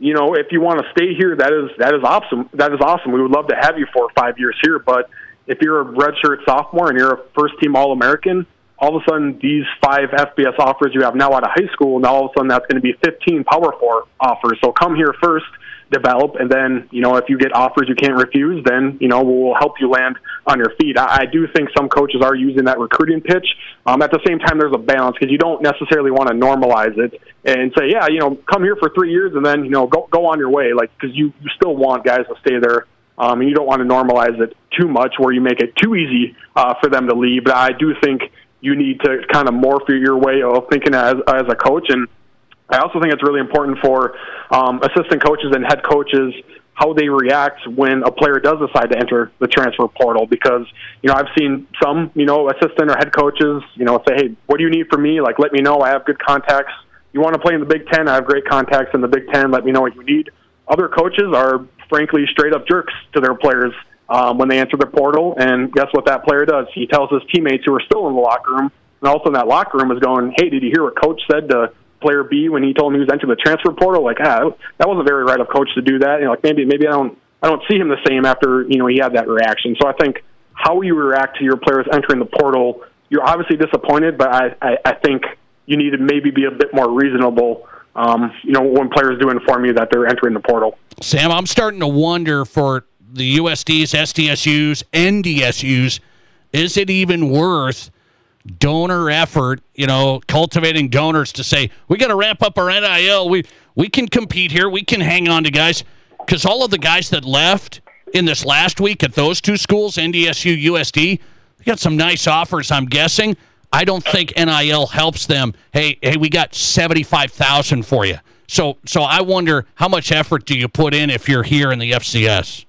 [SPEAKER 19] If you want to stay here, that is awesome. That is awesome. We would love to have you for 5 years here. But if you're a redshirt sophomore and you're a first-team All-American, all of a sudden these 5 FBS offers you have now out of high school, now all of a sudden that's going to be 15 Power 4 offers. So come here first, develop, and then, if you get offers you can't refuse, then, we'll help you land on your feet. I do think some coaches are using that recruiting pitch. At the same time, there's a balance because you don't necessarily want to normalize it and say, yeah, come here for 3 years and then, go on your way. Like, because you still want guys to stay there. And you don't want to normalize it too much where you make it too easy for them to leave. But I do think you need to kind of morph your way of thinking as a coach. And I also think it's really important for assistant coaches and head coaches how they react when a player does decide to enter the transfer portal. Because, I've seen some, assistant or head coaches, say, hey, what do you need from me? Like, let me know. I have good contacts. You want to play in the Big Ten? I have great contacts in the Big Ten. Let me know what you need. Other coaches are, frankly, straight-up jerks to their players when they enter the portal. And guess what that player does? He tells his teammates who are still in the locker room, and also in that locker room is going, hey, did you hear what Coach said to player B when he told him he was entering the transfer portal? Like, that wasn't very right of Coach to do that. Maybe I don't see him the same after he had that reaction. So I think how you react to your players entering the portal, you're obviously disappointed, but I think you need to maybe be a bit more reasonable. When players do inform you that they're entering the portal.
[SPEAKER 2] Sam, I'm starting to wonder for the USDs, SDSUs, NDSUs, is it even worth donor effort, cultivating donors to say, we got to ramp up our NIL. We can compete here. We can hang on to guys. Because all of the guys that left in this last week at those two schools, NDSU, USD. They got some nice offers, I'm guessing. I don't think NIL helps them. Hey, we got $75,000 for you. So I wonder, how much effort do you put in if you're here in the FCS?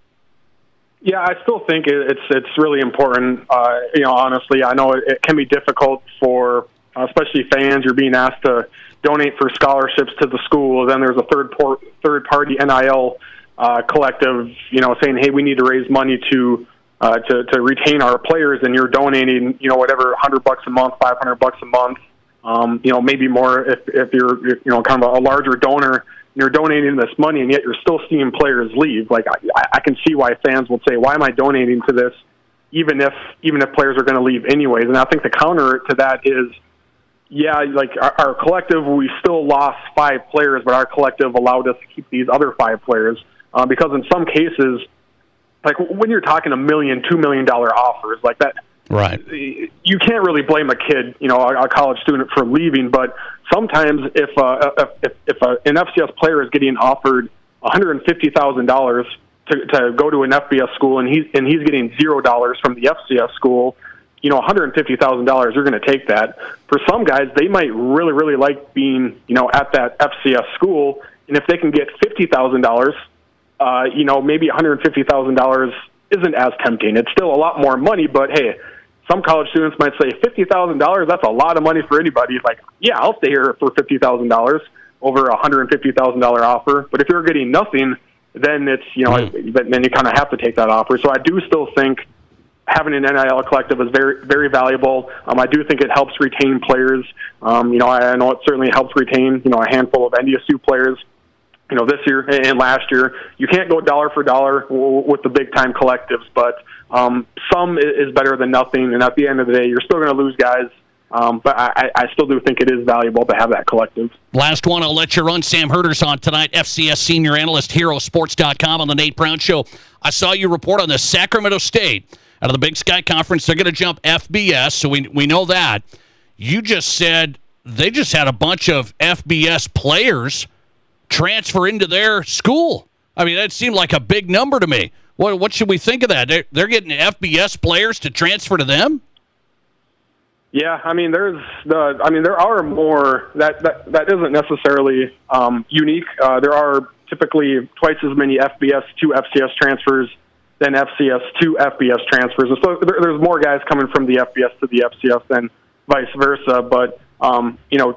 [SPEAKER 19] Yeah, I still think it's really important. Honestly, I know it can be difficult for especially fans. You're being asked to donate for scholarships to the school. Then there's a third party NIL collective, saying, hey, we need to raise money to retain our players, and you're donating, whatever, $100 a month, $500 a month, maybe more if you're kind of a larger donor. You're donating this money, and yet you're still seeing players leave. Like I can see why fans will say, "Why am I donating to this?" Even if players are going to leave anyways. And I think the counter to that is, like our collective, we still lost 5 players, but our collective allowed us to keep these other 5 players because in some cases, like when you're talking $1 million, $2 million offers like that.
[SPEAKER 2] Right.
[SPEAKER 19] You can't really blame a kid, a college student for leaving. But sometimes if an FCS player is getting offered $150,000 to go to an FBS school and he's getting $0 from the FCS school, $150,000, you're going to take that. For some guys, they might really, really like being, at that FCS school. And if they can get $50,000, maybe $150,000 isn't as tempting. It's still a lot more money, but hey, some college students might say $50,000, that's a lot of money for anybody. Like, yeah, I'll stay here for $50,000 over a $150,000 offer. But if you're getting nothing, then it's, then you kind of have to take that offer. So I do still think having an NIL collective is very, very valuable. I do think it helps retain players. I know it certainly helps retain, a handful of NDSU players. This year and last year, you can't go dollar for dollar with the big-time collectives, but some is better than nothing, and at the end of the day, you're still going to lose guys, but I still do think it is valuable to have that collective.
[SPEAKER 2] Last one, I'll let you run. Sam Herder's on tonight, FCS Senior Analyst, HeroSports.com on the Nate Brown Show. I saw you report on the Sacramento State out of the Big Sky Conference. They're going to jump FBS, so we know that. You just said they just had a bunch of FBS players transfer into their school. I mean, that seemed like a big number to me. What should we think of that? They're getting FBS players to transfer to them?
[SPEAKER 19] Yeah, I mean, there are more that isn't necessarily unique. There are typically twice as many FBS to FCS transfers than FCS to FBS transfers. And so there's more guys coming from the FBS to the FCS than vice versa. But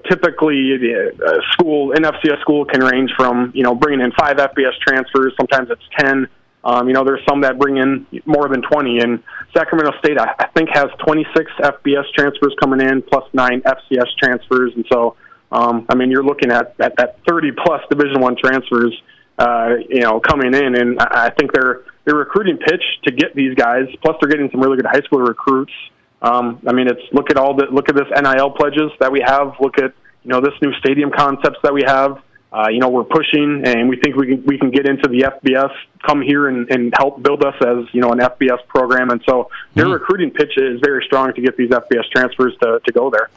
[SPEAKER 19] typically an FCS school can range from, bringing in 5 FBS transfers. Sometimes it's 10. There's some that bring in more than 20. And Sacramento State, I think, has 26 FBS transfers coming in plus 9 FCS transfers. And so, you're looking at 30-plus Division I transfers, coming in. And I think their recruiting pitch to get these guys, plus they're getting some really good high school recruits. It's look at this NIL pledges that we have. Look at this new stadium concepts that we have. We're pushing, and we think we can get into the FBS. Come here and help build us as an FBS program. And so their recruiting pitch is very strong to get these FBS transfers to go there.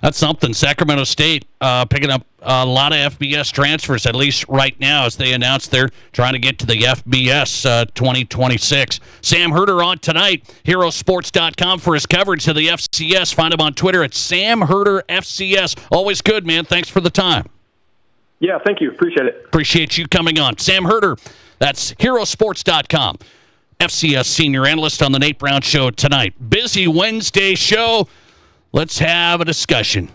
[SPEAKER 2] That's something. Sacramento State picking up a lot of FBS transfers, at least right now, as they announced they're trying to get to the FBS 2026. Sam Herder on tonight, HeroSports.com for his coverage of the FCS. Find him on Twitter at Sam Herder FCS. Always good, man. Thanks for the time.
[SPEAKER 19] Yeah, thank you. Appreciate it.
[SPEAKER 2] Appreciate you coming on. Sam Herder, that's HeroSports.com. FCS Senior Analyst on the Nate Brown Show tonight. Busy Wednesday show. Let's have a discussion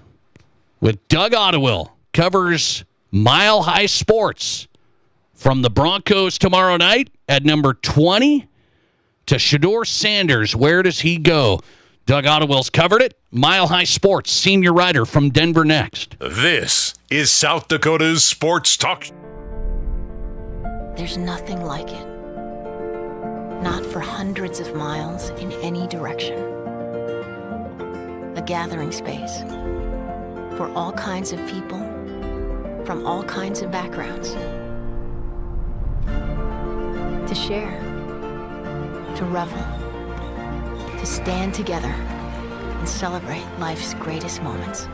[SPEAKER 2] with Doug Ottewill. Covers Mile High Sports from the Broncos tomorrow night at number 20 to Shedeur Sanders. Where does he go? Doug Ottewill's covered it. Mile High Sports senior writer from Denver next.
[SPEAKER 5] This is South Dakota's Sports Talk.
[SPEAKER 7] There's nothing like it. Not for hundreds of miles in any direction. A gathering space for all kinds of people from all kinds of backgrounds. To share, to revel, to stand together and celebrate life's greatest moments.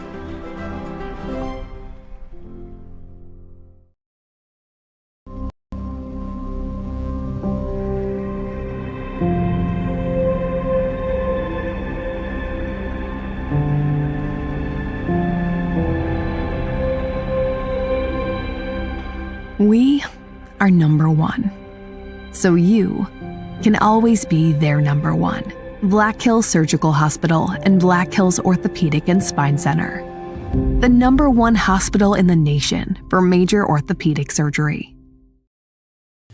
[SPEAKER 8] We are number one. So you can always be their number one. Black Hills Surgical Hospital and Black Hills Orthopedic and Spine Center. The number one hospital in the nation for major orthopedic surgery.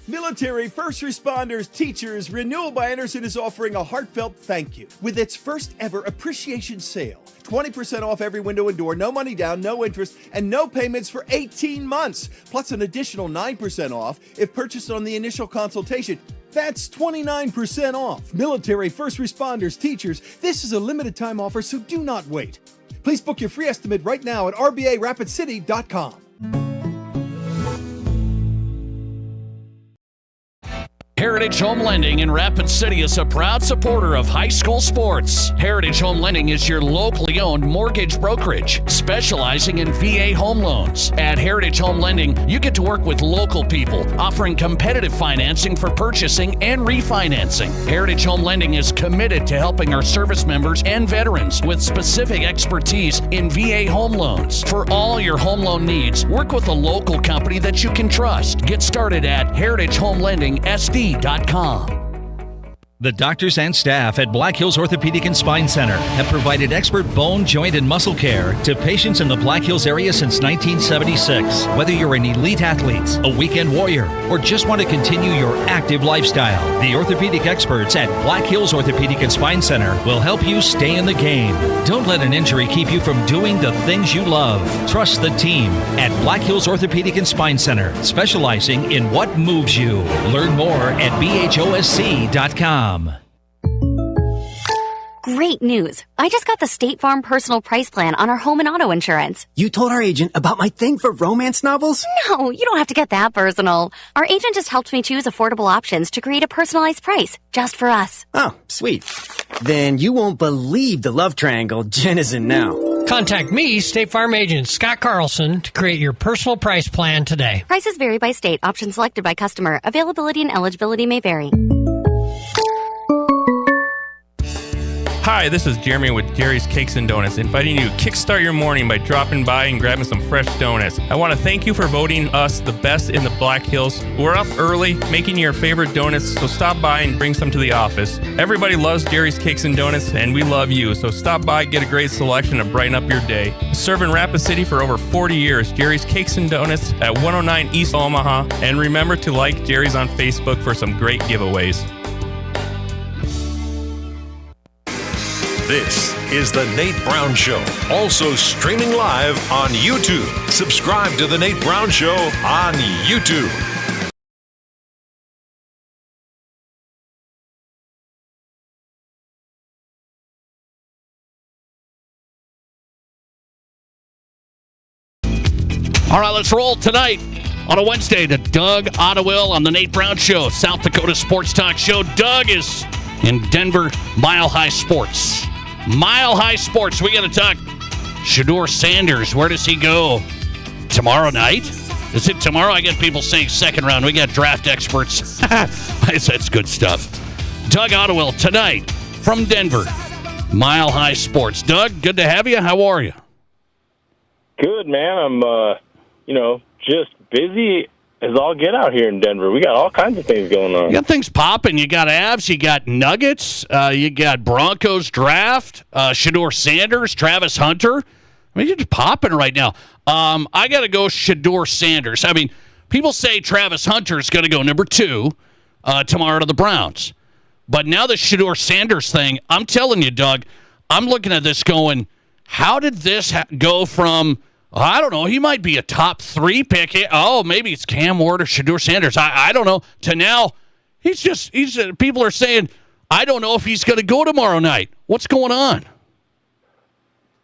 [SPEAKER 9] Military, first responders, teachers, Renewal by Anderson is offering a heartfelt thank you with its first ever appreciation sale. 20% off every window and door, no money down, no interest, and no payments for 18 months. Plus an additional 9% off if purchased on the initial consultation. That's 29% off. Military, first responders, teachers, this is a limited time offer, so do not wait. Please book your free estimate right now at rbarapidcity.com.
[SPEAKER 2] Heritage Home Lending in Rapid City is a proud supporter of high school sports. Heritage Home Lending is your locally owned mortgage brokerage, specializing in VA home loans. At Heritage Home Lending, you get to work with local people, offering competitive financing for purchasing and refinancing. Heritage Home Lending is committed to helping our service members and veterans with specific expertise in VA home loans. For all your home loan needs, work with a local company that you can trust. Get started at heritagehomelending.sd.com.
[SPEAKER 20] The doctors and staff at Black Hills Orthopedic and Spine Center have provided expert bone, joint, and muscle care to patients in the Black Hills area since 1976. Whether you're an elite athlete, a weekend warrior, or just want to continue your active lifestyle, the orthopedic experts at Black Hills Orthopedic and Spine Center will help you stay in the game. Don't let an injury keep you from doing the things you love. Trust the team at Black Hills Orthopedic and Spine Center, specializing in what moves you. Learn more at bhosc.com.
[SPEAKER 21] Great news. I just got the State Farm personal price plan on our home and auto insurance.
[SPEAKER 24] You told our agent about my thing for romance novels?
[SPEAKER 21] No, you don't have to get that personal. Our agent just helped me choose affordable options to create a personalized price just for us.
[SPEAKER 24] Oh, sweet. Then you won't believe the love triangle Jen is in now.
[SPEAKER 25] Contact me, State Farm agent Scott Carlson, to create your personal price plan today.
[SPEAKER 21] Prices vary by state. Options selected by customer. Availability and eligibility may vary.
[SPEAKER 26] Hi, this is Jeremy with Jerry's Cakes and Donuts, inviting you to kickstart your morning by dropping by and grabbing some fresh donuts. I want to thank you for voting us the best in the Black Hills. We're up early making your favorite donuts, so stop by and bring some to the office. Everybody loves Jerry's Cakes and Donuts, and we love you, so stop by, get a great selection to brighten up your day. Serving Rapid City for over 40 years, Jerry's Cakes and Donuts at 109 East Omaha, and remember to like Jerry's on Facebook for some great giveaways.
[SPEAKER 5] This is The Nate Brown Show, also streaming live on YouTube. Subscribe to The Nate Brown Show on YouTube.
[SPEAKER 2] All right, let's roll tonight on a Wednesday to Doug Ottewill on The Nate Brown Show, South Dakota Sports Talk Show. Doug is in Denver, Mile High Sports. Mile High Sports. We got to talk Shedeur Sanders. Where does he go? Tomorrow night? Is it tomorrow? I get people saying second round. We got draft experts. That's good stuff. Doug Ottewill tonight from Denver. Mile High Sports. Doug, good to have you. How are you?
[SPEAKER 27] Good, man. I'm, just busy as all get out here in Denver. We got all kinds of things going on.
[SPEAKER 2] You got things popping. You got Avs. You got Nuggets. You got Broncos draft. Shedeur Sanders, Travis Hunter. I mean, you're just popping right now. I got to go Shedeur Sanders. I mean, people say Travis Hunter is going to go number 2 tomorrow to the Browns. But now the Shedeur Sanders thing, I'm telling you, Doug, I'm looking at this going, how did this go from, I don't know, he might be a top 3 pick. Oh, maybe it's Cam Ward or Shedeur Sanders. I don't know. To now, people are saying, I don't know if he's going to go tomorrow night. What's going on?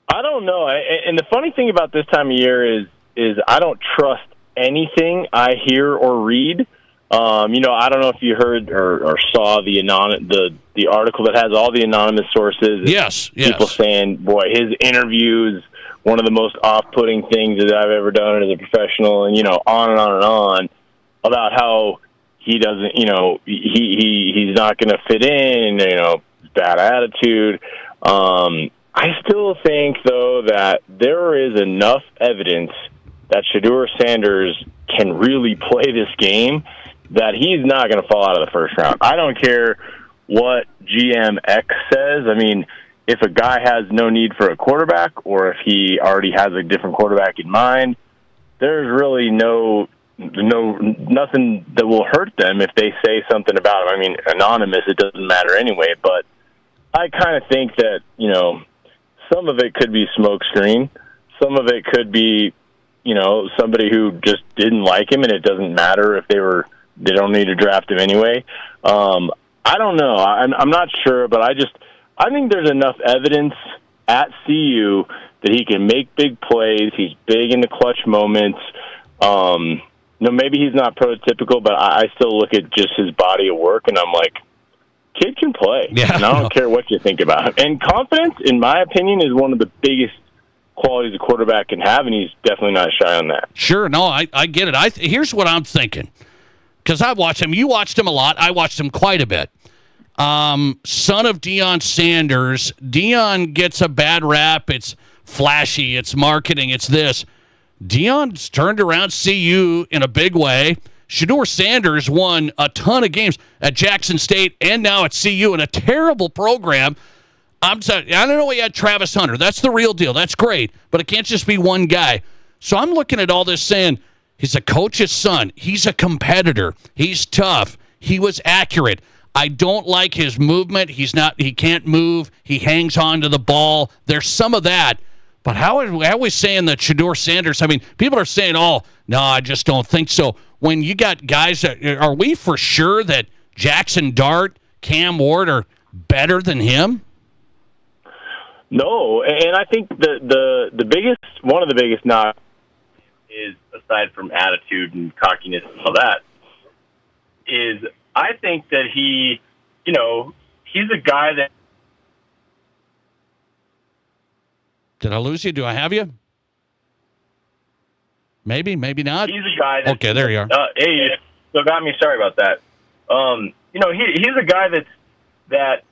[SPEAKER 27] I don't know. And the funny thing about this time of year is I don't trust anything I hear or read. I don't know if you heard or saw the article that has all the anonymous sources.
[SPEAKER 2] Yes.
[SPEAKER 27] People saying, boy, his interviews, one of the most off-putting things that I've ever done as a professional, and, on and on and on about how he doesn't, he's not going to fit in, bad attitude. I still think, though, that there is enough evidence that Shedeur Sanders can really play this game, that he's not going to fall out of the first round. I don't care what GMX says. I mean, if a guy has no need for a quarterback, or if he already has a different quarterback in mind, there's really nothing that will hurt them if they say something about him. I mean, anonymous, it doesn't matter anyway, but I kind of think that, some of it could be smokescreen. Some of it could be, somebody who just didn't like him, and it doesn't matter if they don't need to draft him anyway. I don't know. I'm not sure, but I think there's enough evidence at CU that he can make big plays. He's big in the clutch moments. Maybe he's not prototypical, but I still look at just his body of work, and I'm like, kid can play.
[SPEAKER 2] Yeah,
[SPEAKER 27] and I don't care what you think about him. And confidence, in my opinion, is one of the biggest qualities a quarterback can have, and he's definitely not shy on that.
[SPEAKER 2] Sure, no, I get it. Here's what I'm thinking, because I watched him. You watched him a lot. I watched him quite a bit. Son of Deion Sanders. Deion gets a bad rap. It's flashy. It's marketing. It's this. Deion's turned around CU in a big way. Shedeur Sanders won a ton of games at Jackson State and now at CU in a terrible program. I don't know why you had Travis Hunter. That's the real deal. That's great, but it can't just be one guy. So I'm looking at all this saying, he's a coach's son. He's a competitor. He's tough. He was accurate. I don't like his movement. He can't move. He hangs on to the ball. There's some of that. But how are we saying that Shedeur Sanders, I mean, people are saying, oh, no, I just don't think so. When you got guys are we for sure that Jackson Dart, Cam Ward are better than him?
[SPEAKER 27] No, and I think one of the biggest knocks is, aside from attitude and cockiness and all that, is I think that he's a guy that.
[SPEAKER 2] Did I lose you? Do I have you? Maybe, maybe not.
[SPEAKER 27] He's a guy that.
[SPEAKER 2] Okay, there you are.
[SPEAKER 27] Hey, you still got me. Sorry about that. He's a guy that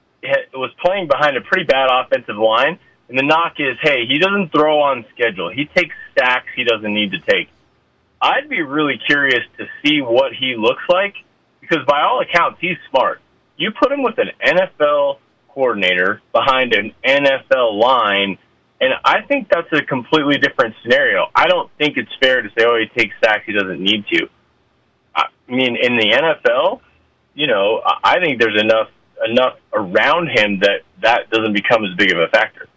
[SPEAKER 27] was playing behind a pretty bad offensive line, and the knock is, hey, he doesn't throw on schedule. He takes sacks he doesn't need to take. I'd be really curious to see what he looks like, because by all accounts, he's smart. You put him with an NFL coordinator behind an NFL line, and I think that's a completely different scenario. I don't think it's fair to say, oh, he takes sacks he doesn't need to. I mean, in the NFL, I think there's enough around him that doesn't become as big of a factor.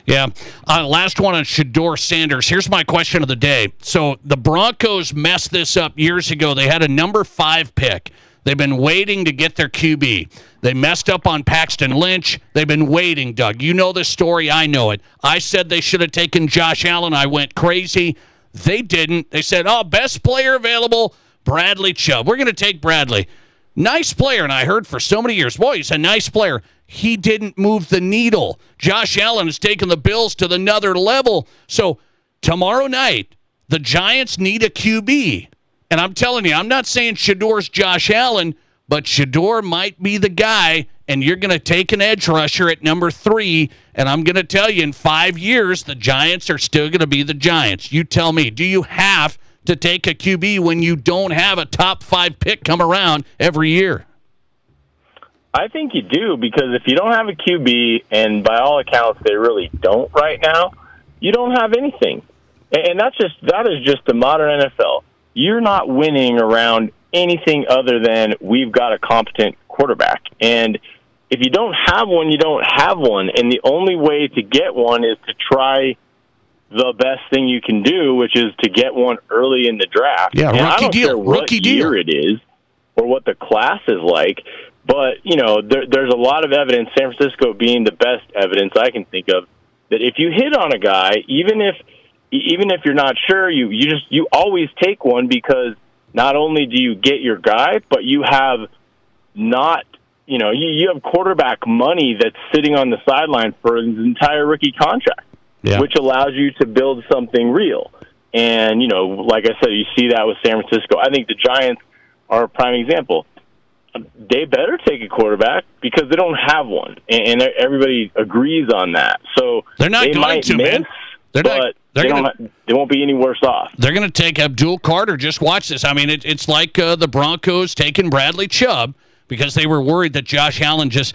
[SPEAKER 2] Yeah. Last one on Shedeur Sanders. Here's my question of the day. So the Broncos messed this up years ago. They had a number 5 pick. They've been waiting to get their QB. They messed up on Paxton Lynch. They've been waiting, Doug. You know this story. I know it. I said they should have taken Josh Allen. I went crazy. They didn't. They said, best player available, Bradley Chubb. We're going to take Bradley. Nice player, and I heard for so many years, boy, he's a nice player. He didn't move the needle. Josh Allen has taken the Bills to another level. So tomorrow night, the Giants need a QB. And I'm telling you, I'm not saying Shedeur's Josh Allen, but Shedeur might be the guy, and you're going to take an edge rusher at number 3, and I'm going to tell you, in 5 years, the Giants are still going to be the Giants. You tell me, do you have to take a QB when you don't have a top 5 pick come around every year?
[SPEAKER 27] I think you do, because if you don't have a QB, and by all accounts they really don't right now, you don't have anything. And that is just the modern NFL. You're not winning around anything other than we've got a competent quarterback. And if you don't have one, you don't have one. And the only way to get one is to try the best thing you can do, which is to get one early in the draft.
[SPEAKER 2] Yeah,
[SPEAKER 27] and
[SPEAKER 2] rookie
[SPEAKER 27] I don't
[SPEAKER 2] deal.
[SPEAKER 27] care what
[SPEAKER 2] Rookie
[SPEAKER 27] year
[SPEAKER 2] deal.
[SPEAKER 27] it is or what the class is like. But, there's a lot of evidence, San Francisco being the best evidence I can think of, that if you hit on a guy, even if you're not sure, you always take one, because not only do you get your guy, but you have you have quarterback money that's sitting on the sideline for his entire rookie contract, which allows you to build something real. And, like I said, you see that with San Francisco. I think the Giants are a prime example. They better take a quarterback because they don't have one, and everybody agrees on that. So
[SPEAKER 2] they're not
[SPEAKER 27] they
[SPEAKER 2] going
[SPEAKER 27] might
[SPEAKER 2] to,
[SPEAKER 27] miss,
[SPEAKER 2] man. They're
[SPEAKER 27] but
[SPEAKER 2] not.
[SPEAKER 27] they won't be any worse off.
[SPEAKER 2] They're going to take Abdul Carter. Just watch this. I mean, it's like the Broncos taking Bradley Chubb because they were worried that Josh Allen is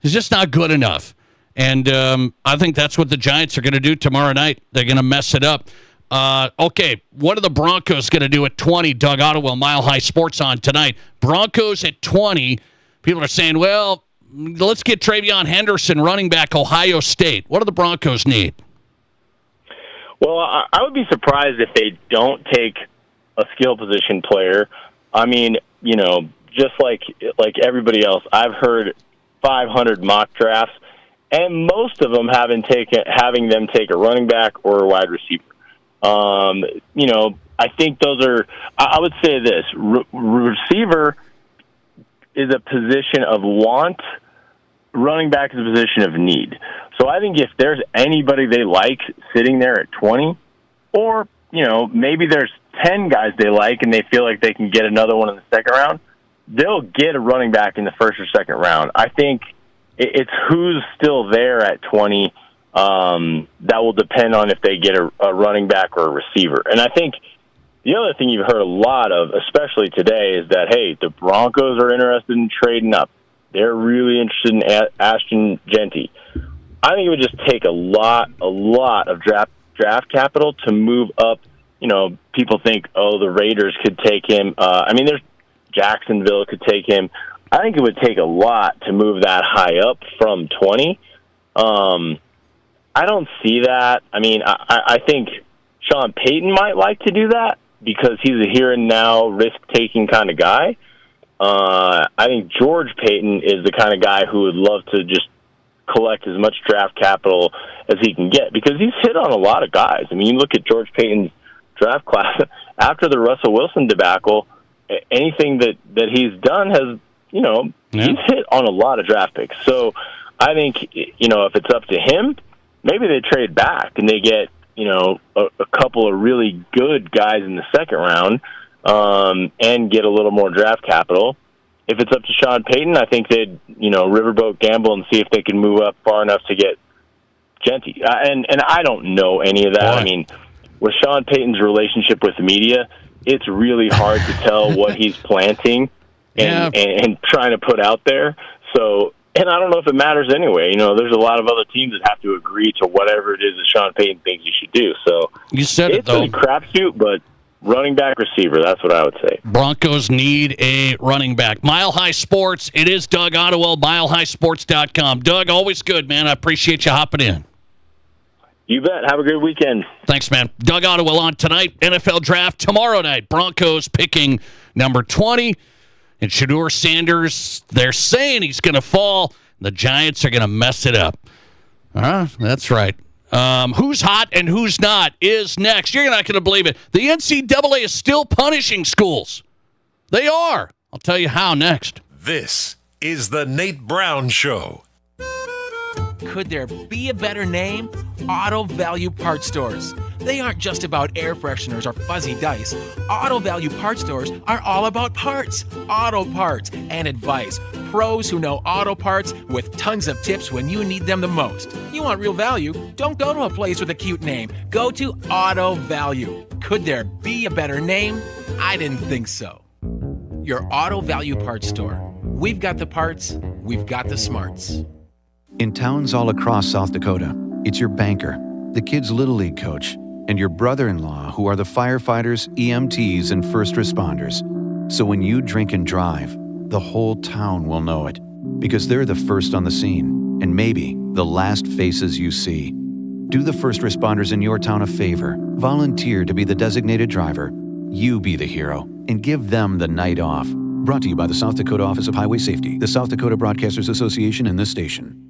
[SPEAKER 2] just not good enough. And I think that's what the Giants are going to do tomorrow night. They're going to mess it up. Okay, what are the Broncos going to do at 20? Doug Ottewill, Mile High Sports on tonight. Broncos at 20. People are saying, well, let's get Travion Henderson, running back, Ohio State. What do the Broncos need?
[SPEAKER 27] Well, I would be surprised if they don't take a skill position player. I mean, just like everybody else, I've heard 500 mock drafts, and most of them having them take a running back or a wide receiver. I think those are. I would say this: receiver is a position of want. Running back is a position of need. So I think if there's anybody they like sitting there at 20, or, maybe there's 10 guys they like and they feel like they can get another one in the second round, they'll get a running back in the first or second round. I think it's who's still there at 20 that will depend on if they get a running back or a receiver. And I think the other thing you've heard a lot of, especially today, is that, hey, the Broncos are interested in trading up. They're really interested in Ashton Genty. I think it would just take a lot of draft capital to move up. People think, the Raiders could take him. There's Jacksonville could take him. I think it would take a lot to move that high up from 20. I don't see that. I think Sean Payton might like to do that because he's a here and now risk-taking kind of guy. I think George Payton is the kind of guy who would love to just collect as much draft capital as he can get because he's hit on a lot of guys. You look at George Payton's draft class after the Russell Wilson debacle. Anything that he's done has, he's hit on a lot of draft picks. So I think if it's up to him, maybe they trade back and they get a couple of really good guys in the second round. And get a little more draft capital. If it's up to Sean Payton, I think they'd, riverboat gamble and see if they can move up far enough to get Genty. And I don't know any of that. With Sean Payton's relationship with the media, it's really hard to tell what he's planting and trying to put out there. So, and I don't know if it matters anyway. There's a lot of other teams that have to agree to whatever it is that Sean Payton thinks you should do. So
[SPEAKER 2] you said
[SPEAKER 27] it's a crapshoot, but running back, receiver, that's what I would say.
[SPEAKER 2] Broncos need a running back. Mile High Sports, it is Doug Ottewill, milehighsports.com. Doug, always good, man. I appreciate you hopping in.
[SPEAKER 27] You bet. Have a good weekend.
[SPEAKER 2] Thanks, man. Doug Ottewill on tonight. NFL Draft tomorrow night. Broncos picking number 20. And Shedeur Sanders, they're saying he's going to fall. The Giants are going to mess it up. That's right. Who's hot and who's not is next. You're not going to believe it. The NCAA is still punishing schools. They are. I'll tell you how next.
[SPEAKER 5] This is the Nate Brown Show.
[SPEAKER 3] Could there be a better name? Auto Value Parts Stores. They aren't just about air fresheners or fuzzy dice. Auto Value Parts Stores are all about parts, auto parts, and advice. Pros who know auto parts with tons of tips when you need them the most. You want real value? Don't go to a place with a cute name. Go to Auto Value. Could there be a better name? I didn't think so. Your Auto Value Parts Store. We've got the parts, we've got the smarts.
[SPEAKER 4] In towns all across South Dakota, it's your banker, the kids' Little League coach, and your brother-in-law who are the firefighters, EMTs, and first responders. So when you drink and drive, the whole town will know it, because they're the first on the scene, and maybe the last faces you see. Do the first responders in your town a favor. Volunteer to be the designated driver. You be the hero, and give them the night off. Brought to you by the South Dakota Office of Highway Safety, the South Dakota Broadcasters Association, and this station.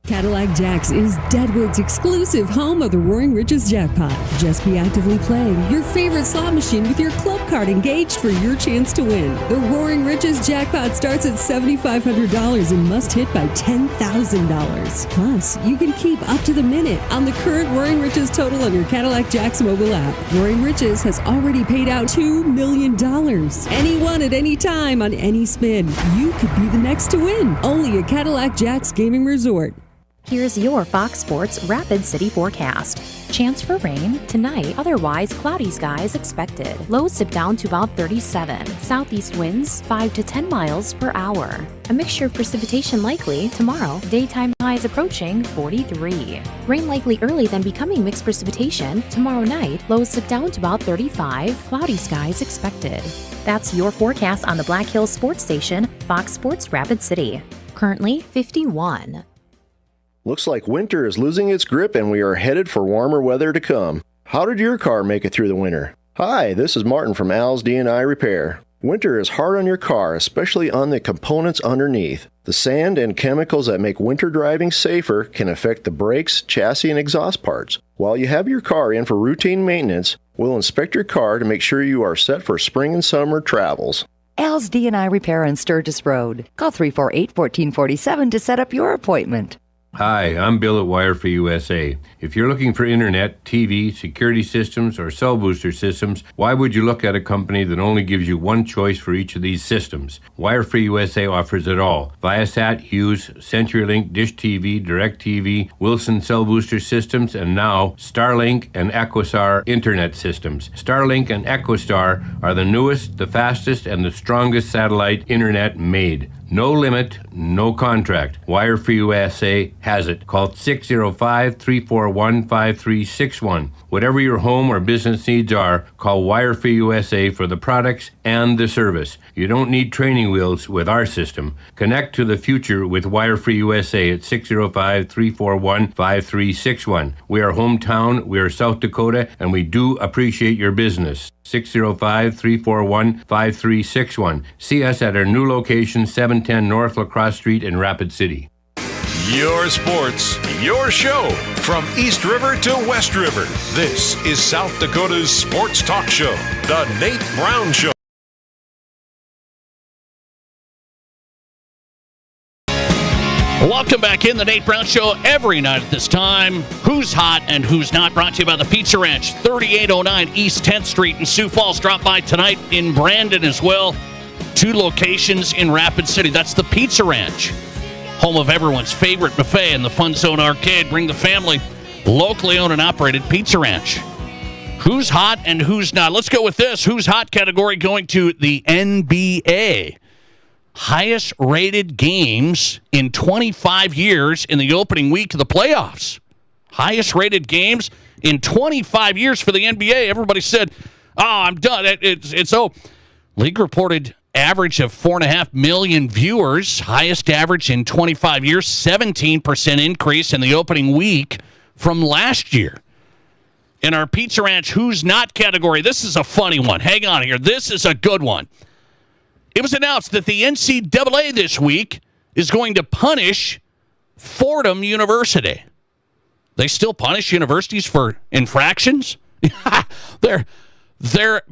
[SPEAKER 11] Cadillac Jacks is Deadwood's exclusive home of the Roaring Riches Jackpot. Just be actively playing your favorite slot machine with your club card engaged for your chance to win. The Roaring Riches Jackpot starts at $7,500 and must hit by $10,000. Plus, you can keep up to the minute on the current Roaring Riches total on your Cadillac Jacks mobile app. Roaring Riches has already paid out $2 million. Anyone at any time on any spin. You could be the next to win. Only at Cadillac Jacks Gaming Resort.
[SPEAKER 10] Here's your Fox Sports Rapid City forecast. Chance for rain tonight, otherwise cloudy skies expected. Lows dip down to about 37. Southeast winds 5 to 10 miles per hour. A mixture of precipitation likely tomorrow. Daytime highs approaching 43. Rain likely early, then becoming mixed precipitation. Tomorrow night, lows dip down to about 35. Cloudy skies expected. That's your forecast on the Black Hills Sports Station, Fox Sports Rapid City. Currently 51.
[SPEAKER 12] Looks like winter is losing its grip and we are headed for warmer weather to come. How did your car make it through the winter? Hi, this is Martin from Al's D&I Repair. Winter is hard on your car, especially on the components underneath. The sand and chemicals that make winter driving safer can affect the brakes, chassis, and exhaust parts. While you have your car in for routine maintenance, we'll inspect your car to make sure you are set for spring and summer travels.
[SPEAKER 13] Al's D&I Repair on Sturgis Road. Call 348-1447 to set up your appointment.
[SPEAKER 14] Hi, I'm Bill at Wire for USA. If you're looking for internet, TV, security systems, or cell booster systems, why would you look at a company that only gives you one choice for each of these systems? Wire for USA offers it all. Viasat, Hughes, CenturyLink, Dish TV, DirecTV, Wilson cell booster systems, and now Starlink and Equistar internet systems. Starlink and Equistar are the newest, the fastest, and the strongest satellite internet made. No limit, no contract. Wire for USA has it. Call 605-341-5361. Whatever your home or business needs are, call Wire for USA for the products and the service. You don't need training wheels with our system. Connect to the future with Wire for USA at 605-341-5361. We are hometown, we are South Dakota, and we do appreciate your business. 605-341-5361. See us at our new location, 710 North La Crosse Street in Rapid City.
[SPEAKER 5] Your sports, your show. From East River to West River, this is South Dakota's sports talk show, The Nate Brown Show.
[SPEAKER 2] Welcome back in the Nate Brown Show every night at this time. Who's hot and who's not? Brought to you by the Pizza Ranch, 3809 East 10th Street in Sioux Falls. Drop by tonight in Brandon as well. 2 locations in Rapid City. That's the Pizza Ranch, home of everyone's favorite buffet and the Fun Zone Arcade. Bring the family. Locally owned and operated Pizza Ranch. Who's hot and who's not? Let's go with this. Who's hot category going to the NBA. Highest rated games in 25 years in the opening week of the playoffs. Highest rated games in 25 years for the NBA. Everybody said, oh, I'm done. League reported average of 4.5 million viewers. Highest average in 25 years. 17% increase in the opening week from last year. In our Pizza Ranch Who's Not category, this is a funny one. Hang on here. This is a good one. It was announced that the NCAA this week is going to punish Fordham University. They still punish universities for infractions? They're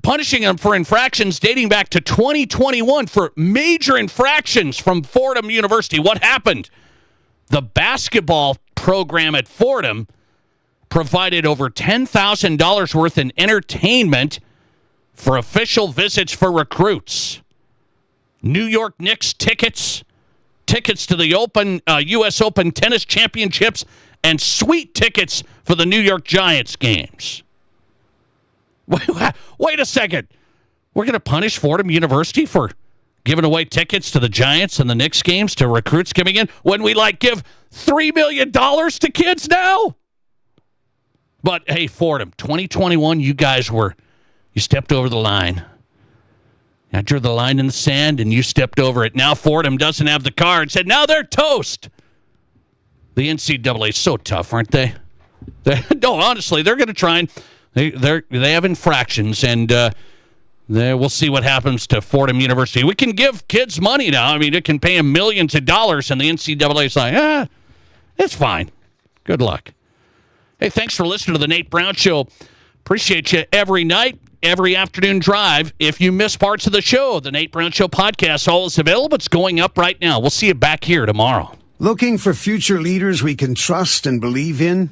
[SPEAKER 2] punishing them for infractions dating back to 2021 for major infractions from Fordham University. What happened? The basketball program at Fordham provided over $10,000 worth in entertainment for official visits for recruits. New York Knicks tickets to the U.S. Open Tennis Championships, and sweet tickets for the New York Giants games. Wait a second. We're going to punish Fordham University for giving away tickets to the Giants and the Knicks games to recruits coming in when we, give $3 million to kids now? But, hey, Fordham, 2021, you stepped over the line. I drew the line in the sand, and you stepped over it. Now Fordham doesn't have the card. Said, now they're toast. The NCAA is so tough, aren't they? No, honestly, they're going to try and they have infractions, and we'll see what happens to Fordham University. We can give kids money now. I mean, it can pay them millions of dollars, and the NCAA is like, it's fine. Good luck. Hey, thanks for listening to the Nate Brown Show. Appreciate you every night. Every afternoon drive. If you miss parts of the show, the Nate Brown Show podcast, all is available. It's going up right now. We'll see you back here tomorrow.
[SPEAKER 15] Looking for future leaders we can trust and believe in?